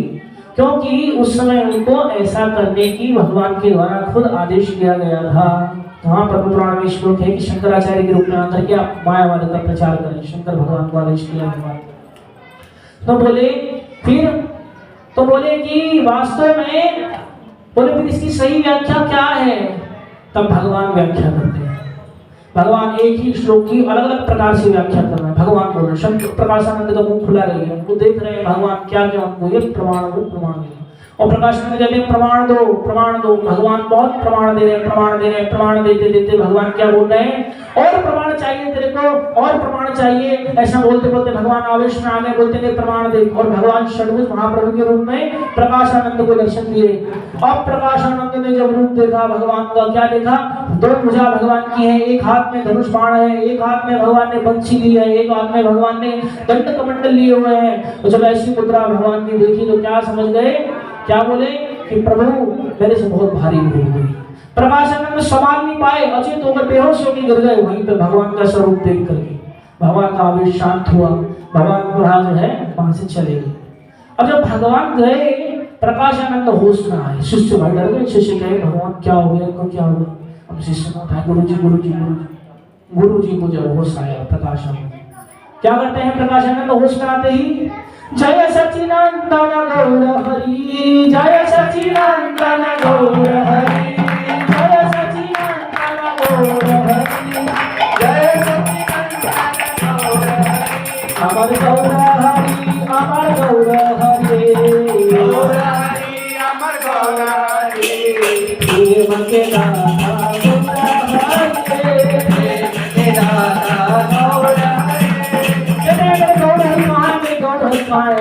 Speaker 1: क्योंकि उस समय उनको ऐसा करने की भगवान के द्वारा खुद आदेश दिया गया था। वहां पर पुराण में श्लोक है कि शंकराचार्य के रूप में आकर के आप मायावाद का प्रचार करें, शंकर भगवान को आदेश किया भगवान। तो बोले फिर, तो बोले कि वास्तव में, बोले फिर इसकी सही व्याख्या क्या है? तब भगवान व्याख्या करते हैं। भगवान एक ही श्लोक की अलग अलग प्रकार से व्याख्या कर रहे हैं। भगवान बोल रहे, शंकर प्रकाशानंद का मुंह खुला रही है, उनको देख रहे हैं भगवान क्या क्या उनको ये प्रमाण दो, प्रमाण दो। और प्रकाशानंद कहते हैं प्रमाण दो, प्रमाण दो। भगवान बहुत प्रमाण दे रहे हैं, प्रमाण दे रहे हैं, प्रमाण देते देते भगवान क्या बोल रहे हैं, और प्रमाण चाहिए तेरे को, और प्रमाण चाहिए। ऐसा बोलते बोलते भगवान आवेश में आ गए, बोलते हैं प्रमाण दे। और भगवान षडभुज महाप्रभु के रूप में प्रकाशानंद को दर्शन दिए। अब प्रकाशानंद ने जब रूप देखा भगवान का, क्या देखा, दो भुजा भगवान की है, एक हाथ में धनुष बाण है, एक हाथ में भगवान ने बंशी ली है, एक हाथ में भगवान ने दंड कमंडल लिए हुए हैं। तो जब ऐसी मुद्रा भगवान की देखी तो क्या समझ गए, क्या बोले कि प्रभु मेरे से बहुत भारी भूल हुई। प्रकाशानंद संभाल नहीं पाए, अचेत होकर बेहोश होकर गिर गए। वहीं पे भगवान का स्वरूप देख करके भगवान का आवेश शांत हुआ, भगवान पुनः जो है वहां से चले गए। अब जब भगवान गए, प्रकाशानंद होश में आए, शिष्य भाई डर गए। शिष्य कहे भगवान क्या हो गया, इनको क्या हुआ? अब शिष्य ने उठाया, गुरुजी गुरुजी गुरुजी। गुरुजी को जब होश आया प्रकाशानंद क्या करते हैं, प्रकाशानंद होश में आते ही जय सच्चिदानंद गौर हरि, जय सच्चिदानंद गौर हरि, जय सच्चिदानंद गौर हरि, जय सच्चिदानंद गौर हरि, अमर गौर हरि, अमर गौर हरि, गौर हरि, अमर गौर हरि, प्रेम के दाता गौर हरि, प्रेम के दाता गौर हरि।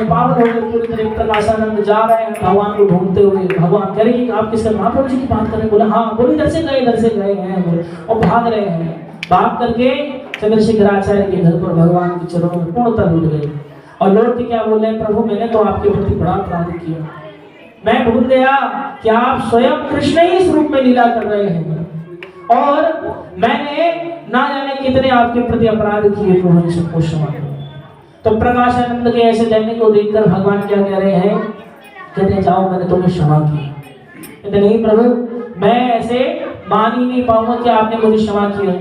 Speaker 1: पावन होकर पूरी तरह प्रकाशानंद जा रहे हैं भगवान को ढूंढते हुए। भगवान कह रहे कि आप किसके, महाप्रभु जी की बात करें? बोले हाँ। बोले इधर से गए हैं, और भाग रहे हैं। भाग करके चंद्रशेखराचार्य के घर पर भगवान के चरणों में पूर्णतः लौट गए। और लौट के क्या बोल रहे हैं, प्रभु मैंने तो आपके प्रति बड़ा अपराध किया, मैं भूल गया कि आप स्वयं कृष्ण ही इस रूप में लीला कर रहे हैं, और मैंने ना जाने कितने आपके प्रति अपराध किए, प्रभु सबको क्षमा करो। तो प्रकाशानंद के ऐसे दैनिक को देखकर भगवान क्या कह रहे हैं, कहते हैं जाओ मैंने तुम्हें क्षमा किया। कहते नहीं प्रभु मैं ऐसे मान ही नहीं पाऊंगा कि आपने मुझे क्षमा किया।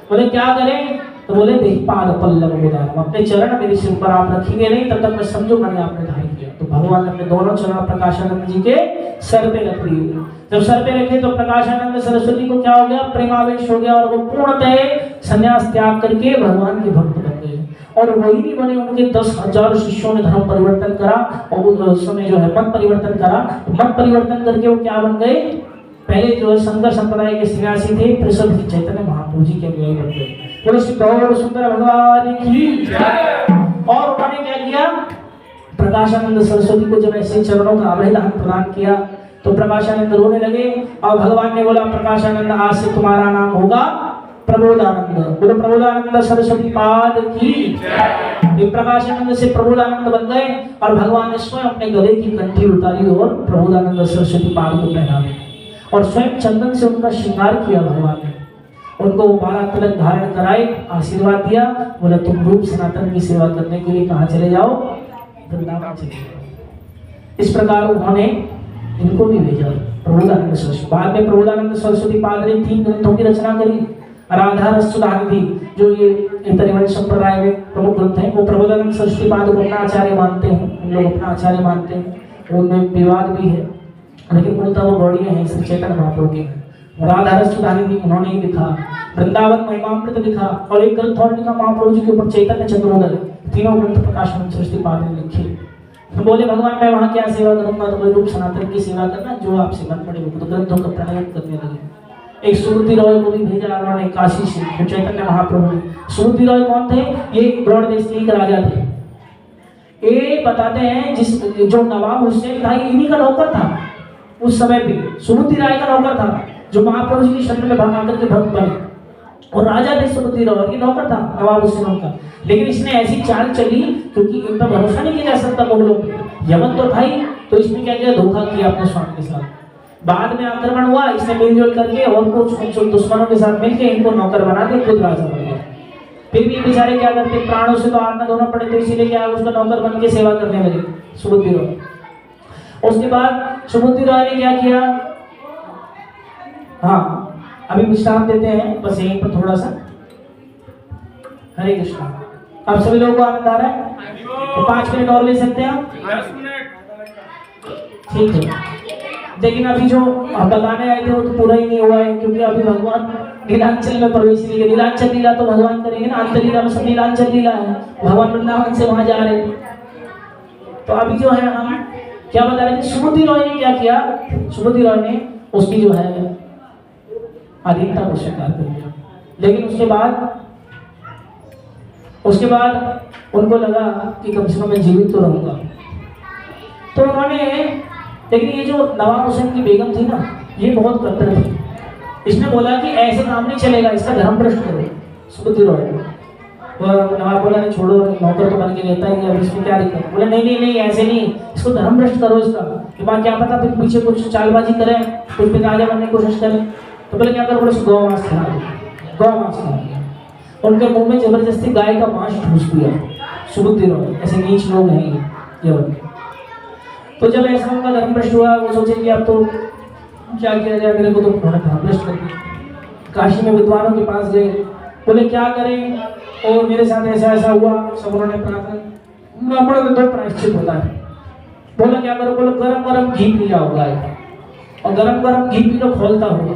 Speaker 1: बोले क्या करें? तो बोले देख पाद पल्लव उदार, अपने चरण मेरे सिर पर आप रखेंगे नहीं तब तक मैं समझो मैंने आपने धारण किया। तो भगवान ने अपने दोनों चरण प्रकाशानंद जी के सर पे रख दिए। जब सर पे रखे तो प्रकाशानंद सरस्वती को क्या हो गया, प्रेमावेश हो गया, और वो पूर्णतः संन्यास त्याग करके भगवान के भक्त बन गए। और वही नहीं बने, उनके 10,000 शिष्यों ने धर्म परिवर्तन करा, और उस समय जो है मत परिवर्तन करा। मत परिवर्तन करके वो क्या बन गए, पहले जो शंकर संप्रदाय के सन्यासी थे, फिर सब चैतन्य महाप्रभु जी के अनुयायी बन गए। बोलो श्री गौर सुंदर भगवान की जय। और उन्होंने क्या किया, प्रकाशानंद सरस्वती को जब ऐसे चरणों का अभयदान प्रदान किया तो प्रकाशानंद रोने लगे। और भगवान ने बोला प्रकाशानंद आज से तुम्हारा नाम होगा प्रबोधानंद। बोलो प्रबोधानंद सरस्वती पाद की जय। प्रकाशानंद से प्रबोधानंद बन गए, और भगवान ने स्वयं अपने गले की कंठी उतारी और प्रबोधानंद सरस्वती पाद को पहना दिया, और स्वयं चंदन से उनका श्रृंगार किया। भगवान ने उनको 12 तिलक धारण कराए, आशीर्वाद दिया। बोला तुम रूप सनातन की सेवा करने के लिए कहाँ चले जाओ, वृंदावन चले जाओ। इस प्रकार उन्होंने इनको भी भेजा प्रबोधानंद सरस्वती। बाद में प्रबोधानंद सरस्वती पाद ने 3 ग्रंथों की रचना करी। राधा रस सुधानिधि जो ये त्रिवेणी संप्रदाय में प्रमुख ग्रंथ है, वो प्रबोधानंद सरस्वती पाद को अपना आचार्य मानते हैं, हम लोग अपना आचार्य मानते हैं। उनमें विवाद भी है, लेकिन मूलतः वो गौड़ीय हैं, श्री चैतन्य महाप्रभु के हैं। राधा रस सुधानिधि उन्होंने ही लिखा, वृंदावन महिमामृत लिखा, और एक ग्रंथ और लिखा महाप्रभु जी के ऊपर चैतन्य चंद्रोदय। तीनों ग्रंथ प्रकाशानंद सरस्वती पाद ने लिखे। तो बोले भगवान मैं वहाँ क्या सेवा करूंगा, तो बोले रूप सनातन की सेवा करना, जो आपसे मन पड़े। तो ग्रंथों का प्रणयन करने लगे। एक सुबुद्धि रॉय को भी भेजा उन्होंने काशी से, चैतन्य महाप्रभु ने। सुबुद्धि रॉय कौन थे, ये ब्रॉड देश के एक राजा थे। ये बताते हैं जिस जो नवाब हुसैन था इन्हीं का नौकर था उस समय पे। सुबुद्धि राय का नौकर था, जो महाप्रभु जी की शरण में भाग आकर के भक्त बने, और राजा थे सुबुद्धि राय, ये नौकर था नवाब हुसैन का। लेकिन इसने ऐसी चाल चली, क्योंकि इनका भरोसा नहीं किया जा सकता मुगलों पे, यमन तो था ही, तो इसने क्या किया, धोखा किया अपने स्वामी के साथ। बाद में आक्रमण हुआ, इसने मिलजुल करके और कुछ दुश्मनों के साथ मिलकर इनको नौकर बना के खुद राजा बन गया। फिर भी बेचारे क्या करते, प्राणों से तो हाथ ना धोना पड़े, तो इसीलिए क्या उसका नौकर बन के सेवा करने लगे सुबुद्धि रॉय। उसके बाद सुबुद्धि रॉय ने क्या किया, हाँ अभी विश्राम देते हैं बस यहीं पर थोड़ा सा। हरे कृष्णा। आप सभी लोगों को आनंद आ रहा है? तो 5 मिनट और ले सकते हैं आप?
Speaker 3: 10 मिनट।
Speaker 1: ठीक है। लेकिन अभी जो बताने आए थे वो तो पूरा ही नहीं हुआ है, क्योंकि अभी भगवान नीलांचल में प्रवेश नहीं किया। नीलांचल लीला तो भगवान करेंगे ना, अंत लीला में सब नीलांचल लीला है, भगवान वृंदावन से वहां जा रहे हैं। तो अभी जो है हम क्या बता रहे थे, सुबुद्धि रॉय ने क्या किया, सुबुद्धि रॉय ने उसकी जो है अधीनता को स्वीकार कर लिया। लेकिन उसके बाद उनको लगा कि कम से कम मैं जीवित तो रहूंगा, तो उन्होंने, लेकिन ये जो नवाब हुसैन की बेगम थी ना, ये बहुत कट्टर थी। इसने बोला कि ऐसे काम नहीं चलेगा, इसका धर्म भ्रष्ट करो। सुबुद्धि रॉय और नवाब बोला नहीं छोड़ो, नौकर तो बन के रहता ही है, अब इसमें क्या दिक्कत है। बोला नहीं ऐसे नहीं, इसको धर्म भ्रष्ट करो इसका, कि बात क्या पता फिर पीछे कुछ चालबाजी करें, कुछ भी राजा बनने की कोशिश करें। तो बोले क्या करो, बोले गौ-मांस खिला दो। गौ-मांस खिला दिया, उनके मुंह में जबरदस्ती गाय का मांस ठूस दिया सुबुद्धि रॉय। ऐसे नीच लोग हैं ये। तो जब ऐसा उनका धर्म भ्रष्ट हुआ, वो सोचे कि अब तो क्या किया जाए, मेरे को तो उन्होंने धर्म भ्रष्ट कर दिया। काशी में विद्वानों के पास गए, बोले क्या करें, और मेरे साथ ऐसा हुआ। सब उन्होंने प्रार्थना, ब्राह्मणों में 2 प्रायश्चित होता है। बोला क्या करो, बोलो गरम घी पी जाओ गाय का, और गरम घी पी लो खोलता हुआ,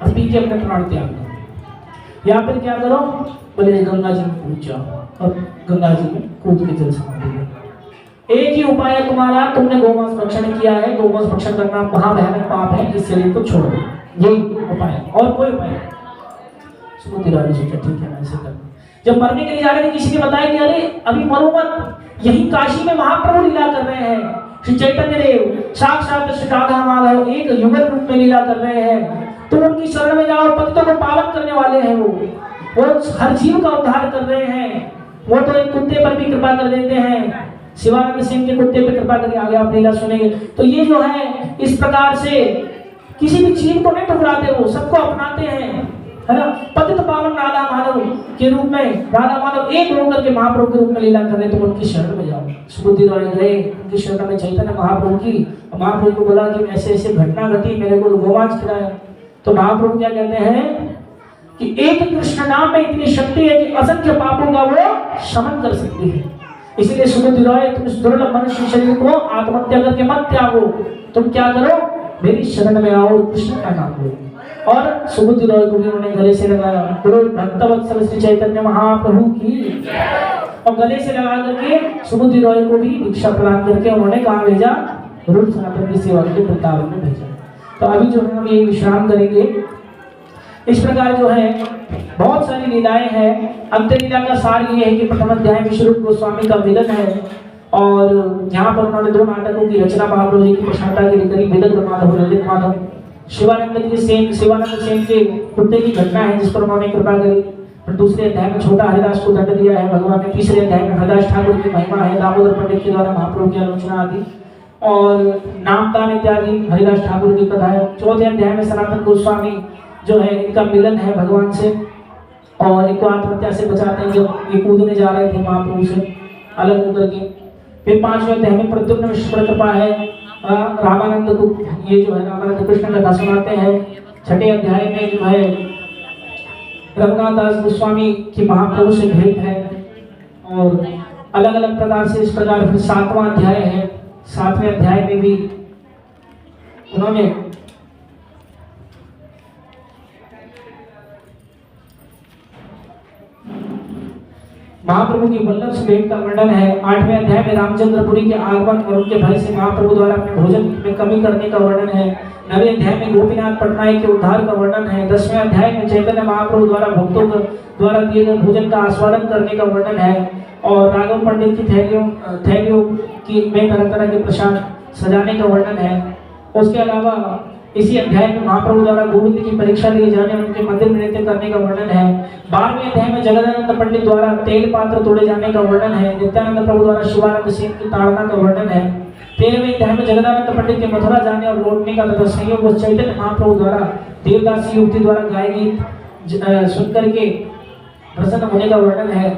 Speaker 1: और पी के अपने प्राण त्याग दो। या फिर क्या करो, बोले गंगा जी में कूद जाओ, और गंगा जी में कूद के जल समाधि लो। एक ही उपाय है तुम्हारा, तुमने गौमांस भक्षण किया है, गौमांस भक्षण करना महाभयानक पाप है, इस शरीर को छोड़ो। यही उपाय है, और कोई उपाय नहीं। सुबुद्धि रॉय ने सोचा ठीक है मैं ऐसे करता। जब मरने के लिए जा रहे थे, किसी ने बताया कि अरे अभी मरो मत, यही काशी में महाप्रभु लीला कर रहे हैं। श्री चैतन्य देव साक्षात श्री राधा माधव एक युगल रूप में लीला कर रहे हैं, तुम उनकी शरण में जाओ, पतितों को पावन करने वाले हैं। वो हर जीव का उद्धार कर रहे हैं। वो तो एक कुत्ते पर भी कृपा कर देते हैं, शिवानंद सिंह के कुत्ते पर कृपा करके आगे आप लीला सुनेंगे। तो ये जो है इस प्रकार से किसी भी जीव को नहीं ठुकराते, वो सबको अपनाते हैं, है ना। पतित पावन राधा माधव के रूप में, राधा माधव एक होकर के महाप्रभु के रूप में लीला कर रहे, तो उनकी शरण में जाओ। सुबुद्धि रॉय गए उनकी शरण में, चैतन्य महाप्रभु की। महाप्रभु को बोला कि ऐसे ऐसे घटना घटी, मेरे को गौमांस खिलाया। तो महाप्रभु क्या कहते हैं कि एक कृष्ण नाम में इतनी शक्ति है कि असंख्य पापों का वो शमन कर सकती है। इसलिए सुबुद्धि रॉय, तुम इस दुर्लभ मनुष्य शरीर को आत्महत्या करके मत त्यागो, तुम क्या करो, मेरी शरण में आओ, कृष्ण का नाम लो। और सुबुद्धि रॉय को भी उन्होंने गले से लगाया, गुरु भक्तवत्सल श्री चैतन्य महाप्रभु की, और गले से लगा करके सुबुद्धि रॉय को भी दीक्षा प्रदान करके उन्होंने कहाँ भेजा, रूप सनातन की सेवा के लिए वृंदावन में भेजा। तो अभी जो है हम ये विश्राम करेंगे। इस प्रकार जो है बहुत सारी लीलाएं हैं। अंत्य लीला का सार ये है कि प्रथम अध्याय में श्री रूप गोस्वामी का मिलन है, और यहाँ पर उन्होंने 2 नाटकों की रचना महाप्रभु जी की प्रशंसा के लिए करी, विदग्ध माधव ललित माधव। शिवानंद सेन के कुत्ते की घटना है जिस पर उन्होंने कृपा करी। और दूसरे अध्याय में छोटा हरिदास को दंड दिया है भगवान ने। तीसरे अध्याय में हरिदास ठाकुर की महिमा है, दामोदर पंडित के द्वारा महाप्रभु की आलोचना आदि, और नामदान इत्यादि हरिदास ठाकुर की कथा है। चौथे अध्याय में सनातन गोस्वामी जो है इनका मिलन है भगवान से, और इनको आत्महत्या से बचाते हैं जब ये कूदने जा रहे थे महाप्रभु से अलग होकर के। फिर 5वें अध्याय में प्रद्युम्न मिश्र पर कृपा है, रामानंद को ये जो है रामानंद कृष्ण कथा सुनाते हैं। 6ठे अध्याय में जो है रघुनाथ दास गोस्वामी की महाप्रभु से भेंट है, और अलग अलग प्रकार से इस प्रकार। फिर 7वां अध्याय है, 7वें अध्याय में भी उन्होंने महाप्रभु की वल्लभ से भेंट का वर्णन है। 8वें अध्याय में रामचंद्रपुरी के आगमन और उनके भय से महाप्रभु द्वारा अपने भोजन में कमी करने का वर्णन है। 9वें अध्याय में गोपीनाथ पटनायक के उद्धार का वर्णन है। 10वें अध्याय में चैतन्य महाप्रभु द्वारा भक्तों द्वारा दिए गए भोजन का आस्वादन करने का वर्णन है, और राघव पंडित की थैलियों की में तरह तरह के प्रसाद सजाने का वर्णन है। उसके अलावा इसी अध्याय में महाप्रभु द्वारा गोविंद की परीक्षा लिए जाने और उनके मंदिर में नृत्य करने का वर्णन है। 12वें अध्याय में जगदानंद पंडित द्वारा तेल पात्र तोड़े जाने का वर्णन है। नित्यानंद प्रभु द्वारा शिवानंद सेन की ताड़ना का वर्णन है। 13वें अध्याय में जगदानंद पंडित के मथुरा जाने और लौटने का तथा संयोग चैतन्य महाप्रभु द्वारा देवदासी युवती द्वारा गाय गीत सुनकर के प्रसन्न होने का वर्णन है।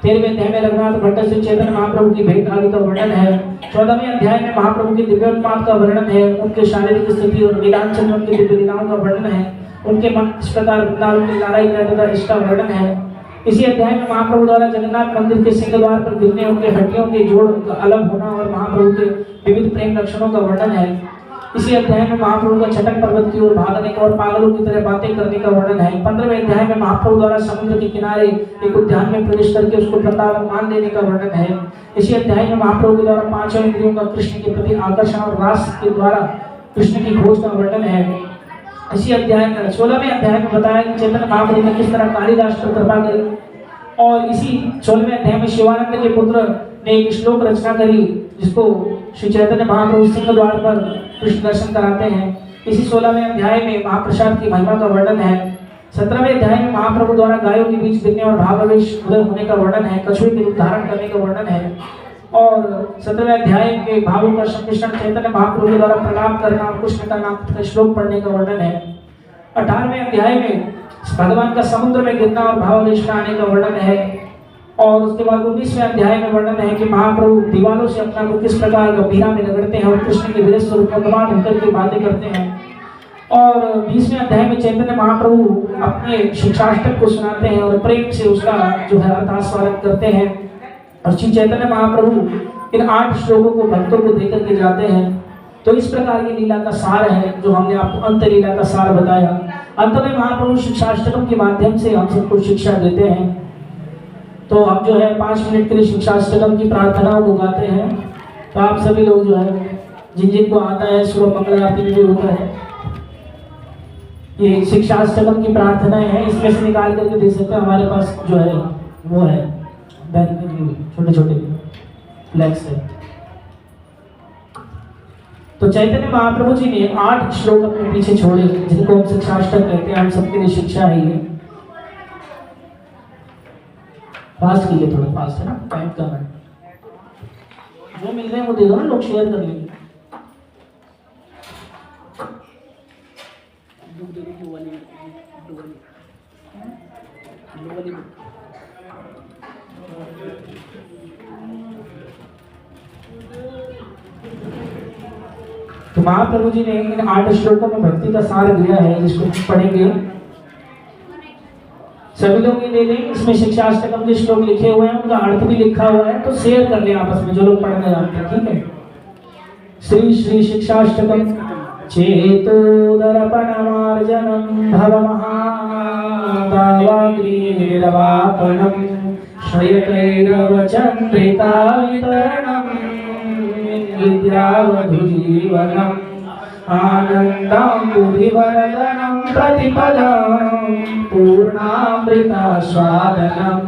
Speaker 1: 13वें अध्याय में रघुनाथ भट्ट श्री चैतन्य महाप्रभु की भेंट आदि का वर्णन है। 14वें अध्याय में महाप्रभु की दिव्योत्पाद का वर्णन है, उनके शारीरिक स्थिति और लीलांचल उनकी दिव्य लीलाओं का वर्णन है, उनके मन इस प्रकार वृंदावन की नारायण रहता था इसका वर्णन है। इसी अध्याय में महाप्रभु द्वारा जगन्नाथ मंदिर के सिंह द्वार पर गिरने, उनके हड्डियों के जोड़ का अलग होना और महाप्रभु के विविध प्रेम लक्षणों का वर्णन है। इसी अध्याय में महाप्रभु का छटक पर्वत की ओर भागने का और पागलों की तरह बातें करने का वर्णन है। 15वें अध्याय में महाप्रभु द्वारा समुद्र के किनारे एक उद्यान में प्रवेश करके उसको वृंदावन मान देने का वर्णन है। इसी अध्याय में महाप्रभु के द्वारा 5 इंद्रियों का कृष्ण के प्रति आकर्षण और रास के द्वारा कृष्ण की खोज का वर्णन है। इसी अध्याय में 16वें अध्याय में बताया कि चैतन्य महाप्रभु ने किस तरह कालिदास पर कृपा करी, और इसी 16वें अध्याय में शिवानंद के पुत्र ने एक श्लोक रचना करी जिसको श्री चैतन्य महाप्रभु सिंह द्वार पर कृष्ण दर्शन कराते हैं। इसी 16वें अध्याय में महाप्रसाद की महिमा का वर्णन है। 17वें अध्याय में महाप्रभु द्वारा गायों के बीच गिरने और भावावेश उदय होने का वर्णन है, कछुए के रूप धारण करने का वर्णन है। और 17वें अध्याय के भावों का सम्मिश्रण चैतन्य महाप्रभु के द्वारा प्रणाम करना और कृष्ण का नाम श्लोक पढ़ने का वर्णन है। 18वें अध्याय में भगवान का समुद्र में गिरना और भावावेश में आने का वर्णन है। और उसके बाद 19वें अध्याय में वर्णन है कि महाप्रभु दीवालों से अपना को किस प्रकार गंभीरा में रगड़ते हैं और कृष्ण के विरह स्वरूप में कमाल होकर के बातें करते हैं। और 20वें अध्याय में चैतन्य महाप्रभु अपने शिक्षाष्टक को सुनाते हैं और प्रेम से उसका जो है अर्थास्वादन करते हैं। और श्री चैतन्य महाप्रभु इन 8 श्लोकों को भक्तों को देकर के जाते हैं। तो इस प्रकार की लीला का सार है जो हमने आपको अंत लीला का सार बताया। अंत में महाप्रभु शिक्षाष्टकम के माध्यम से हम सबको शिक्षा देते हैं। तो हम जो है 5 मिनट के लिए शिक्षाष्टकम की प्रार्थनाओं को गाते हैं। तो आप सभी लोग जो है जिन जिन को आता है सुबह मंगल आरती में भी होता है, ये शिक्षाष्टकम की प्रार्थनाएं हैं, इसमें से निकाल करके दे सकते हैं। हमारे पास जो है वो है छोटे छोटे फ्लैक्स है। तो चैतन्य महाप्रभु जी ने 8 श्लोक अपने पीछे छोड़े जिनको हम शिक्षाष्टक कहते हैं। हम सबके लिए शिक्षा है ये। फास्ट कीजिए, थोड़ा फास्ट है ना, टाइम कम है। जो मिल रहे हैं वो दे दो ना, लोग शेयर कर लेंगे। तो महाप्रभु जी ने इन 8 श्लोकों में भक्ति का सार दिया है जिसको पढ़ेंगे। सभी लोग ये ले लें। इसमें शिक्षाष्टकम के श्लोक लिखे हुए हैं, उनका अर्थ भी लिखा हुआ है, तो शेयर कर लें आपस में जो लोग पढ़ने जानते हैं, ठीक है। श्री श्री शिक्षाष्टकम चेतो दर्पणमार्जनम भवमहादावाग्रीरवापनम श्रयकैरवचन्द्रिका वितरणम विद्यावधुजीवनम आनन्दाम्बुधिवर्धनं प्रतिपदं पूर्णामृतास्वादनं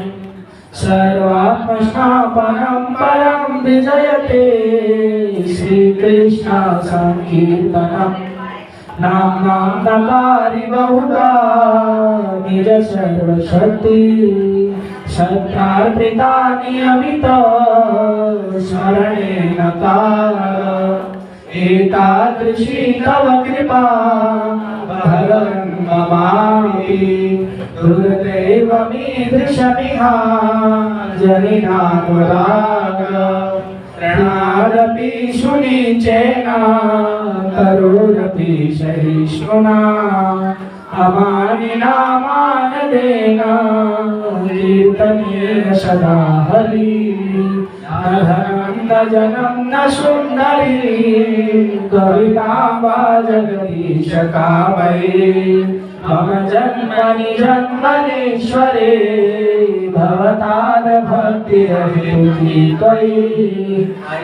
Speaker 1: सर्वात्मस्थापनं परं विजयते श्रीकृष्ण संकीर्तनं नाम नकारि बहुधा निज सर्वशक्ति सत्तार्पिता नियमित स्मरणेन काल एतादृशी तव कृपा भगवन् ममापि दुर्दैवमीदृशमिहा जनिनानुराग प्रणादपि शुनिचेन करोरपि सहिष्णुना अमानिनामानदेन कीर्तनीय सदा हरि न धनं न जनं न सुन्दरी कविताम्बा जगदीश कामये मम जन्मनि जन्मनीश्वरे भवताद भक्तिरहितुकी त्वयि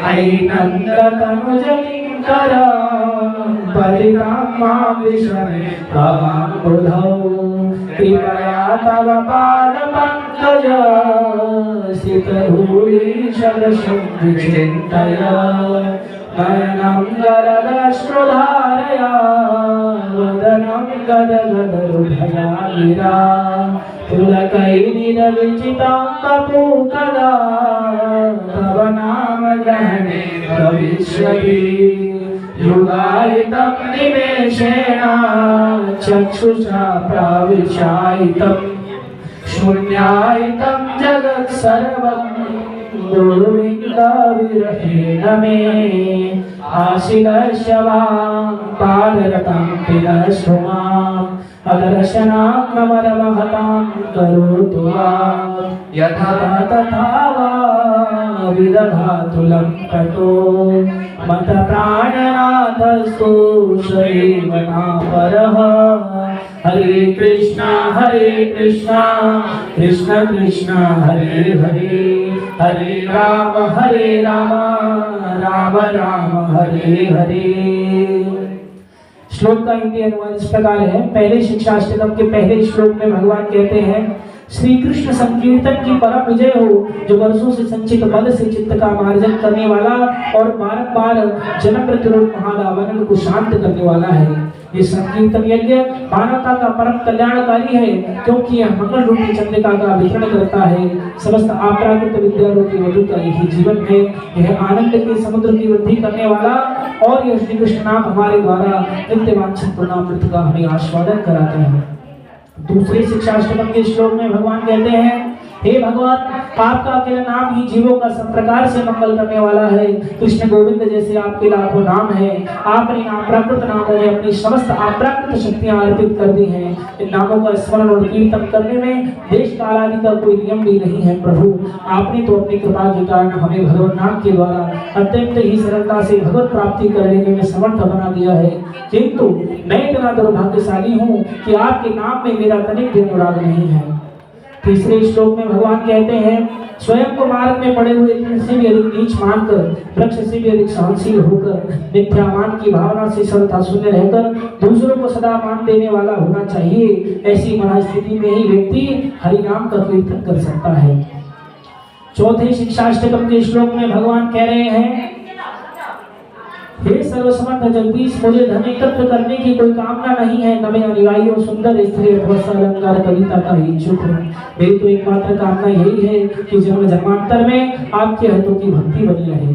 Speaker 1: अयि नन्दतनुजलिङ्कर परितां मां विस्मरे भवाम्बुधौ कृपया तव पादपङ्कज स्थितधूलीशदशं विचिन्तय नयनं गरदश्रुधारया वदनं गदगदरुधया गिरा पुलकैर्निरविचितां कपूकदा तव नाम ग्रहणे भविष्यति युगायितं निमेषेण चक्षुषा प्राविशायितं शून्यायतं जगत् सर्वं गोविन्दाविरहेण मे आशिलशवां पादरतां पिनश्रु माम् अदर्शनात्मवरमहतां करोतु वा यथा तथा वा विदधातु लम्पतो मत प्राणनाथस्तु शरीरनापरः हरे कृष्णा कृष्ण कृष्ण हरे हरे हरे राम राम राम हरे हरे। श्लोक का हिंदी अनुवाद इस प्रकार है। पहले शिक्षाष्टकम के पहले श्लोक में भगवान कहते हैं, श्री कृष्ण संकीर्तन की परम विजय हो, जो वर्षों से संचित बल से चित्त का मार्जन करने वाला और बारंबार जन्म प्रतिरोध महारावण को शांत करने वाला है। ये संकीर्तन यज्ञ मानवता का परम कल्याणकारी है, क्योंकि यह मंगल रूपी चंद्रिका का वितरण करता है। समस्त अपराकृत विद्या रूपी वधु का यही जीवन है। यह आनंद के समुद्र की वृद्धि करने वाला और यह श्री कृष्ण नाम हमारे द्वारा नित्य वांछित पूर्णामृत का हमें आस्वादन कराते हैं। दूसरे शिक्षाष्टकम के श्लोक में भगवान कहते हैं, हे भगवान, आपका अकेला नाम ही जीवों का सब प्रकार से मंगल करने वाला है। कृष्ण गोविंद जैसे आपके लाखों नाम हैं। आपने इन अपराकृत नामों में अपनी समस्त अपराकृत शक्तियां अर्पित कर दी हैं। इन नामों का स्मरण और कीर्तन करने में देश काल आदि का कोई नियम भी नहीं है। प्रभु, आपने तो अपनी कृपा के कारण हमें भगवत नाम के द्वारा अत्यंत ही सरलता से भगवत प्राप्ति कर लेने में समर्थ बना दिया है, किंतु मैं इतना दुर्भाग्यशाली हूँ कि आपके नाम में मेरा तनिक भी अनुराग नहीं है। तीसरे श्लोक में भगवान कहते हैं, स्वयं को मार्ग में पड़े हुए से भी अधिक नीच मानकर, वृक्ष से भी अधिक सहनशील होकर, मिथ्यामान की भावना से सर्वथा शून्य रहकर दूसरों को सदा मान देने वाला होना चाहिए। ऐसी मनस्थिति में ही व्यक्ति हरि नाम का कीर्तन कर सकता है। चौथे शिक्षाष्टकम के श्लोक में भगवान कह रहे हैं, हे सर्वसमर्थ जगदीश, मुझे धन एकत्र करने की कोई कामना नहीं है, न मैं अनुयायियों, सुंदर स्त्री अथवा अलंकार कविता का इच्छुक हूँ। मेरी तो एकमात्र कामना यही है कि जन्म जन्मांतर में आपके हाथों की भक्ति बनी रहे।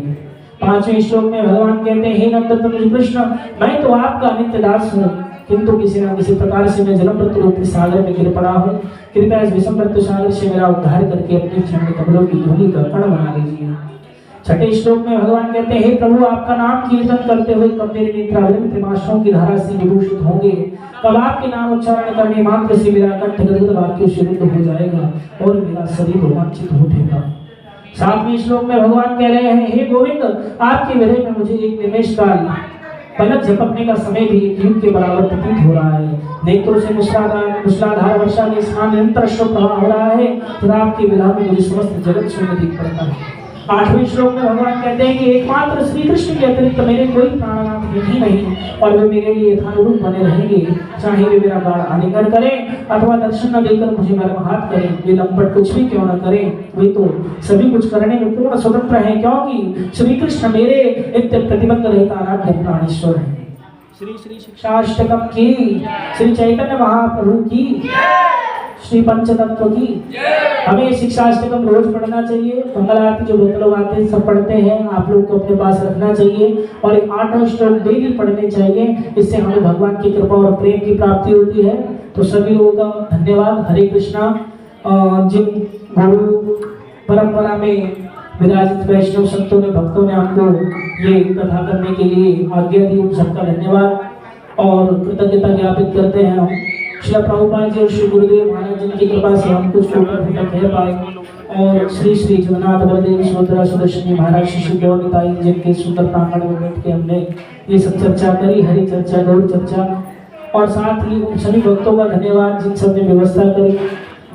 Speaker 1: पांचवें श्लोक में भगवान कहते हैं, हे नंदन कृष्ण, मैं तो आपका नित्य दास हूँ, किंतु किसी न किसी प्रकार से मैं जन्म प्रतिरूपी सागर में गिर पड़ा हूँ। कृपया इस विषम सागर से मेरा उद्धार करके अपने चरण कमलों की धूलि का कण बना लीजिए। छठे श्लोक में भगवान कहते हैं, हे प्रभु, आपका नाम कीर्तन करते हुए कब मेरे नेत्रावलित प्रेमाश्रों की धारा से विभूषित होंगे, कब आपके नाम उच्चारण करने मात्र से मेरा कंठ गदगद वाक्यों से रुद्ध हो जाएगा और मेरा शरीर रोमांचित हो उठेगा। सातवें श्लोक में भगवान कह रहे हैं, हे गोविंद, आपके विरह में मुझे एक निमेष काल पलक झपकने का समय भी एक युग के बराबर प्रतीत हो रहा है। नेत्रों से मूसलाधार वर्षा के समान निरंतर अश्रु प्रवाह हो रहा है, फिर आपके विरह में मुझे समस्त जगत शून्य दिख पड़ता है। आठवें श्लोक में भगवान कहते हैं कि एकमात्र श्री कृष्ण के अतिरिक्त मेरे कोई प्राणनाथ ही नहीं, और वे मेरे लिए यथानुरूप बने रहेंगे, चाहे वे मेरा गाढ़ आलिंगन करें अथवा दर्शन न देकर मुझे मर्महात करें। वे लंपट कुछ भी क्यों न करें, वे तो सभी कुछ करने में पूर्ण स्वतंत्र हैं, क्योंकि श्री कृष्ण मेरे नित्य प्रतिबंध रहित आराध्य प्राणेश्वर है। श्री श्री शिक्षाष्टकम की, श्री चैतन्य महाप्रभु की, श्री पंचतत्व की। हमें शिक्षाष्टकम रोज पढ़ना चाहिए। मंगल आरती जो बहुत लोग आते हैं सब पढ़ते हैं, आप लोग को अपने पास रखना चाहिए और एक 8 श्लोक डेली पढ़ने चाहिए। इससे हमें भगवान की कृपा और प्रेम की प्राप्ति होती है। तो सभी लोगों का धन्यवाद। हरे कृष्णा। जिन गुरु परंपरा में विराजित वैष्णव संतों ने, भक्तों ने हमको ये कथा करने के लिए आज्ञा दी, उन सबका धन्यवाद और कृतज्ञता ज्ञापित करते हैं। हम श्री प्रभुपाद जी और श्री गुरुदेव महाराज जी की कृपा से हम कुछ कह पाए और श्री श्री जगन्नाथ बलदेव सुभद्रा सुदर्शनी महाराज श्री गौरताई जिनके सुंदर प्रांगण में बैठ के हमने ये सब चर्चा करी, हरि चर्चा, गौर चर्चा, और साथ ही उन सभी भक्तों का धन्यवाद जिन सब ने व्यवस्था करी।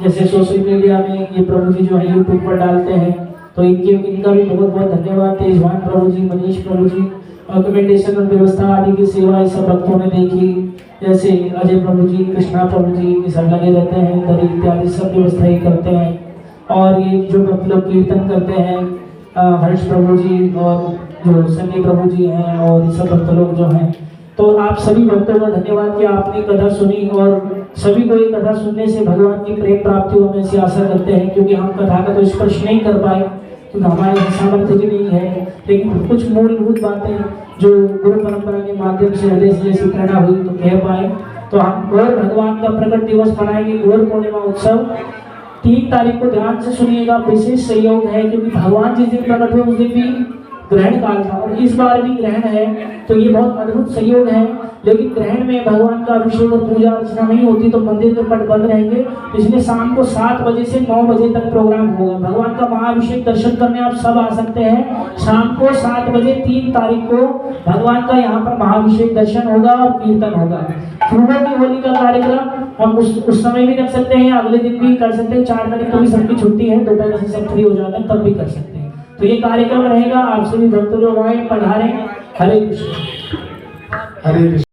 Speaker 1: जैसे सोशल मीडिया में ये प्रभु जी जो है यूट्यूब पर डालते हैं, तो इनका भी बहुत बहुत धन्यवाद। तेजवान प्रभु जी, मनीष प्रभु जी, डॉक्यूमेंटेशन और व्यवस्था आदि की सेवा ये सब भक्तों ने देखी। जैसे अजय प्रभु जी, कृष्णा प्रभु जी ये सब लगे रहते हैं, दरी इत्यादि सब व्यवस्था ही करते हैं। और ये जो भक्त लोग कीर्तन करते हैं, हर्ष प्रभु जी और जो सनी प्रभु जी हैं और ये सब भक्त लोग जो हैं, तो आप सभी भक्तों का धन्यवाद कि आपने कथा सुनी और सभी को ये कथा सुनने से भगवान की प्रेम प्राप्ति होने से आशा करते हैं। क्योंकि हम कथा का तो स्पर्श नहीं कर पाए क्योंकि हमारे सामर्थ्य भी नहीं है, लेकिन कुछ मूलभूत बातें जो गुरु परंपरा के माध्यम से हृदय से जैसी प्रेरणा हुई तो कह पाए। तो हम गौर भगवान का प्रकट दिवस मनाएंगे, गौर पूर्णिमा उत्सव 3 तारीख को ध्यान से सुनिएगा, विशेष सहयोग है क्योंकि भगवान जिस दिन प्रकट हुए उस दिन भी ग्रहण काल था और इस बार भी ग्रहण है, तो ये बहुत अद्भुत सहयोग है। लेकिन ग्रहण में भगवान का अभिषेक और पूजा अर्चना नहीं होती तो मंदिर के पट बंद रहेंगे, इसलिए शाम को 7 बजे से 9 बजे तक प्रोग्राम होगा। भगवान का महाअभिषेक दर्शन करने आप सब आ सकते हैं। शाम को 7 बजे 3 तारीख को भगवान का यहाँ पर महाअभिषेक दर्शन होगा और कीर्तन होगा। फूलों की होली का कार्यक्रम हम उस समय भी रख सकते हैं, अगले दिन भी कर सकते हैं। 4 तारीख को भी सबकी छुट्टी है, दोपहर से सब फ्री हो जाते हैं, तब भी कर सकते हैं। तो ये कार्यक्रम रहेगा, आप सभी भक्त लोग आए, पधारें। हरे कृष्ण।
Speaker 3: हरे कृष्ण।